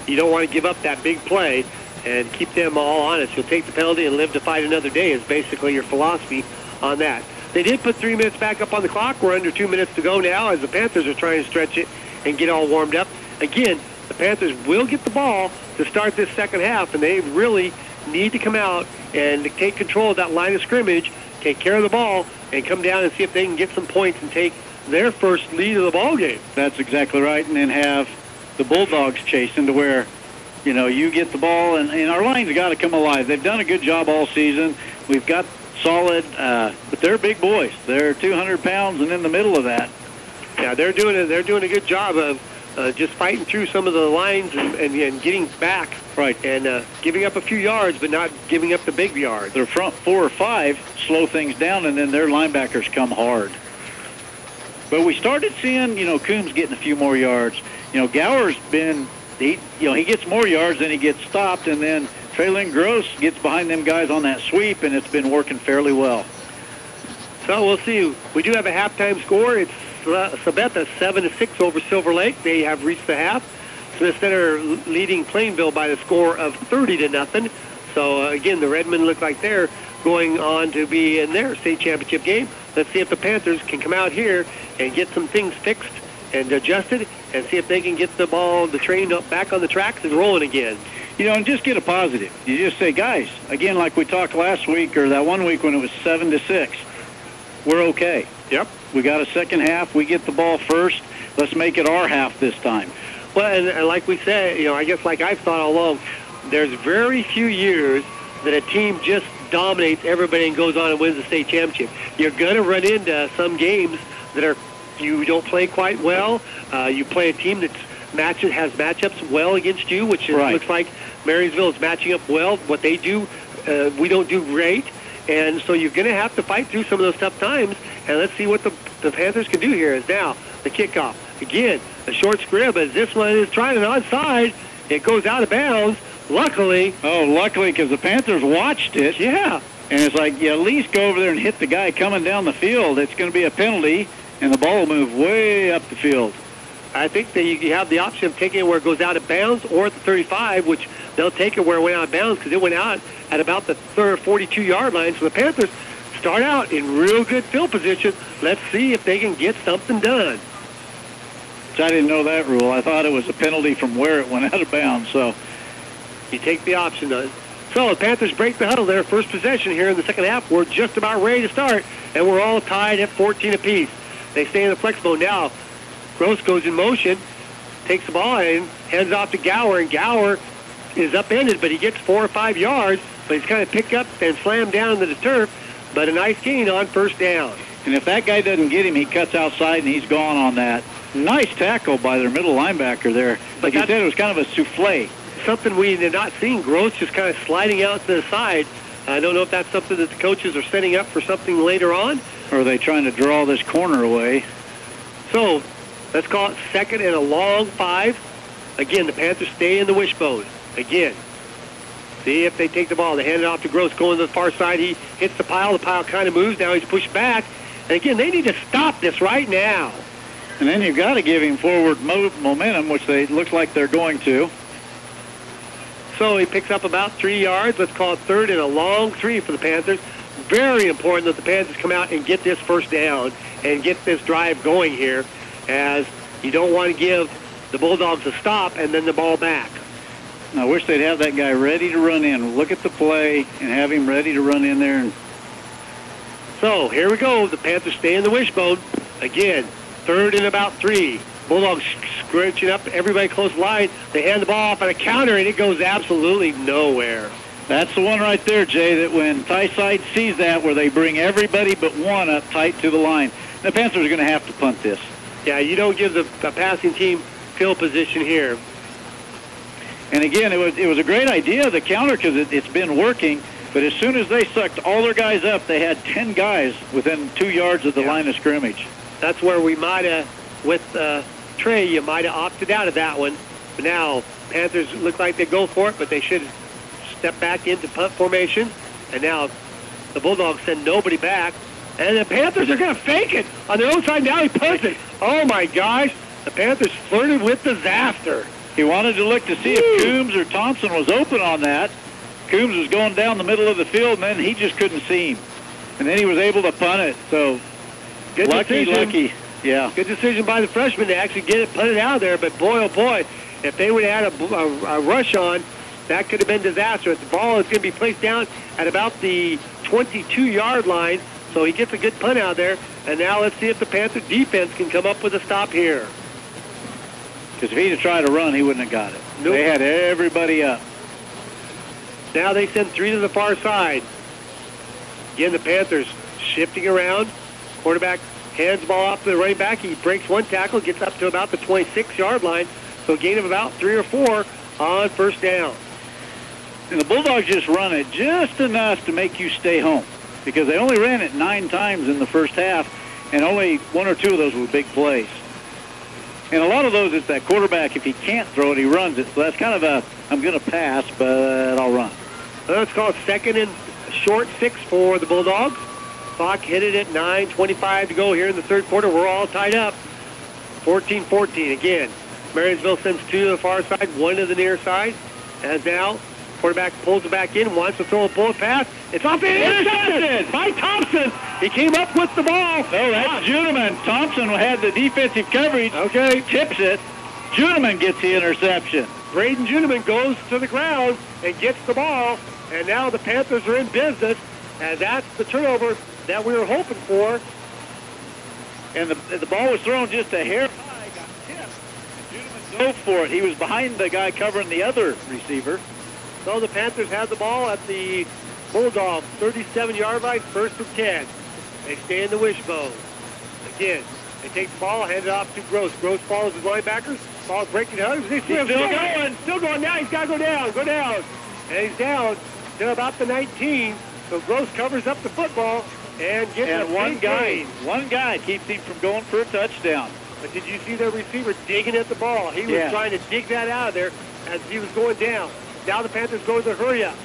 you don't want to give up that big play and keep them all honest. You'll take the penalty and live to fight another day is basically your philosophy on that. They did put 3 minutes back up on the clock. We're under 2 minutes to go now as the Panthers are trying to stretch it and get all warmed up. Again, the Panthers will get the ball to start this second half, and they really need to come out and take control of that line of scrimmage, take care of the ball, and come down and see if they can get some points and take their first lead of the ball game. That's exactly right, and then have the Bulldogs chasing to where, you get the ball, and our line's got to come alive. They've done a good job all season. We've got solid, but they're big boys. They're 200 pounds and in the middle of that. Yeah, they're doing a good job of just fighting through some of the lines and getting back. Right. And giving up a few yards, but not giving up the big yards. Their front 4 or 5 slow things down, and then their linebackers come hard. But we started seeing, Coombs getting a few more yards. Gower's been, he gets more yards than he gets stopped, and then Traylon Gross gets behind them guys on that sweep, and it's been working fairly well. So we'll see. We do have a halftime score. It's Sabetha 7-6 over Silver Lake. They have reached the half. Smith Center leading Plainville by the score of 30-0. So again, the Redmen look like they're going on to be in their state championship game. Let's see if the Panthers can come out here and get some things fixed and adjusted, and see if they can get the train back on the tracks and rolling again. And just get a positive. You just say, guys, again, like we talked last week or that one week when it was 7-6, we're okay. Yep. We got a second half. We get the ball first. Let's make it our half this time. Well, and like we said, I guess like I've thought all along, there's very few years that a team just dominates everybody and goes on and wins the state championship. You're going to run into some games that you don't play quite well. You play a team that has matchups well against you, which looks like Marysville is matching up well. What they do, we don't do great. And so you're going to have to fight through some of those tough times. And let's see what the Panthers can do here. Is now the kickoff. Again, a short scrib as this one is trying an onside. It goes out of bounds. Luckily, because the Panthers watched it. Yeah. And it's like, you at least go over there and hit the guy coming down the field. It's going to be a penalty, and the ball will move way up the field. I think that you have the option of taking it where it goes out of bounds or at the 35, which they'll take it where it went out of bounds because it went out at about the 42-yard line. So the Panthers start out in real good field position. Let's see if they can get something done. I didn't know that rule. I thought it was a penalty from where it went out of bounds. So you take the option. So the Panthers break the huddle there. First possession here in the second half. We're just about ready to start, and we're all tied at 14 apiece. They stay in the flex mode now. Gross goes in motion, takes the ball and hands off to Gower, and Gower is upended, but he gets 4 or 5 yards, but he's kind of picked up and slammed down into the turf, but a nice gain on first down. And if that guy doesn't get him, he cuts outside and he's gone on that. Nice tackle by their middle linebacker there. Like you said, it was kind of a souffle. Something we did not see. Gross just kind of sliding out to the side. I don't know if that's something that the coaches are setting up for something later on. Or are they trying to draw this corner away? So let's call it second and a long 5. Again, the Panthers stay in the wishbone. Again, see if they take the ball. They hand it off to Gross, going to the far side. He hits the pile. The pile kind of moves. Now he's pushed back. And again, they need to stop this right now. And then you've got to give him forward momentum, which they look like they're going to. So he picks up about 3 yards. Let's call it third and a long 3 for the Panthers. Very important that the Panthers come out and get this first down and get this drive going here, as you don't want to give the Bulldogs a stop and then the ball back. I wish they'd have that guy ready to run in. Look at the play and have him ready to run in there. So here we go. The Panthers stay in the wishbone. Again, third and about 3. Bulldogs scratching up everybody close line. They hand the ball off on a counter, and it goes absolutely nowhere. That's the one right there, Jay, that when Tyside sees that, where they bring everybody but one up tight to the line, the Panthers are going to have to punt this. Yeah, you don't give the passing team field position here. And again, it was a great idea, the counter, because it's been working. But as soon as they sucked all their guys up, they had 10 guys within 2 yards of the line of scrimmage. That's where we might have, with Trey, you might have opted out of that one. But now, Panthers look like they go for it, but they should step back into punt formation. And now the Bulldogs send nobody back. And the Panthers are going to fake it on their own side. Now he punts it. Oh, my gosh. The Panthers flirted with disaster. He wanted to look to see if Coombs or Thompson was open on that. Coombs was going down the middle of the field, and then he just couldn't see him. And then he was able to punt it. So, good lucky. Yeah. Good decision by the freshman to actually get it punted out of there. But, boy, oh, boy, if they would have had a rush on, that could have been disastrous. The ball is going to be placed down at about the 22-yard line. So he gets a good punt out there. And now let's see if the Panther defense can come up with a stop here. Because if he'd have tried to run, he wouldn't have got it. Nope. They had everybody up. Now they send 3 to the far side. Again, the Panthers shifting around. Quarterback hands the ball off to the running back. He breaks one tackle, gets up to about the 26-yard line. So a gain of about 3 or 4 on first down. And the Bulldogs just run it just enough to make you stay home, because they only ran it 9 times in the first half, and only 1 or 2 of those were big plays. And a lot of those, it's that quarterback, if he can't throw it, he runs it. So that's kind of a, I'm going to pass, but I'll run. Let's call it second and short 6 for the Bulldogs. Clock hit it at 9:25 to go here in the third quarter. We're all tied up. 14-14 again. Marysville sends 2 to the far side, 1 to the near side. As now, quarterback pulls it back in, wants to throw a bullet pass. It's off the intercepted by Thompson. He came up with the ball. Oh, that's Juneman. Thompson had the defensive coverage. Okay. Tips it. Juneman gets the interception. Braden Juneman goes to the ground and gets the ball. And now the Panthers are in business. And that's the turnover that we were hoping for. And the ball was thrown just a hair high. Got tipped. Juneman dove for it. He was behind the guy covering the other receiver. So the Panthers have the ball at the Bulldog 37-yard line, 1st and 10. They stay in the wishbone. Again, they take the ball, hand it off to Gross. Gross follows his linebackers. Ball's breaking out. He's still going. Now he's got to go down. And he's down to about the 19. So Gross covers up the football and gets a big gain. One guy keeps him from going for a touchdown. But did you see the receiver digging at the ball? He was trying to dig that out of there as he was going down. Now the Panthers go to the hurry up.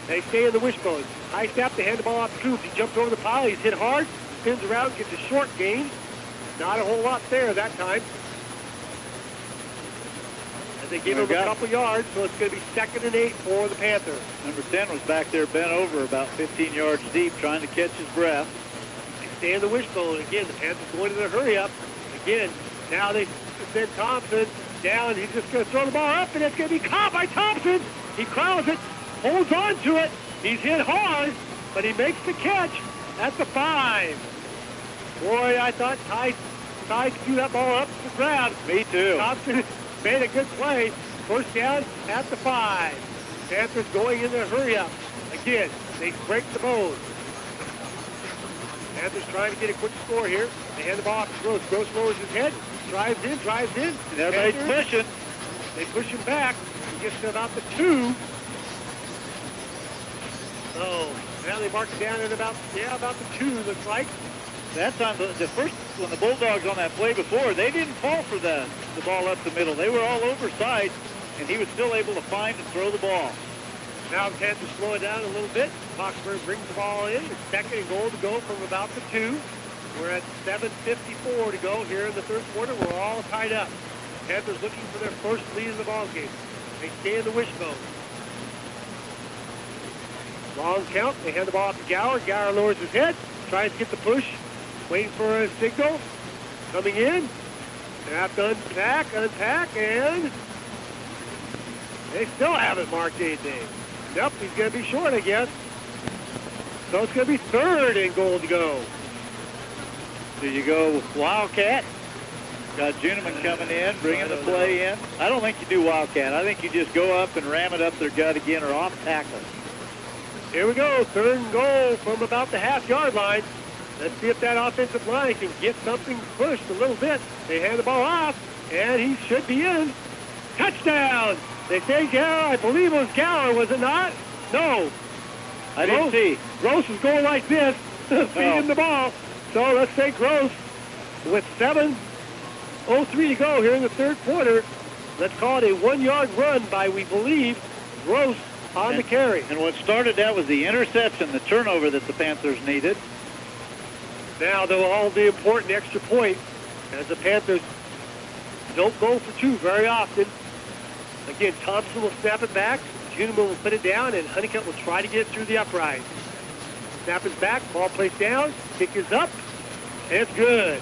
They stay in the wishbone. High snap, they hand the ball off to Coombs. He jumps over the pile. He's hit hard, spins around, gets a short gain. Not a whole lot there that time. As they give him a couple yards, so it's going to be 2nd and 8 for the Panthers. Number 10 was back there bent over about 15 yards deep trying to catch his breath. They stay in the wishbone. Again, the Panthers going to the hurry up. Again, now they send Thompson down. He's just going to throw the ball up, and it's going to be caught by Thompson. He crowds it, holds on to it. He's hit hard, but he makes the catch at the 5. Boy, I thought Ty threw that ball up to the ground. Me too. Thompson made a good play. First down at the 5. Panthers going in their hurry up. Again, they break the bone. Panthers trying to get a quick score here. They hand the ball off to Gross. Gross lowers his head, drives in. Everybody's pushing. They push him back. He gets to about the 2. So now they mark it down at about the 2, looks like. That's on the first, when the Bulldogs on that play before, they didn't fall for the ball up the middle. They were all oversized, and he was still able to find and throw the ball. Now the Panthers slow it down a little bit. Foxburg brings the ball in. It's second and goal to go from about the 2. We're at 7:54 to go here in the third quarter. We're all tied up. Panthers looking for their first lead in the ball game. They stay in the wishbone. Long count. They hand the ball off to Gower. Gower lowers his head, tries to get the push, waiting for a signal. Coming in. They have to unpack, and they still haven't marked anything. Nope, he's going to be short, I guess. So it's going to be third and goal to go. Do you go Wildcat? Got Juneman coming in, bringing the play in. I don't think you do Wildcat. I think you just go up and ram it up their gut again or off tackle. Here we go, third and goal from about the half-yard line. Let's see if that offensive line can get something pushed a little bit. They hand the ball off, and he should be in. Touchdown! They say Gower. I believe it was Gower, was it not? No. I didn't see. Gross is going like this, feeding the ball. So let's say Gross with 7:03 to go here in the third quarter. Let's call it a 1-yard run by, we believe, Gross on the carry. And what started that was the interception, the turnover that the Panthers needed. Now, though, all the important extra point, as the Panthers don't go for 2 very often. Again, Thompson will snap it back, Juneman will put it down, and Honeycutt will try to get it through the upright. Snap it back, ball placed down, kick is up, and it's good.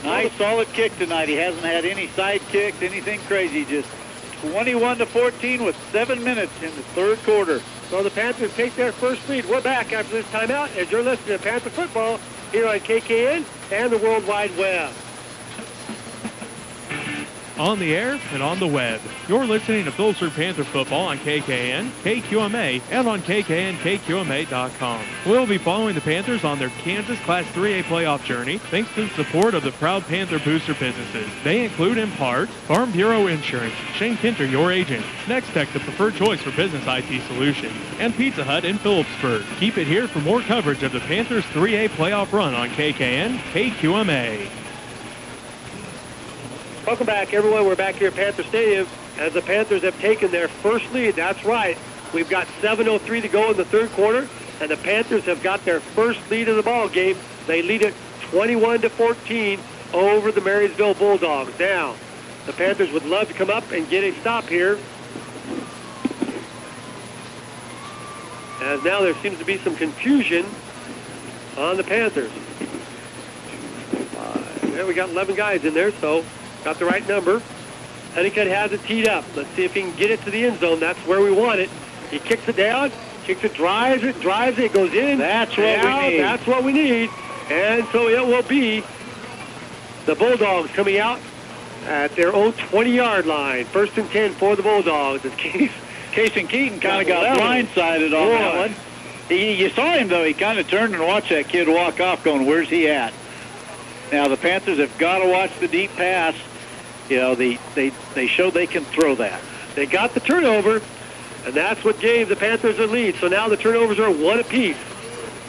Nice, solid kick tonight. He hasn't had any side kicks, anything crazy, just 21-14 with 7 minutes in the third quarter. So the Panthers take their first lead. We're back after this timeout as you're listening to Panther Football here on KKN and the World Wide Web. On the air and on the web. You're listening to Phillipsburg Panther Football on KKN, KQMA, and on KKNKQMA.com. We'll be following the Panthers on their Kansas Class 3A playoff journey thanks to the support of the proud Panther booster businesses. They include, in part, Farm Bureau Insurance, Shane Kinter, your agent, Next Tech, the preferred choice for business IT solutions, and Pizza Hut in Phillipsburg. Keep it here for more coverage of the Panthers 3A playoff run on KKN, KQMA. Welcome back, everyone. We're back here at Panther Stadium as the Panthers have taken their first lead. That's right. We've got 7:03 to go in the third quarter, and the Panthers have got their first lead of the ball game. They lead it 21-14 over the Marysville Bulldogs. Now, the Panthers would love to come up and get a stop here, as now there seems to be some confusion on the Panthers. There we got 11 guys in there, so got the right number. Honeycutt has it teed up. Let's see if he can get it to the end zone. That's where we want it. He kicks it down, drives it, goes in. That's what we need. That's what we need. And so it will be the Bulldogs coming out at their own 20-yard line. First and 10 for the Bulldogs. It's Casey Keaton kind of got blindsided on that one. You saw him, though. He kind of turned and watched that kid walk off going, where's he at? Now, the Panthers have got to watch the deep pass. You know, they showed they can throw that. They got the turnover, and that's what gave the Panthers a lead. So now the turnovers are 1 apiece.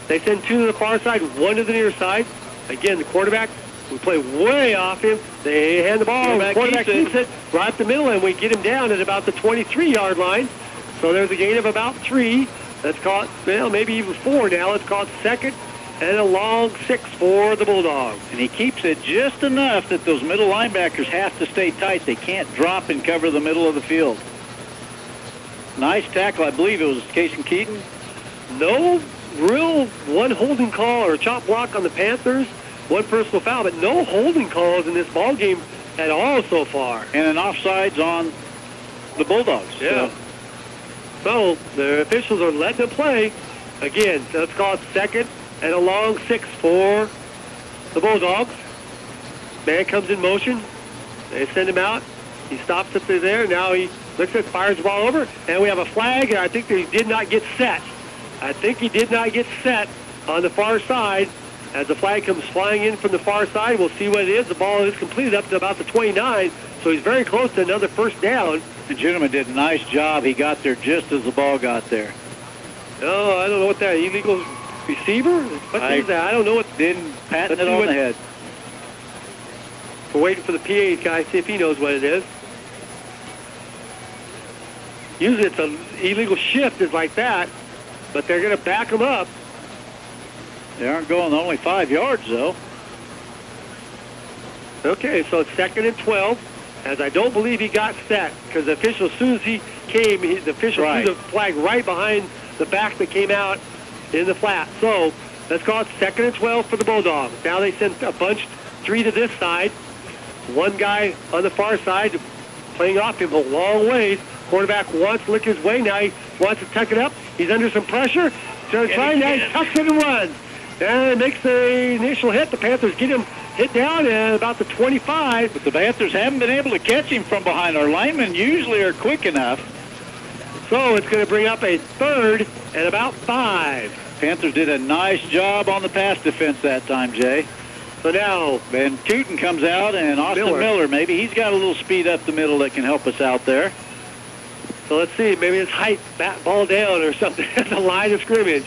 They send 2 to the far side, 1 to the near side. Again, the quarterback, we play way off him. They hand the ball, the quarterback keeps it right up the middle, and we get him down at about the 23-yard line. So there's a gain of about 3. Let's call it, well, maybe even 4 now. Let's call it second and a long 6 for the Bulldogs. And he keeps it just enough that those middle linebackers have to stay tight. They can't drop and cover the middle of the field. Nice tackle. I believe it was Casey Keaton. No real one holding call or chop block on the Panthers, 1 personal foul, but no holding calls in this ball game at all so far. And an offsides on the Bulldogs. Yeah. So the officials are letting them play. Again, let's call it second and a long 6 for the Bulldogs. Man comes in motion. They send him out. He stops up there. Now he looks at, fires the ball over, and we have a flag. And I think that he did not get set. I think he did not get set on the far side. As the flag comes flying in from the far side, we'll see what it is. The ball is completed up to about the 29, so he's very close to another first down. The gentleman did a nice job. He got there just as the ball got there. Oh, I don't know what that illegal receiver? What is that? I don't know what. Didn't patent it on the head. We're waiting for the PA guy to see if he knows what it is. Usually it's an illegal shift is like that, but they're going to back him up. They aren't going only 5 yards, though. Okay, so it's 2nd and 12, as I don't believe he got set, because the official, as soon as he came, the official threw the flag right behind the back that came out in the flat. So let's call it 2nd and 12 for the Bulldogs. Now they send a bunch, 3 to this side. One guy on the far side playing off him a long ways. Quarterback wants to lick his way. Now he wants to tuck it up. He's under some pressure. So trying now, he tucks it and runs. And makes the initial hit. The Panthers get him hit down at about the 25. But the Panthers haven't been able to catch him from behind. Our linemen usually are quick enough. So it's going to bring up a 3rd and about 5. Panthers did a nice job on the pass defense that time, Jay. So now Van Tooten comes out, and Austin Miller, maybe he's got a little speed up the middle that can help us out there. So let's see, maybe it's height, bat ball down or something at the line of scrimmage.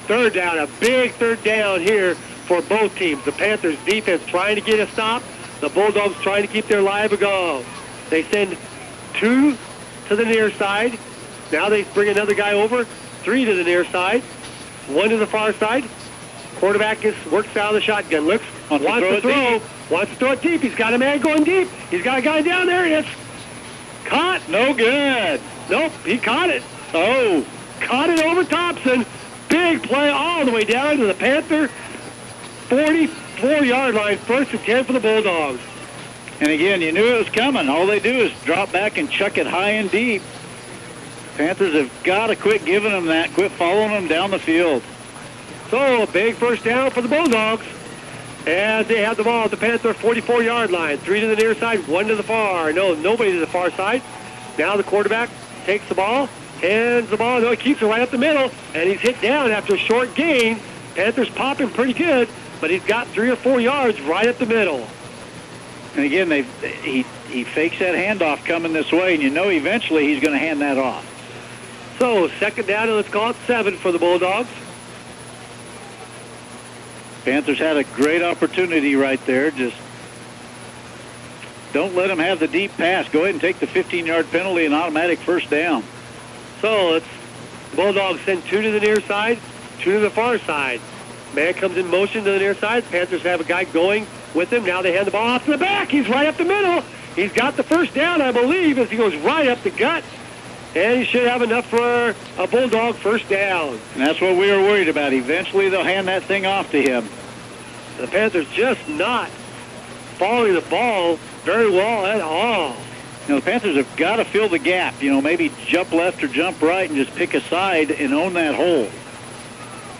3rd down, a big 3rd down here for both teams. The Panthers defense trying to get a stop. The Bulldogs trying to keep their live a go. They send 2 to the near side. Now they bring another guy over. 3 to the near side. 1 to the far side. Quarterback works out of the shotgun. Wants to throw it deep. He's got a man going deep. He's got a guy down there, and it's caught. No good. Nope, he caught it. Oh. Caught it over Thompson. Big play all the way down to the Panther 44-yard line. 1st and 10 for the Bulldogs. And again, you knew it was coming. All they do is drop back and chuck it high and deep. Panthers have got to quit giving them that. Quit following them down the field. So a big first down for the Bulldogs. As they have the ball at the Panther 44-yard line. 3 to the near side, 1 to the far. No, nobody to the far side. Now the quarterback takes the ball. Hands the ball. No, he keeps it right up the middle, and he's hit down after a short gain. Panthers popping pretty good, but he's got 3 or 4 yards right up the middle. And again, he fakes that handoff coming this way, and you know eventually he's going to hand that off. So 2nd down, and let's call it 7 for the Bulldogs. Panthers had a great opportunity right there. Just don't let them have the deep pass. Go ahead and take the 15-yard penalty and automatic first down. So the Bulldogs send 2 to the near side, 2 to the far side. Man comes in motion to the near side. Panthers have a guy going with him. Now they hand the ball off to the back. He's right up the middle. He's got the first down, I believe, as he goes right up the gut. And he should have enough for a Bulldog first down. And that's what we were worried about. Eventually they'll hand that thing off to him. The Panthers just not following the ball very well at all. You know, the Panthers have got to fill the gap. You know, maybe jump left or jump right and just pick a side and own that hole.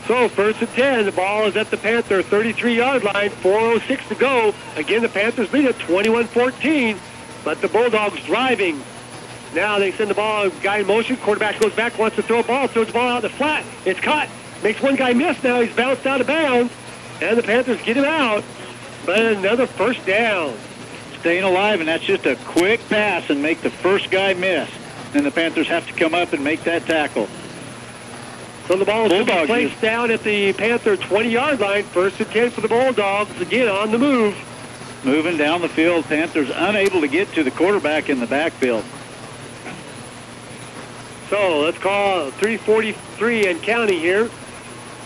So 1st and 10, the ball is at the Panther 33-yard line, 4:06 to go. Again, the Panthers lead at 21-14, but the Bulldogs driving. Now they send the ball, guy in motion, quarterback goes back, wants to throw a ball, throws the ball out in the flat. It's caught, makes one guy miss now, he's bounced out of bounds, and the Panthers get him out, but another first down. Staying alive, and that's just a quick pass and make the first guy miss. Then the Panthers have to come up and make that tackle. So the ball is placed down at the Panther 20-yard line. 1st and 10 for the Bulldogs, again on the move. Moving down the field, Panthers unable to get to the quarterback in the backfield. So let's call 3:43 and counting here.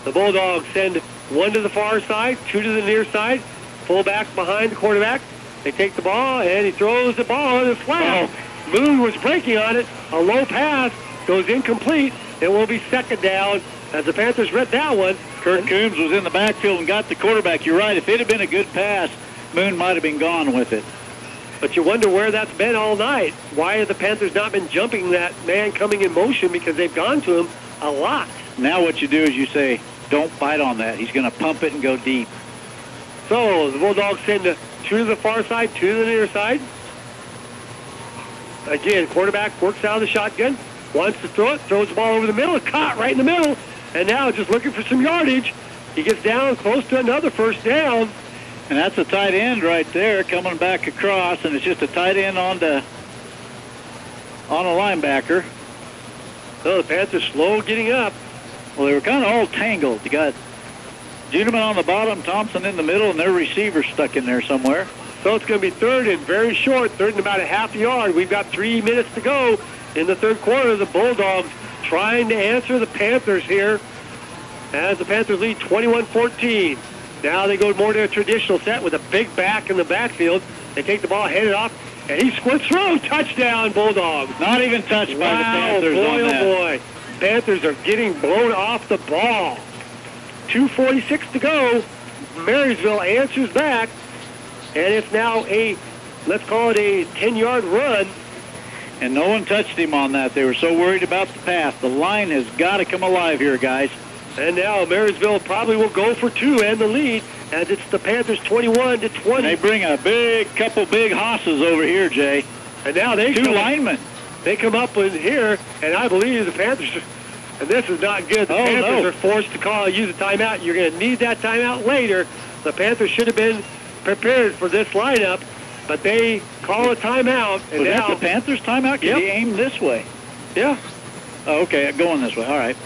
The Bulldogs send 1 to the far side, 2 to the near side. Fullback behind the quarterback. They take the ball, and he throws the ball in the flat. Moon was breaking on it. A low pass goes incomplete. It will be 2nd down as the Panthers read that one. Kurt Coombs was in the backfield and got the quarterback. You're right. If it had been a good pass, Moon might have been gone with it. But you wonder where that's been all night. Why have the Panthers not been jumping that man coming in motion? Because they've gone to him a lot. Now what you do is you say, don't bite on that. He's going to pump it and go deep. So the Bulldogs send 2 to the far side, 2 to the near side. Again, quarterback works out of the shotgun, wants to throw it, throws the ball over the middle, caught right in the middle, and now just looking for some yardage. He gets down close to another first down. And that's a tight end right there coming back across, and it's just a tight end on a linebacker. So the Panthers slow getting up. Well, they were kind of all tangled. You got Juneman on the bottom, Thompson in the middle, and their receiver stuck in there somewhere. So it's going to be third and very short, third and about a half yard. We've got 3 minutes to go in the third quarter. The Bulldogs trying to answer the Panthers here as the Panthers lead 21-14. Now they go more to a traditional set with a big back in the backfield. They take the ball, hand it off, and he squirts through. Touchdown, Bulldogs. Not even touched by the Panthers boy, on that. Oh, boy. Panthers are getting blown off the ball. 2:46 to go. Marysville answers back, and it's now let's call it a 10-yard run. And no one touched him on that. They were so worried about the pass. The line has got to come alive here, guys. And now Marysville probably will go for two and the lead, as it's the Panthers 21-20. And they bring a couple big hosses over here, Jay. And now they two linemen. They come up in here, and I believe the Panthers, and this is not good. The Panthers are forced to use a timeout. You're going to need that timeout later. The Panthers should have been prepared for this lineup, but they call a timeout. And now that's the Panthers timeout? Can he aim this way? Yeah. Oh, okay, going this way. All right.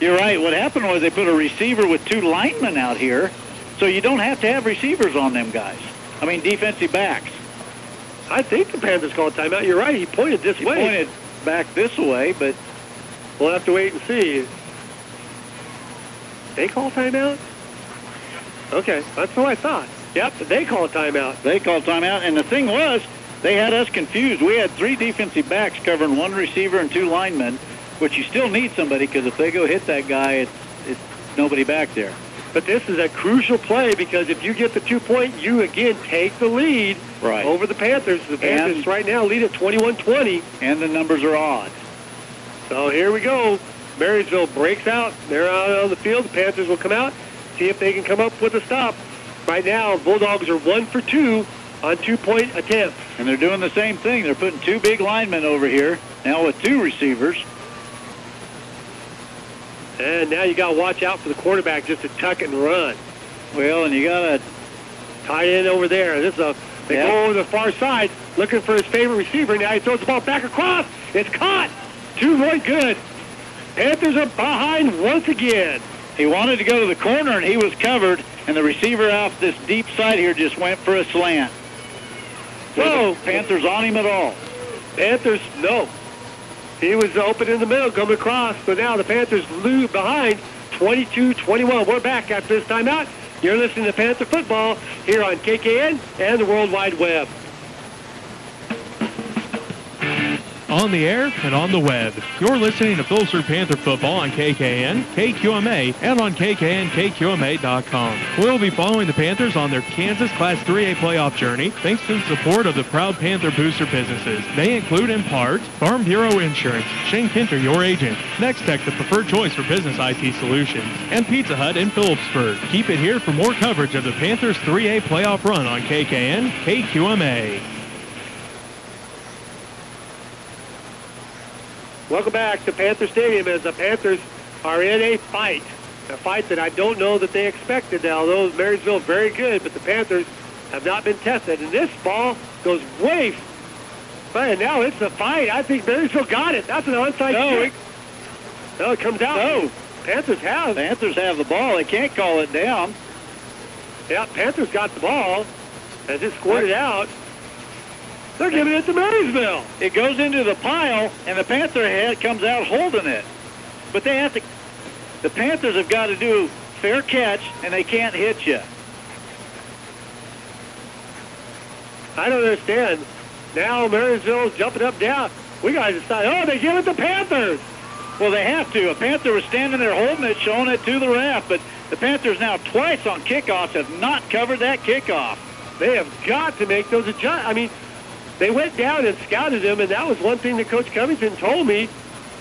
You're right. What happened was they put a receiver with two linemen out here, so you don't have to have receivers on them guys. I mean, defensive backs. I think the Panthers called timeout. You're right. He pointed this way. He pointed back this way, but we'll have to wait and see. They call timeout? Okay, that's what I thought. Yep, they call timeout. They called timeout, and the thing was, they had us confused. We had three defensive backs covering one receiver and two linemen, which you still need somebody, because if they go hit that guy, it's nobody back there. But this is a crucial play, because if you get the 2 point, you again take the lead over the Panthers. The Panthers right now lead at 21-20. And the numbers are odd. So here we go. Marysville breaks out. They're out on the field. The Panthers will come out, see if they can come up with a stop. Right now, Bulldogs are 1 for 2 on 2 point attempts. And they're doing the same thing. They're putting two big linemen over here, now with two receivers. And now you got to watch out for the quarterback just to tuck and run. Well, and you got to tight end over there. They go over the far side looking for his favorite receiver. Now he throws the ball back across. It's caught. Two more good. Panthers are behind once again. He wanted to go to the corner, and he was covered, and the receiver off this deep side here just went for a slant. So Panthers on him at all? Panthers, no. He was open in the middle, coming across. So now the Panthers lose behind 22-21. We're back after this timeout. You're listening to Panther Football here on KKN and the World Wide Web. On the air and on the web. You're listening to Phillipsburg Panther Football on KKN, KQMA, and on KKNKQMA.com. We'll be following the Panthers on their Kansas Class 3A playoff journey thanks to the support of the proud Panther booster businesses. They include, in part, Farm Bureau Insurance, Shane Pinter, your agent, Next Tech, the preferred choice for business IT solutions, and Pizza Hut in Phillipsburg. Keep it here for more coverage of the Panthers 3A playoff run on KKN, KQMA. Welcome back to Panther Stadium as the Panthers are in a fight that I don't know that they expected. Now, although Marysville very good, but the Panthers have not been tested. And this ball goes way, and now it's a fight. I think Marysville got it. That's an onside kick. No, it comes out. No. Panthers have the ball. They can't call it down. Yeah, Panthers got the ball as it squirted out. They're giving it to Marysville. It goes into the pile, and the Panther head comes out holding it. But they have to. The Panthers have got to do fair catch, and they can't hit you. I don't understand. Now Marysville's jumping up down. We got to decide. They give it to Panthers. Well, they have to. A Panther was standing there holding it, showing it to the ref, but the Panthers now twice on kickoffs have not covered that kickoff. They have got to make those adjustments. I mean, they went down and scouted him, and that was one thing that Coach Covington told me,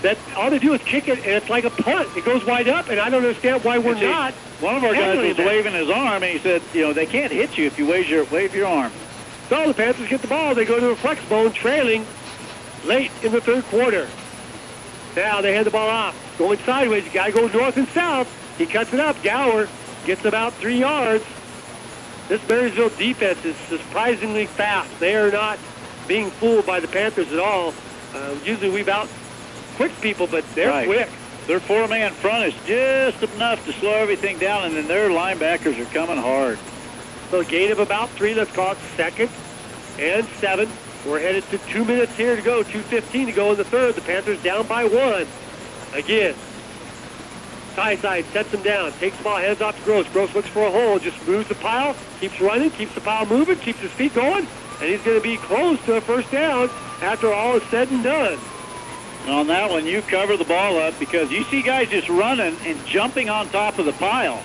that all they do is kick it, and it's like a punt. It goes wide up, and I don't understand why we're not. One of our guys was waving his arm, and he said, they can't hit you if you wave your arm. So the Panthers get the ball. They go to a flex bone, trailing late in the third quarter. Now they hand the ball off. Going sideways. You got to go north and south. He cuts it up. Gower gets about 3 yards. This Marysville defense is surprisingly fast. They are not being fooled by the Panthers at all. Usually we've quick people, but they're quick. Their four-man front is just enough to slow everything down, and then their linebackers are coming hard. So a gain of about 3. Let's call it 2nd and 7. We're headed to 2 minutes here to go, 2:15 to go in the third. The Panthers down by 1. Again, tie side sets him down, takes the ball, hands off to Gross. Gross looks for a hole, just moves the pile, keeps running, keeps the pile moving, keeps his feet going, and he's going to be close to a first down after all is said and done. On that one, you cover the ball up because you see guys just running and jumping on top of the pile.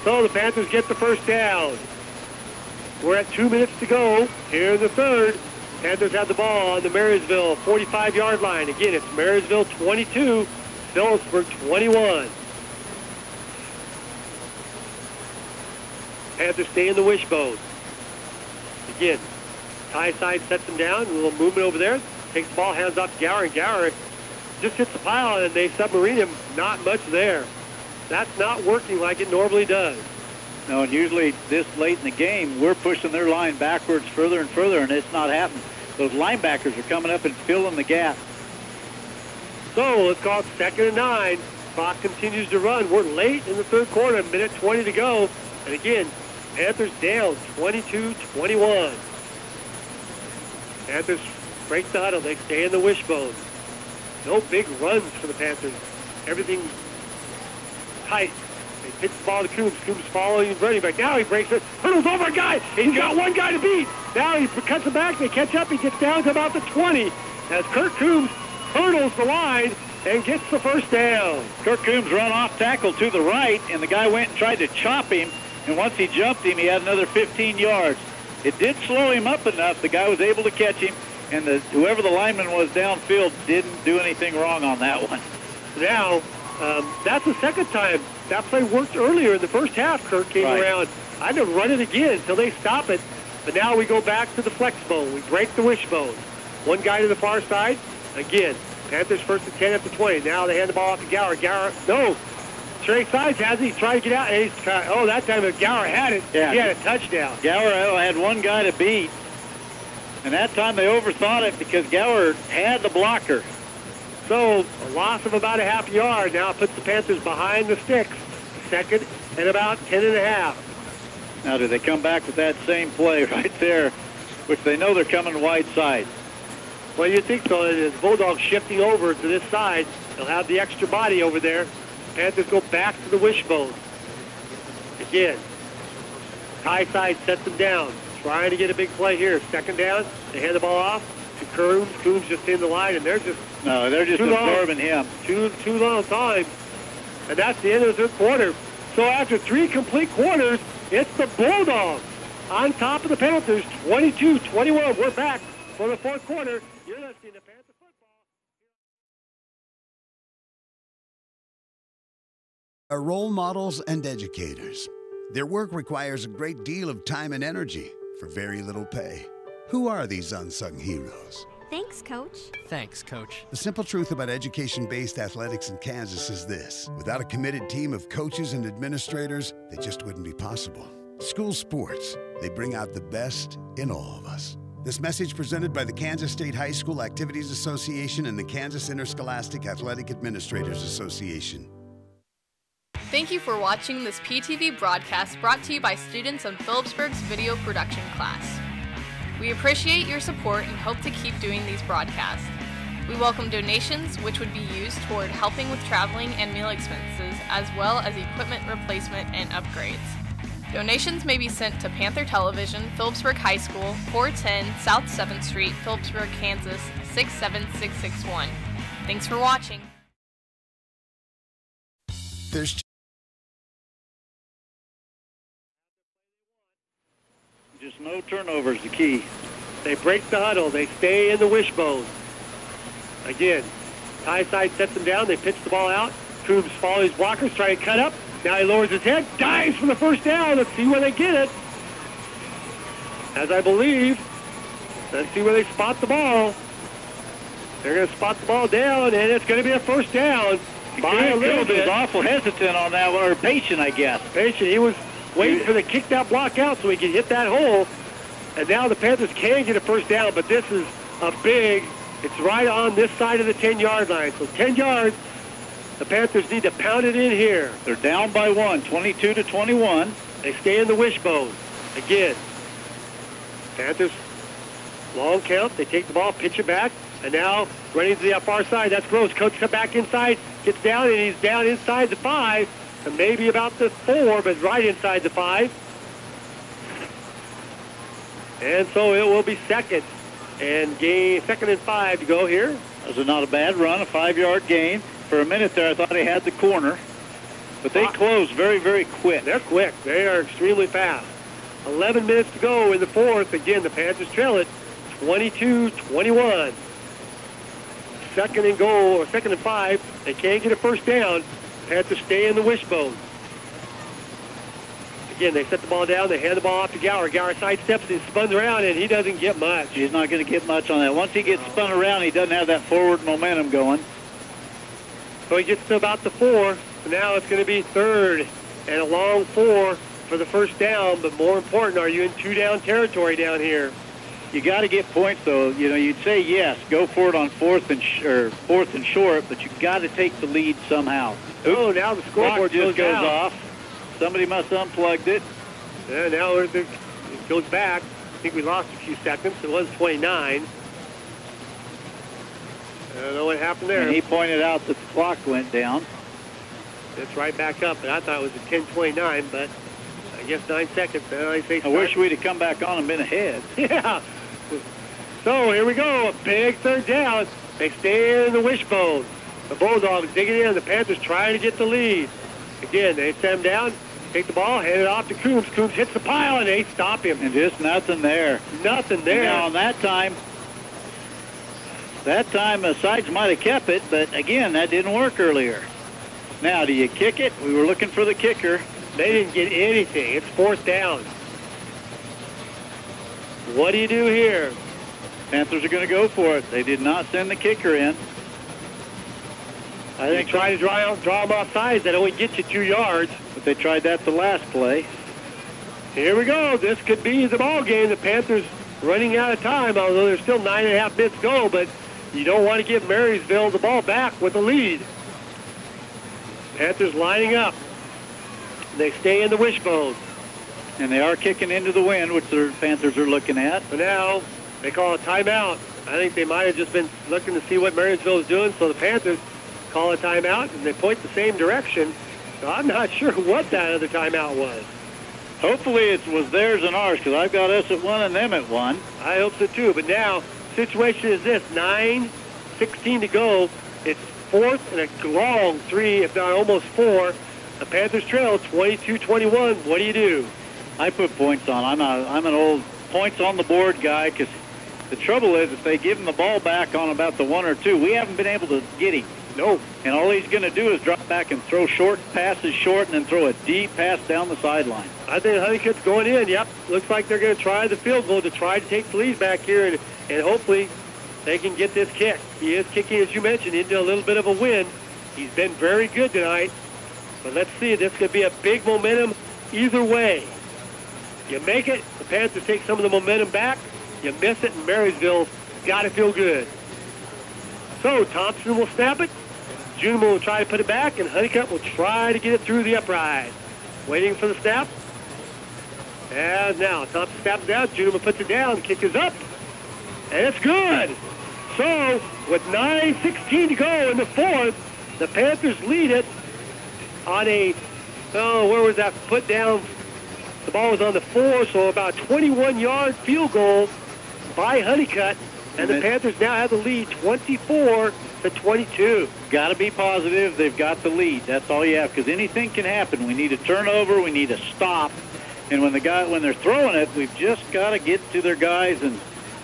So the Panthers get the first down. We're at 2 minutes to go here in the third. Panthers have the ball on the Marysville 45-yard line. Again, it's Marysville 22, Phillipsburg 21. Panthers stay in the wishbone. Again, tie side sets him down. A little movement over there. Takes the ball, hands off to Gower, and Gower just hits the pile, and they submarine him. Not much there. That's not working like it normally does. No, and usually this late in the game, we're pushing their line backwards further and further, and it's not happening. Those linebackers are coming up and filling the gap. So let's call it 2nd and 9. Clock continues to run. We're late in the third quarter, 1:20 to go. And again, Panthers down 22-21. Panthers break the huddle. They stay in the wishbone. No big runs for the Panthers. Everything tight. They pitch the ball to Coombs. Coombs following running back. Now he breaks it. Hurdles over a guy. He's got one guy to beat. Now he cuts him back. They catch up. He gets down to about the 20 as Kirk Coombs hurdles the line and gets the first down. Kirk Coombs run off tackle to the right, and the guy went and tried to chop him, and once he jumped him, he had another 15 yards. It did slow him up enough. The guy was able to catch him, and whoever the lineman was downfield didn't do anything wrong on that one. Now, that's the second time. That play worked earlier in the first half. Kirk came around. I'm going to run it again until they stop it. But now we go back to the flex bone. We break the wishbone. One guy to the far side. Again, Panthers first and 10 at the 20. Now they hand the ball off to Gower. Gower, no. Trey Sides has it. He's trying to get out. And that time Gower had it. Yeah. He had a touchdown. Gower had one guy to beat. And that time they overthought it because Gower had the blocker. So a loss of about a half yard now puts the Panthers behind the sticks. 2nd and about 10.5. Now do they come back with that same play right there, which they know they're coming wide side? Well, you think so. As Bulldogs shifting over to this side, they'll have the extra body over there. Panthers go back to the wishbone. Again, high side sets them down. Trying to get a big play here. 2nd down. They hand the ball off to Coombs. Coombs just in the line, and they're just absorbing him. Too long time. And that's the end of the third quarter. So after 3 complete quarters, it's the Bulldogs on top of the Panthers, 22-21. We're back for the fourth quarter. You're listening to Panther Football. Are role models and educators. Their work requires a great deal of time and energy for very little pay. Who are these unsung heroes? Thanks, Coach. Thanks, Coach. The simple truth about education-based athletics in Kansas is this. Without a committed team of coaches and administrators, they just wouldn't be possible. School sports, they bring out the best in all of us. This message presented by the Kansas State High School Activities Association and the Kansas Interscholastic Athletic Administrators Association. Thank you for watching this PTV broadcast brought to you by students on Phillipsburg's video production class. We appreciate your support and hope to keep doing these broadcasts. We welcome donations, which would be used toward helping with traveling and meal expenses, as well as equipment replacement and upgrades. Donations may be sent to Panther Television, Phillipsburg High School, 410 South 7th Street, Phillipsburg, Kansas, 67661. Thanks for watching. There's just no turnovers, the key. They break the huddle. They stay in the wishbone. Again, high side sets them down. They pitch the ball out. Coombs follows his blockers, trying to cut up. Now he lowers his head, dives for the first down. Let's see where they get it. As I believe, Let's see where they spot the ball. They're going to spot the ball down, and it's going to be a first down by a little bit. He was awful hesitant on that one, or patient, I guess. Patient. He was waiting for the kick that block out so he could hit that hole. And now the Panthers can get a first down, but this is a big, it's right on this side of the 10-yard line. So 10 yards, the Panthers need to pound it in here. They're down by 1, 22-21. They stay in the wishbone. Again, Panthers, long count. They take the ball, pitch it back, and now running to the far side. That's Gross. Coach come back inside, gets down, and he's down inside the 5, and maybe about the 4, but right inside the 5. And so it will be second and 5 to go here. That was not a bad run, a 5-yard gain. For a minute there, I thought he had the corner. But they close very, very quick. They're quick. They are extremely fast. 11 minutes to go in the fourth. Again, the Panthers trail it 22-21. Second and goal, or second and 5. They can't get a first down. Panthers stay in the wishbone. Again, they set the ball down. They hand the ball off to Gower. Gower sidesteps and spins around, and he doesn't get much. He's not going to get much on that. Once he gets spun around, he doesn't have that forward momentum going. So he gets to about the 4. So now it's going to be third and a long 4 for the first down. But more important, are you in 2-down territory down here? You got to get points, though. You know, you'd say yes, go for it on fourth and short, but you got to take the lead somehow. Oh, now the scoreboard just goes out. off. Somebody must have unplugged it. Yeah, now it goes back. I think we lost a few seconds. It was 29. I don't know what happened there. And he pointed out that the clock went down. It's right back up, and I thought it was a 10:29, but I guess 9 seconds. I wish we'd have come back on and been ahead. Yeah. So here we go, a big third down. They stay in the wishbone. The Bulldogs digging in. The Panthers trying to get the lead. Again, they set him down, take the ball, hand it off to Coombs. Coombs hits the pile, and they stop him. And just nothing there. Nothing there. And now on that time, Sides might have kept it, but again, that didn't work earlier. Now, do you kick it? We were looking for the kicker. They didn't get anything. It's fourth down. What do you do here? Panthers are going to go for it. They did not send the kicker in. I think try to draw them off sides. That only gets you 2 yards. But they tried that the last play. Here we go. This could be the ball game. The Panthers running out of time, although there's still 9.5 minutes to go, but you don't want to give Marysville the ball back with the lead. Panthers lining up. They stay in the wishbone. And they are kicking into the wind, which the Panthers are looking at. But now they call a timeout. I think they might have just been looking to see what Marysville is doing, so the Panthers call a timeout, and they point the same direction. So I'm not sure what that other timeout was. Hopefully it was theirs and ours, because I've got us at 1 and them at 1. I hope so too. But now, situation is this: 9:16 to go. It's fourth and a long 3, if not almost 4. The Panthers trail 22-21. What do you do? I put points on. I'm an old points on the board guy, because the trouble is if they give him the ball back on about the 1 or 2, we haven't been able to get him. No. And all he's going to do is drop back and throw short passes short and then throw a deep pass down the sideline. I think Honeycutt's going in. Yep. Looks like they're going to try the field goal to try to take the lead back here, and hopefully they can get this kick. He is kicking, as you mentioned, into a little bit of a wind. He's been very good tonight. But let's see. This could be a big momentum either way. You make it, the Panthers take some of the momentum back. You miss it, and Marysville's got to feel good. So Thompson will snap it. Juniman will try to put it back, and Honeycutt will try to get it through the upright. Waiting for the snap. And now Thompson snaps down. Juniman puts it down. The kick is up. And it's good. So with 9:16 to go in the fourth, the Panthers lead it on a, where was that put down? The ball was on the 4, so about 21-yard field goal by Honeycutt. And the Panthers now have the lead 24-22. Got to be positive. They've got the lead. That's all you have, because anything can happen. We need a turnover. We need a stop. And when they're throwing it, we've just got to get to their guys. And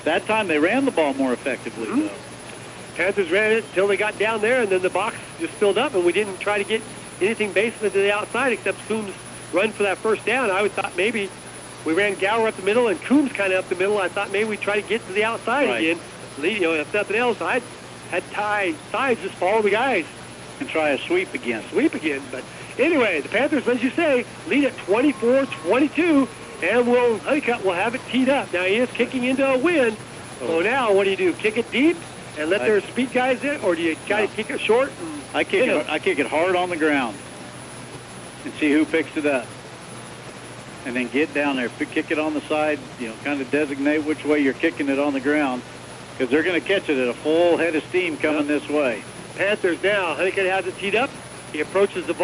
that time they ran the ball more effectively. Mm-hmm. Panthers ran it until they got down there, and then the box just filled up, and we didn't try to get anything basically to the outside except Coombs run for that first down. I would thought maybe we ran Gower up the middle and Coombs kind of up the middle. I thought maybe we'd try to get to the outside again. You know, if nothing else, I had sides just follow the guys. And try a sweep again. But anyway, the Panthers, as you say, lead at 24-22, and Honeycutt will have it teed up. Now he is kicking into a wind. So now what do? Kick it deep and let their speed guys in, or do you try to kick it short? And I kick it hard on the ground and see who picks it up. And then get down there, kick it on the side, you know, kind of designate which way you're kicking it on the ground, because they're going to catch it at a full head of steam coming this way. Panthers now. Honeycutt has it teed up. He approaches the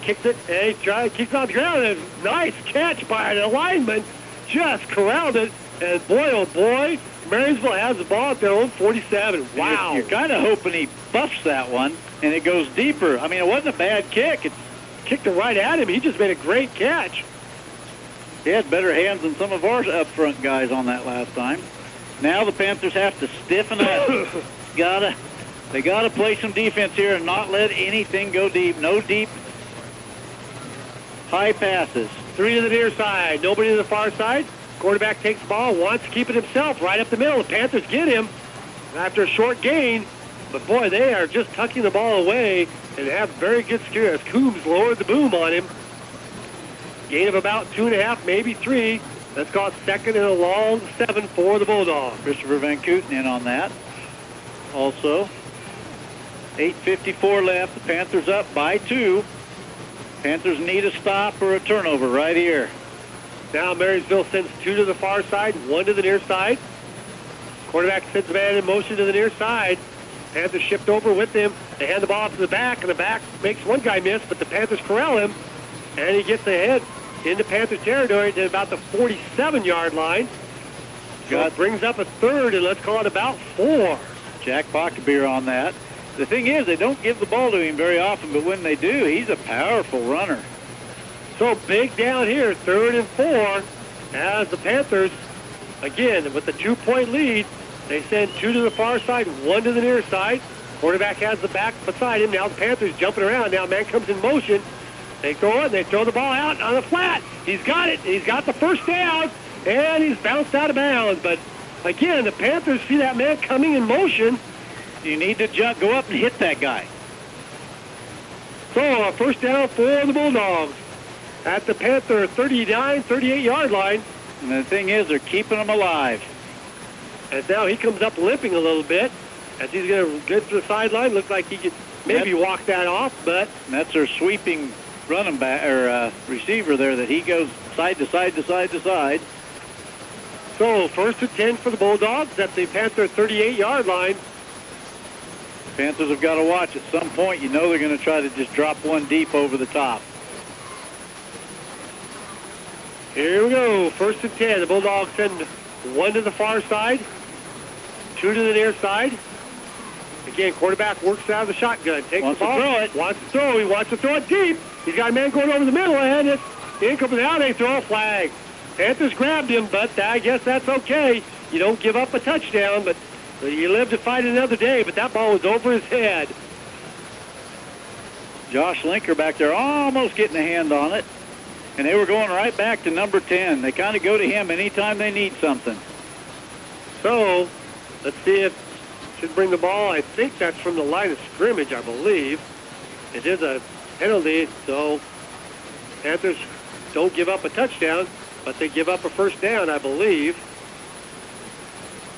kicks it, and he kicks it on the ground. And a nice catch by an lineman. Just corralled it. And boy, oh boy, Marysville has the ball at their own 47. Wow. You're kind of hoping he buffs that one, and it goes deeper. I mean, it wasn't a bad kick. It kicked it right at him. He just made a great catch. He had better hands than some of our up front guys on that last time. Now the Panthers have to stiffen up. They gotta play some defense here and not let anything go deep. No deep high passes. 3 to the near side. Nobody to the far side. Quarterback takes the ball, wants to keep it himself right up the middle. The Panthers get him after a short gain. But boy, they are just tucking the ball away and have very good security as Coombs lowered the boom on him. Gain of about 2.5, maybe 3. Let's call it second and a long 7 for the Bulldogs. Christopher Van Kooten in on that. Also, 8:54 left. The Panthers up by 2. Panthers need a stop or a turnover right here. Now Marysville sends 2 to the far side, 1 to the near side. Quarterback sends a man in motion to the near side. Panthers shift over with him. They hand the ball off to the back, and the back makes one guy miss, but the Panthers corral him, and he gets ahead into Panther territory to about the 47-yard line. So it brings up a third, and let's call it about 4. Jack Bockabeer on that. The thing is, they don't give the ball to him very often, but when they do, he's a powerful runner. So big down here, 3rd and 4, as the Panthers, again, with the 2-point lead, they send 2 to the far side, 1 to the near side. Quarterback has the back beside him. Now the Panthers jumping around. Now man comes in motion. They throw it. They throw the ball out on the flat. He's got it. He's got the first down, and he's bounced out of bounds. But again, the Panthers see that man coming in motion. You need to go up and hit that guy. So a first down for the Bulldogs at the Panther 39, 38-yard line. And the thing is, they're keeping them alive. And now he comes up limping a little bit as he's going to get to the sideline. Looks like he could maybe walk that off, but that's their sweeping running back or receiver there, that he goes side to side to side to side. So 1st and 10 for the Bulldogs at the Panther 38-yard line. Panthers have got to watch at some point. You know they're going to try to just drop one deep over the top. Here we go. 1st and 10. The Bulldogs send 1 to the far side, 2 to the near side. Again, quarterback works out of the shotgun. Takes the ball. Wants to throw. He wants to throw it deep. He's got a man going over the middle, and it's incomplete. Now they throw a flag. Panthers grabbed him, but I guess that's okay. You don't give up a touchdown, but you live to fight another day. But that ball was over his head. Josh Linker back there almost getting a hand on it. And they were going right back to number 10. They kind of go to him anytime they need something. So, let's see if should bring the ball. I think that's from the line of scrimmage, I believe. It is a penalty, so Panthers don't give up a touchdown, but they give up a first down, I believe.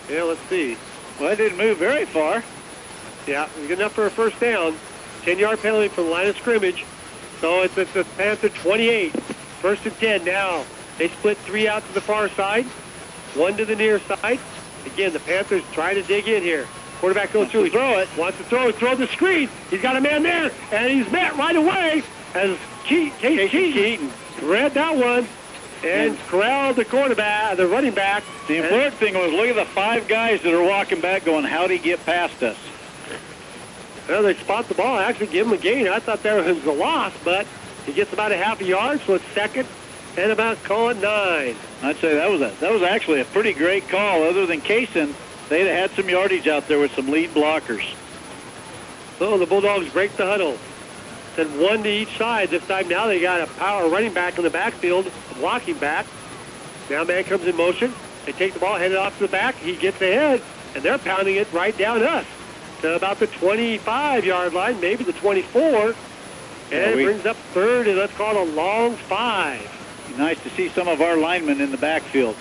Yeah, let's see. Well, it didn't move very far. Yeah, good enough for a first down. 10-yard penalty from the line of scrimmage. So it's at the Panther 28. 1st and 10 now. They split 3 out to the far side, 1 to the near side. Again, the Panthers trying to dig in here. Quarterback goes through. He wants to throw the screen. He's got a man there, and he's met right away as Casey Keaton read that one and corralled the quarterback, the running back. The important thing was, look at the 5 guys that are walking back going, how'd he get past us? Well, they spot the ball, actually give him a gain. I thought there was a loss, but he gets about a half a yard, so it's 2nd and about, call it 9. I'd say that was actually a pretty great call. Other than Kaysen, they'd have had some yardage out there with some lead blockers. So the Bulldogs break the huddle. Send 1 to each side. This time now they got a power running back in the backfield, a blocking back. Now man comes in motion. They take the ball, hand it off to the back. He gets ahead, and they're pounding it right down us to about the 25-yard line, maybe the 24. And it brings up third, and let's call it a long 5. Nice to see some of our linemen in the backfield.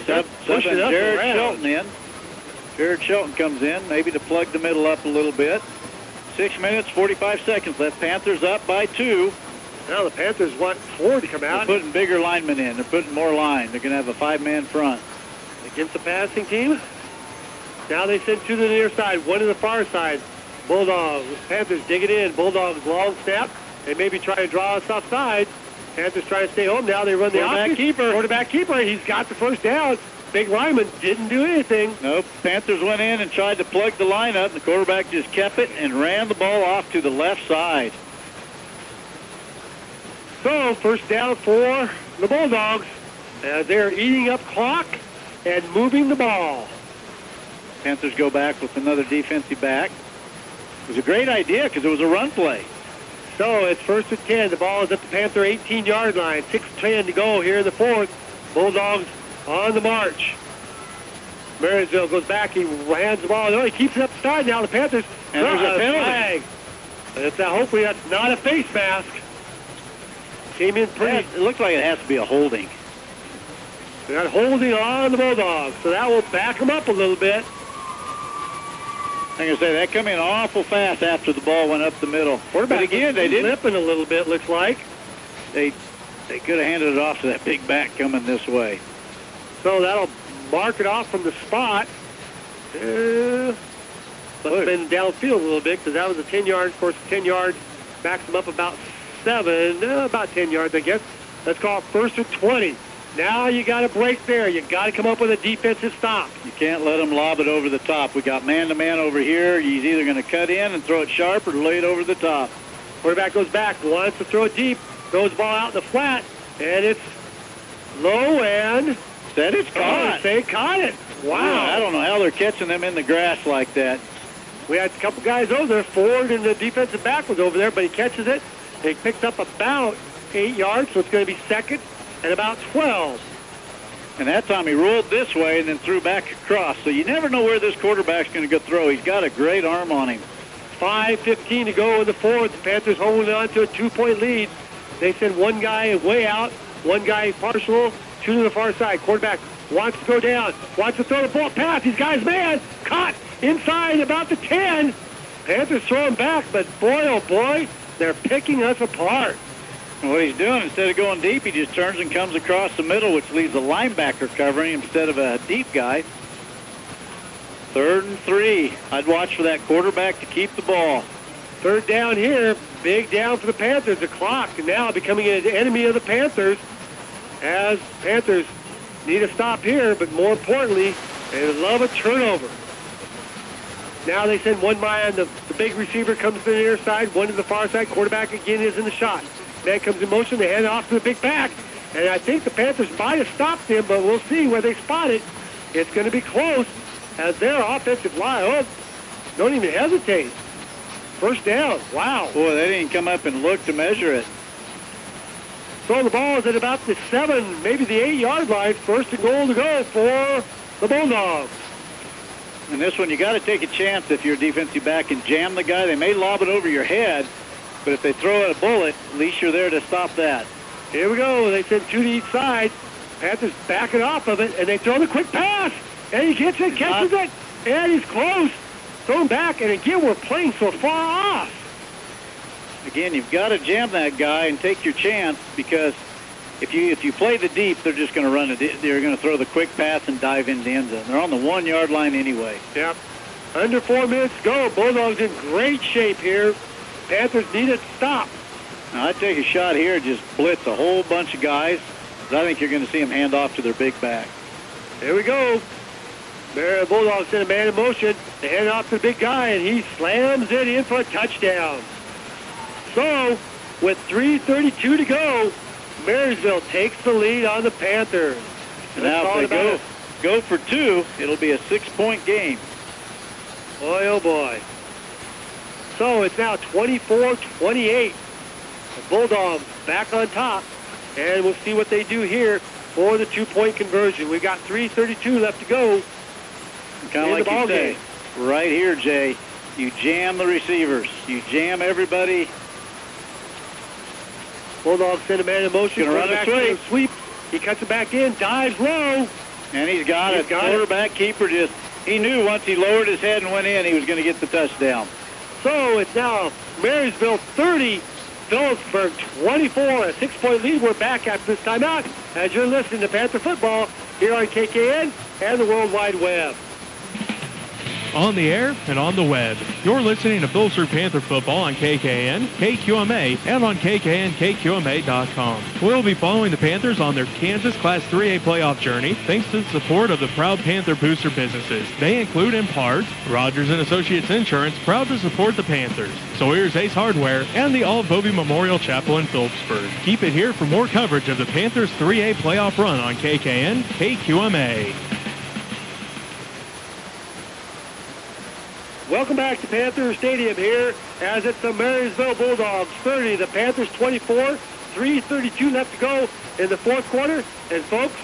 Jared Shelton in. Jared Shelton comes in, maybe to plug the middle up a little bit. 6 minutes, 45 seconds left. Panthers up by 2. Now the Panthers want 4 to come out. They're putting bigger linemen in. They're putting more line. They're going to have a 5-man front. Against the passing team. Now they send 2 to the near side, 1 to the far side. Bulldogs, Panthers dig it in. Bulldogs long snap. They maybe try to draw us offside. Panthers trying to stay home. Now they run the quarterback keeper. Quarterback keeper. He's got the first down. Big lineman didn't do anything. Nope. Panthers went in and tried to plug the line up. The quarterback just kept it and ran the ball off to the left side. So first down for the Bulldogs as they're eating up clock and moving the ball. Panthers go back with another defensive back. It was a great idea because it was a run play. So it's 1st and 10. The ball is at the Panther 18-yard line. 6:10 to go here in the 4th. Bulldogs on the march. Marysville goes back. He hands the ball. No, he keeps it up the side now. The Panthers. And there's a penalty. It's, hopefully that's not a face mask. Came in pretty. It looks like it has to be a holding. They got holding on the Bulldogs, so that will back them up a little bit. Like I say, that come in awful fast after the ball went up the middle. Quarterback but again, they didn't. Slipping a little bit, looks like. They could have handed it off to that big back coming this way. So that'll mark it off from the spot. Let's been downfield a little bit because that was a 10-yard. Of course, 10 yards backs them up about 7, about 10 yards, I guess. Let's call it 1st and 20. Now you got to break there. You got to come up with a defensive stop. You can't let them lob it over the top. We got man-to-man over here. He's either going to cut in and throw it sharp or lay it over the top. Quarterback goes back, wants to throw it deep, throws the ball out in the flat, and it's low and said it's caught. They caught it. Wow. Yeah, I don't know how they're catching them in the grass like that. We had a couple guys over there. Ford and the defensive back was over there, but he catches it. He picks up about 8 yards, so it's going to be 2nd and about 12. And that time he rolled this way and then threw back across. So you never know where this quarterback's going to go throw. He's got a great arm on him. 5:15 to go in the 4th. The Panthers holding on to a 2-point lead. They send one guy way out, one guy partial, 2 to the far side. Quarterback wants to go down, wants to throw the ball pass. He's got his man caught inside about the 10. Panthers throw him back, but boy, oh boy, they're picking us apart. And what he's doing, instead of going deep, he just turns and comes across the middle, which leaves a linebacker covering him instead of a deep guy. 3rd and 3. I'd watch for that quarterback to keep the ball. 3rd down here. Big down for the Panthers. The clock now becoming an enemy of the Panthers as Panthers need a stop here, but more importantly, they love a turnover. Now they send one man. The big receiver comes to the near side, one to the far side. Quarterback again is in the shot. Man comes in motion. They hand it off to the big back. And I think the Panthers might have stopped him, but we'll see where they spot it. It's going to be close as their offensive line. Don't even hesitate. 1st down. Wow. Boy, they didn't come up and look to measure it. So the ball is at about the 7, maybe the 8-yard line. 1st and goal to go for the Bulldogs. And this one, you got to take a chance if you're a defensive back and jam the guy. They may lob it over your head, but if they throw out a bullet, at least you're there to stop that. Here we go. They send 2 to each side. Panthers backing off of it, and they throw the quick pass. And he gets it, catches it, and he's close. Thrown back, and again, we're playing so far off. Again, you've got to jam that guy and take your chance because if you play the deep, they're just going to run it. They're going to throw the quick pass and dive into the end zone. They're on the 1-yard line anyway. Yep. Under 4 minutes to go. Bulldogs in great shape here. Panthers need a stop. Now, I'd take a shot here, just blitz a whole bunch of guys. But I think you're going to see them hand off to their big back. Here we go. The Bulldogs send a man in motion. They hand it off to the big guy, and he slams it in for a touchdown. So, with 3:32 to go, Marysville takes the lead on the Panthers. And now if they go for 2, it'll be a 6-point game. Boy, oh boy. So it's now 24-28. The Bulldogs back on top. And we'll see what they do here. for the two-point conversion. We've got 3:32 left to go. Kind of like you say, right here, Jay, you jam the receivers. You jam everybody. Bulldogs send a man in motion. Gonna run a sweep. He cuts it back in, dives low. And he's got it. Quarterback keeper he knew once he lowered his head and went in, he was going to get the touchdown. So it's now Marysville 30, Phillipsburg 24, a 6-point lead. We're back after this timeout as you're listening to Panther football here on KKN and the World Wide Web. On the air and on the web, you're listening to Phillipsburg Panther football on KKN, KQMA, and on KKNKQMA.com. We'll be following the Panthers on their Kansas Class 3A playoff journey thanks to the support of the proud Panther booster businesses. They include, in part, Rogers & Associates Insurance, proud to support the Panthers, Sawyer's Ace Hardware, and the Olive Bovey Memorial Chapel in Phillipsburg. Keep it here for more coverage of the Panthers 3A playoff run on KKN, KQMA. Welcome back to Panther Stadium here as it's the Marysville Bulldogs 30, the Panthers 24, 3:32 left to go in the fourth quarter. And folks,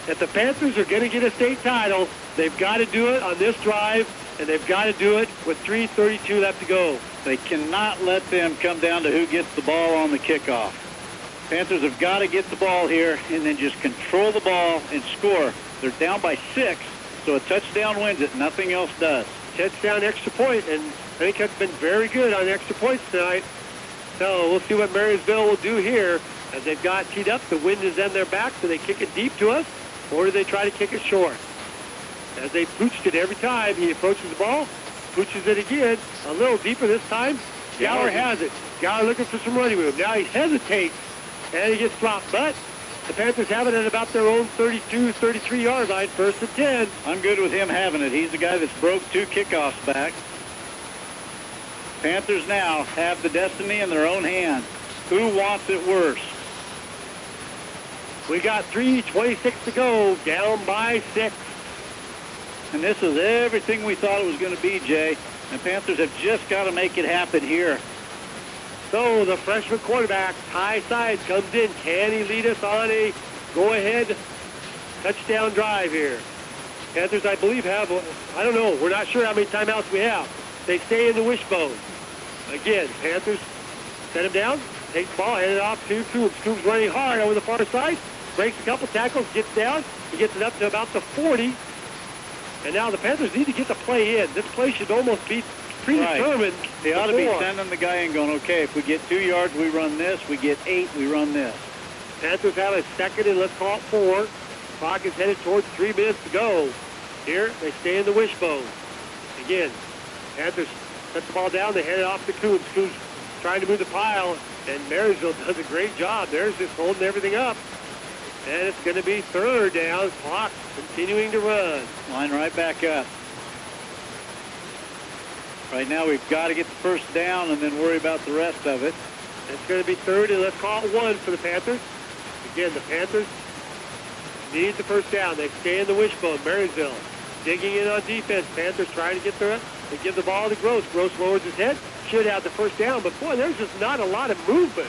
if the Panthers are going to get a state title, they've got to do it on this drive, and they've got to do it with 3:32 left to go. They cannot let them come down to who gets the ball on the kickoff. Panthers have got to get the ball here and then just control the ball and score. They're down by 6, so a touchdown wins it. Nothing else does. Touchdown, extra point, and I think that's been very good on extra points tonight. So we'll see what Marysville will do here as they've got teed up. The wind is in their back. Do they kick it deep to us, or do they try to kick it short? As they pooched it every time, he approaches the ball, pooches it again, a little deeper this time. Gower has it. Gower looking for some running room. Now he hesitates, and he gets dropped, but the Panthers have it at about their own 32, 33-yard line, 1st and 10. I'm good with him having it. He's the guy that's broke 2 kickoffs back. Panthers now have the destiny in their own hands. Who wants it worse? We got 3:26 to go, down by 6. And this is everything we thought it was going to be, Jay. And Panthers have just got to make it happen here. So the freshman quarterback, high side, comes in. Can he lead us on a go-ahead touchdown drive here? Panthers, I believe, have, I don't know, we're not sure how many timeouts we have. They stay in the wishbone. Again, Panthers set him down, take the ball, hand it off to Coombs. Coombs running hard over the far side, breaks a couple tackles, gets down. He gets it up to about the 40. And now the Panthers need to get the play in. This play should almost be predetermined. Right. They ought to be sending the guy in going, okay, if we get 2 yards, we run this. We get 8, we run this. Panthers have a second and let's call it 4. Clock is headed towards 3 minutes to go. Here, they stay in the wishbone. Again, Panthers set the ball down. They hand it off to Coombs. Coombs trying to move the pile, and Marysville does a great job. There's just holding everything up. And it's going to be 3rd down. Clock continuing to run. Line right back up. Right now we've got to get the first down and then worry about the rest of it. It's going to be 3rd and let's call it 1 for the Panthers. Again, the Panthers need the first down. They stay in the wishbone. Marysville digging in on defense. Panthers trying to get there. They give the ball to Gross. Gross lowers his head. Should have the first down, but boy, there's just not a lot of movement.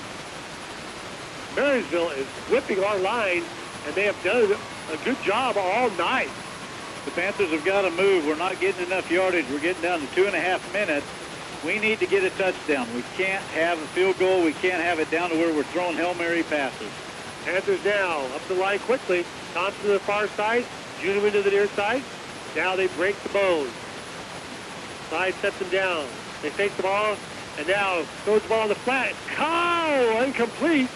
Marysville is whipping our line, and they have done a good job all night. The Panthers have got to move. We're not getting enough yardage. We're getting down to 2.5 minutes. We need to get a touchdown. We can't have a field goal. We can't have it down to where we're throwing Hail Mary passes. Panthers now up the line quickly. Thompson to the far side. Juneman to the near side. Now they break the bone. Side sets them down. They fake the ball, and now throws the ball on the flat. Cow! Incomplete.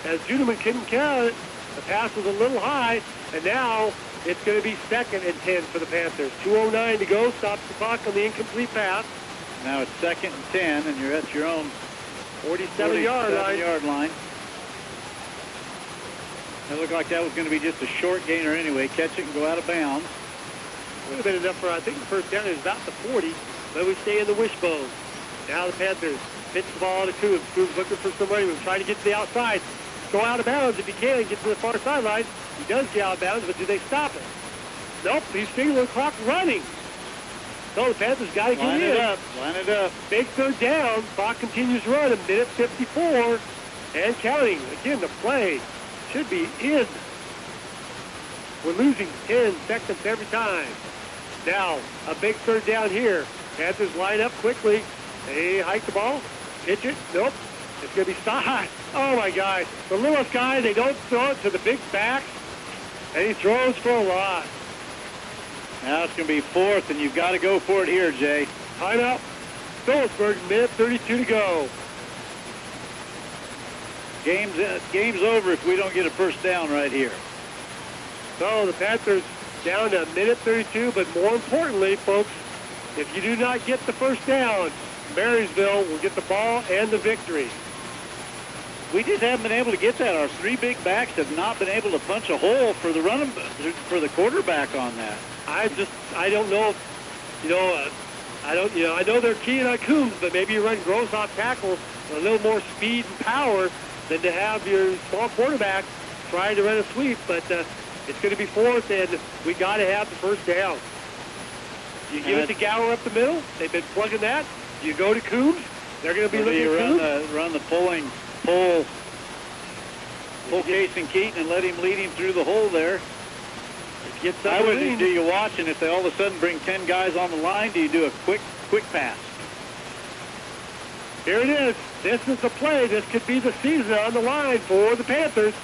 As Juneman couldn't count it. The pass was a little high, and now it's going to be 2nd and 10 for the Panthers. 2:09 to go. Stops the clock on the incomplete pass. Now it's 2nd and 10, and you're at your own 47-yard line. It looked like that was going to be just a short gainer anyway. Catch it and go out of bounds. Would have been enough for, I think, the first down is about the 40, but we stay in the wishbone. Now the Panthers pitch the ball to Coombs. Coombs looking for some running room, trying to get to the outside. Go out of bounds if he can, get to the far sideline. He does get out of bounds, but do they stop it? Nope, he's figuring the clock running. So the Panthers got to get in. Line it up. Big 3rd down. Clock continues to run. 1:54 and counting. Again, the play should be in. We're losing 10 seconds every time. Now, a big third down here. Panthers line up quickly. They hike the ball, pitch it. Nope. It's going to be stopped. Oh, my God. The littlest guy, they don't throw it to the big back, and he throws for a loss. Now it's going to be 4th, and you've got to go for it here, Jay. Timeout. Phillipsburg, minute 32 to go. Game's over if we don't get a first down right here. So the Panthers down to minute 32, but more importantly, folks, if you do not get the first down, Marysville will get the ball and the victory. We just haven't been able to get that. Our 3 big backs have not been able to punch a hole for the quarterback on that. I don't know if, I know they're keying on Coombs, but maybe you run Gross off tackle with a little more speed and power than to have your small quarterback trying to run a sweep. But it's going to be 4th, and we got to have the first down. You give it to Gower up the middle. They've been plugging that. You go to Coombs. They're going to be looking at Coombs. Run the pull Case and Keaton and let him lead him through the hole there. I would do you watch, and if they all of a sudden bring 10 guys on the line, do you do a quick pass? Here it is. This is the play. This could be the season on the line for the Panthers.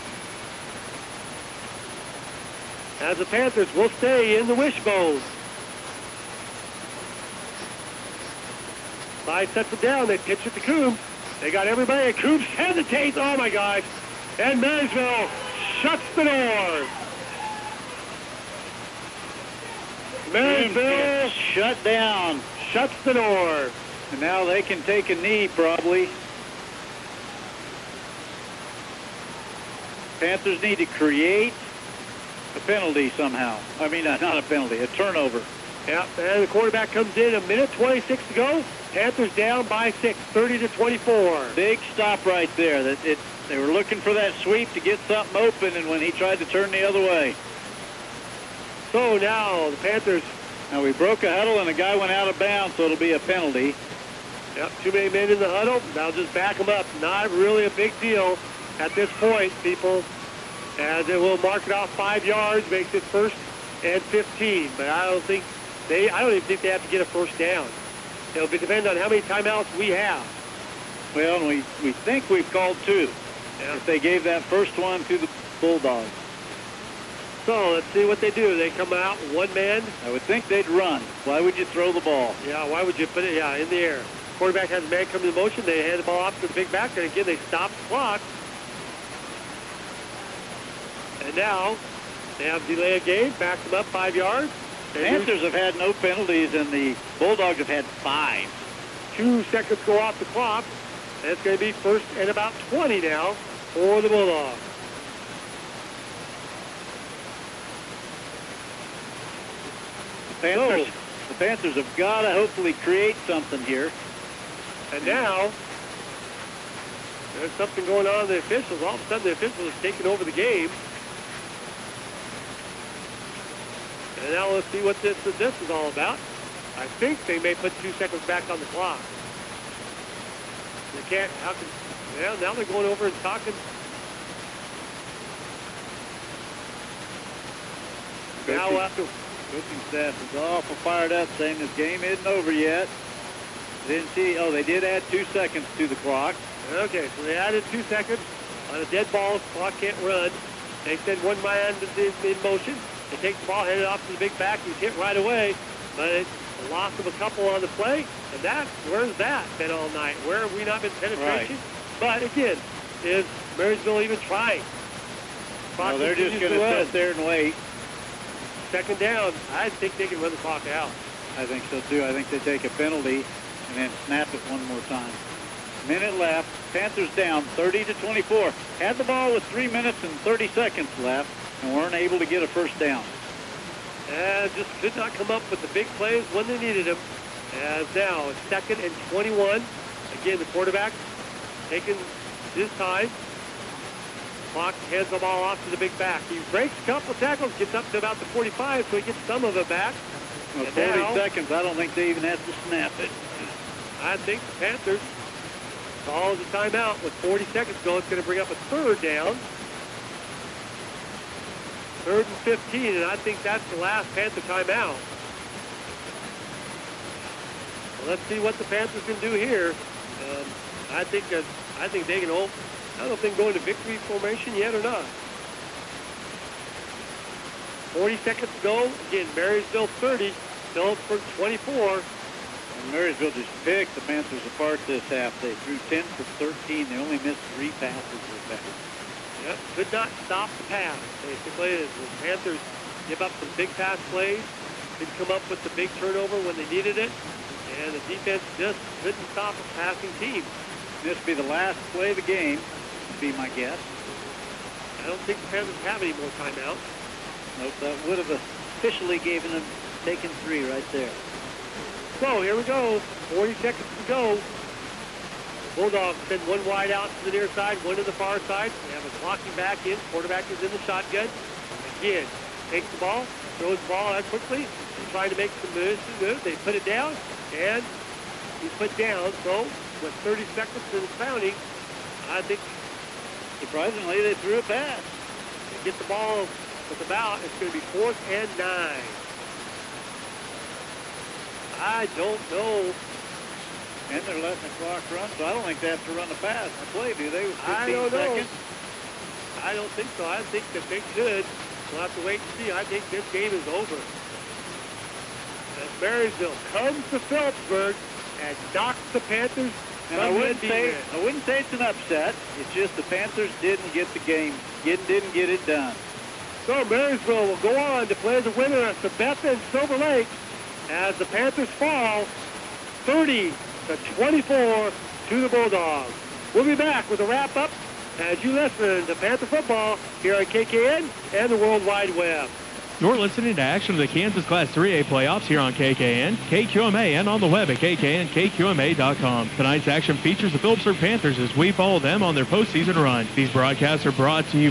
As the Panthers will stay in the wishbone. Side sets it down. They pitch it to Coombs. They got everybody. Coombs hesitates. Oh, my gosh. And Marysville shuts the door. Marysville shut down. Shuts the door. And now they can take a knee, probably. Panthers need to create a penalty somehow. I mean, not a penalty, a turnover. Yeah, and the quarterback comes in, a minute 26 to go. Panthers down by 6, 30-24. Big stop right there. They were looking for that sweep to get something open, and when he tried to turn the other way. So now the Panthers. Now we broke a huddle, and a guy went out of bounds, so it'll be a penalty. Yep, too many men in the huddle. Now just back them up. Not really a big deal at this point, people. As it will mark it off 5 yards, makes it 1st and 15. But I don't even think they have to get a first down. It'll depend on how many timeouts we have. Well, we think we've called 2. Yeah. If they gave that first one to the Bulldogs. So let's see what they do. They come out one man. I would think they'd run. Why would you throw the ball? Yeah, why would you put it in the air? Quarterback has a man come in motion. They hand the ball off to the big back, and again they stop the clock. And now they have delay of game, back them up 5 yards. Panthers have had no penalties, and the Bulldogs have had 5. 2 seconds go off the clock. And it's going to be 1st and about 20 now for the Bulldogs. The Panthers have got to hopefully create something here. And now there's something going on with the officials. All of a sudden the officials have taken over the game. And now let's see what this is all about. I think they may put 2 seconds back on the clock. They can't. Now they're going over and talking. Now after coaching staff is awful fired up, saying this game isn't over yet. Didn't see. Oh, they did add 2 seconds to the clock. Okay, so they added 2 seconds on a dead ball. Clock can't run. They send one man in motion. They take the ball, hand it off to the big back. He's hit right away, but it's a loss of a couple on the play. And where's that been all night? Where have we not been penetration? Right. But again, is Marysville even trying? No, they're just going to sit there and wait. 2nd down. I think they can run the clock out. I think so too. I think they take a penalty and then snap it one more time. Minute left. Panthers down 30-24. Had the ball with 3 minutes and 30 seconds left and weren't able to get a first down. And just could not come up with the big plays when they needed them. As now it's 2nd and 21. Again, the quarterback taking his time. Clock hands the ball off to the big back. He breaks a couple of tackles, gets up to about the 45, so he gets some of it back. Well, 40 seconds, I don't think they even have to snap it. I think the Panthers calls a timeout with 40 seconds to go. It's going to bring up a 3rd down. 3rd and 15, and I think that's the last Panther timeout. Well, let's see what the Panthers can do here. I think they can hope. I don't know if they can go into victory formation yet or not. 40 seconds to go. Again, Marysville 30, Phillipsburg 24. And Marysville just picked the Panthers apart this half. They threw 10 for 13. They only missed 3 passes this half. Yep, could not stop the pass. Basically, the Panthers give up some big pass plays. Didn't come up with the big turnover when they needed it. And the defense just couldn't stop a passing team. This will be the last play of the game, would be my guess. I don't think the Panthers have any more timeouts. Nope, that would have officially given them, taken 3 right there. So here we go, 40 seconds to go. Bulldogs send one wide out to the near side, one to the far side. They have a blocking back in, quarterback is in the shotgun. Again, takes the ball, throws the ball out quickly, and trying to make some moves. They put it down, and he's put down. So with 30 seconds and counting, I think surprisingly they threw a pass. They get the ball with about, it's going to be 4th and 9. I don't know. And they're letting the clock run, so I don't think they have to run the pass to play, do they? With 15 I don't know. seconds? I don't think so. I think that they should. We'll have to wait and see. I think this game is over. As Marysville comes to Phillipsburg and knocks the Panthers. And I wouldn't say it's an upset. It's just the Panthers didn't get the game, didn't get it done. So Marysville will go on to play the winner at Sabetha and Silver Lake as the Panthers fall 30-24 to the Bulldogs. We'll be back with a wrap-up as you listen to Panther football here on KKN and the World Wide Web. You're listening to action of the Kansas Class 3A playoffs here on KKN, KQMA, and on the web at KKNKQMA.com. Tonight's action features the Phillipsburg Panthers as we follow them on their postseason run. These broadcasts are brought to you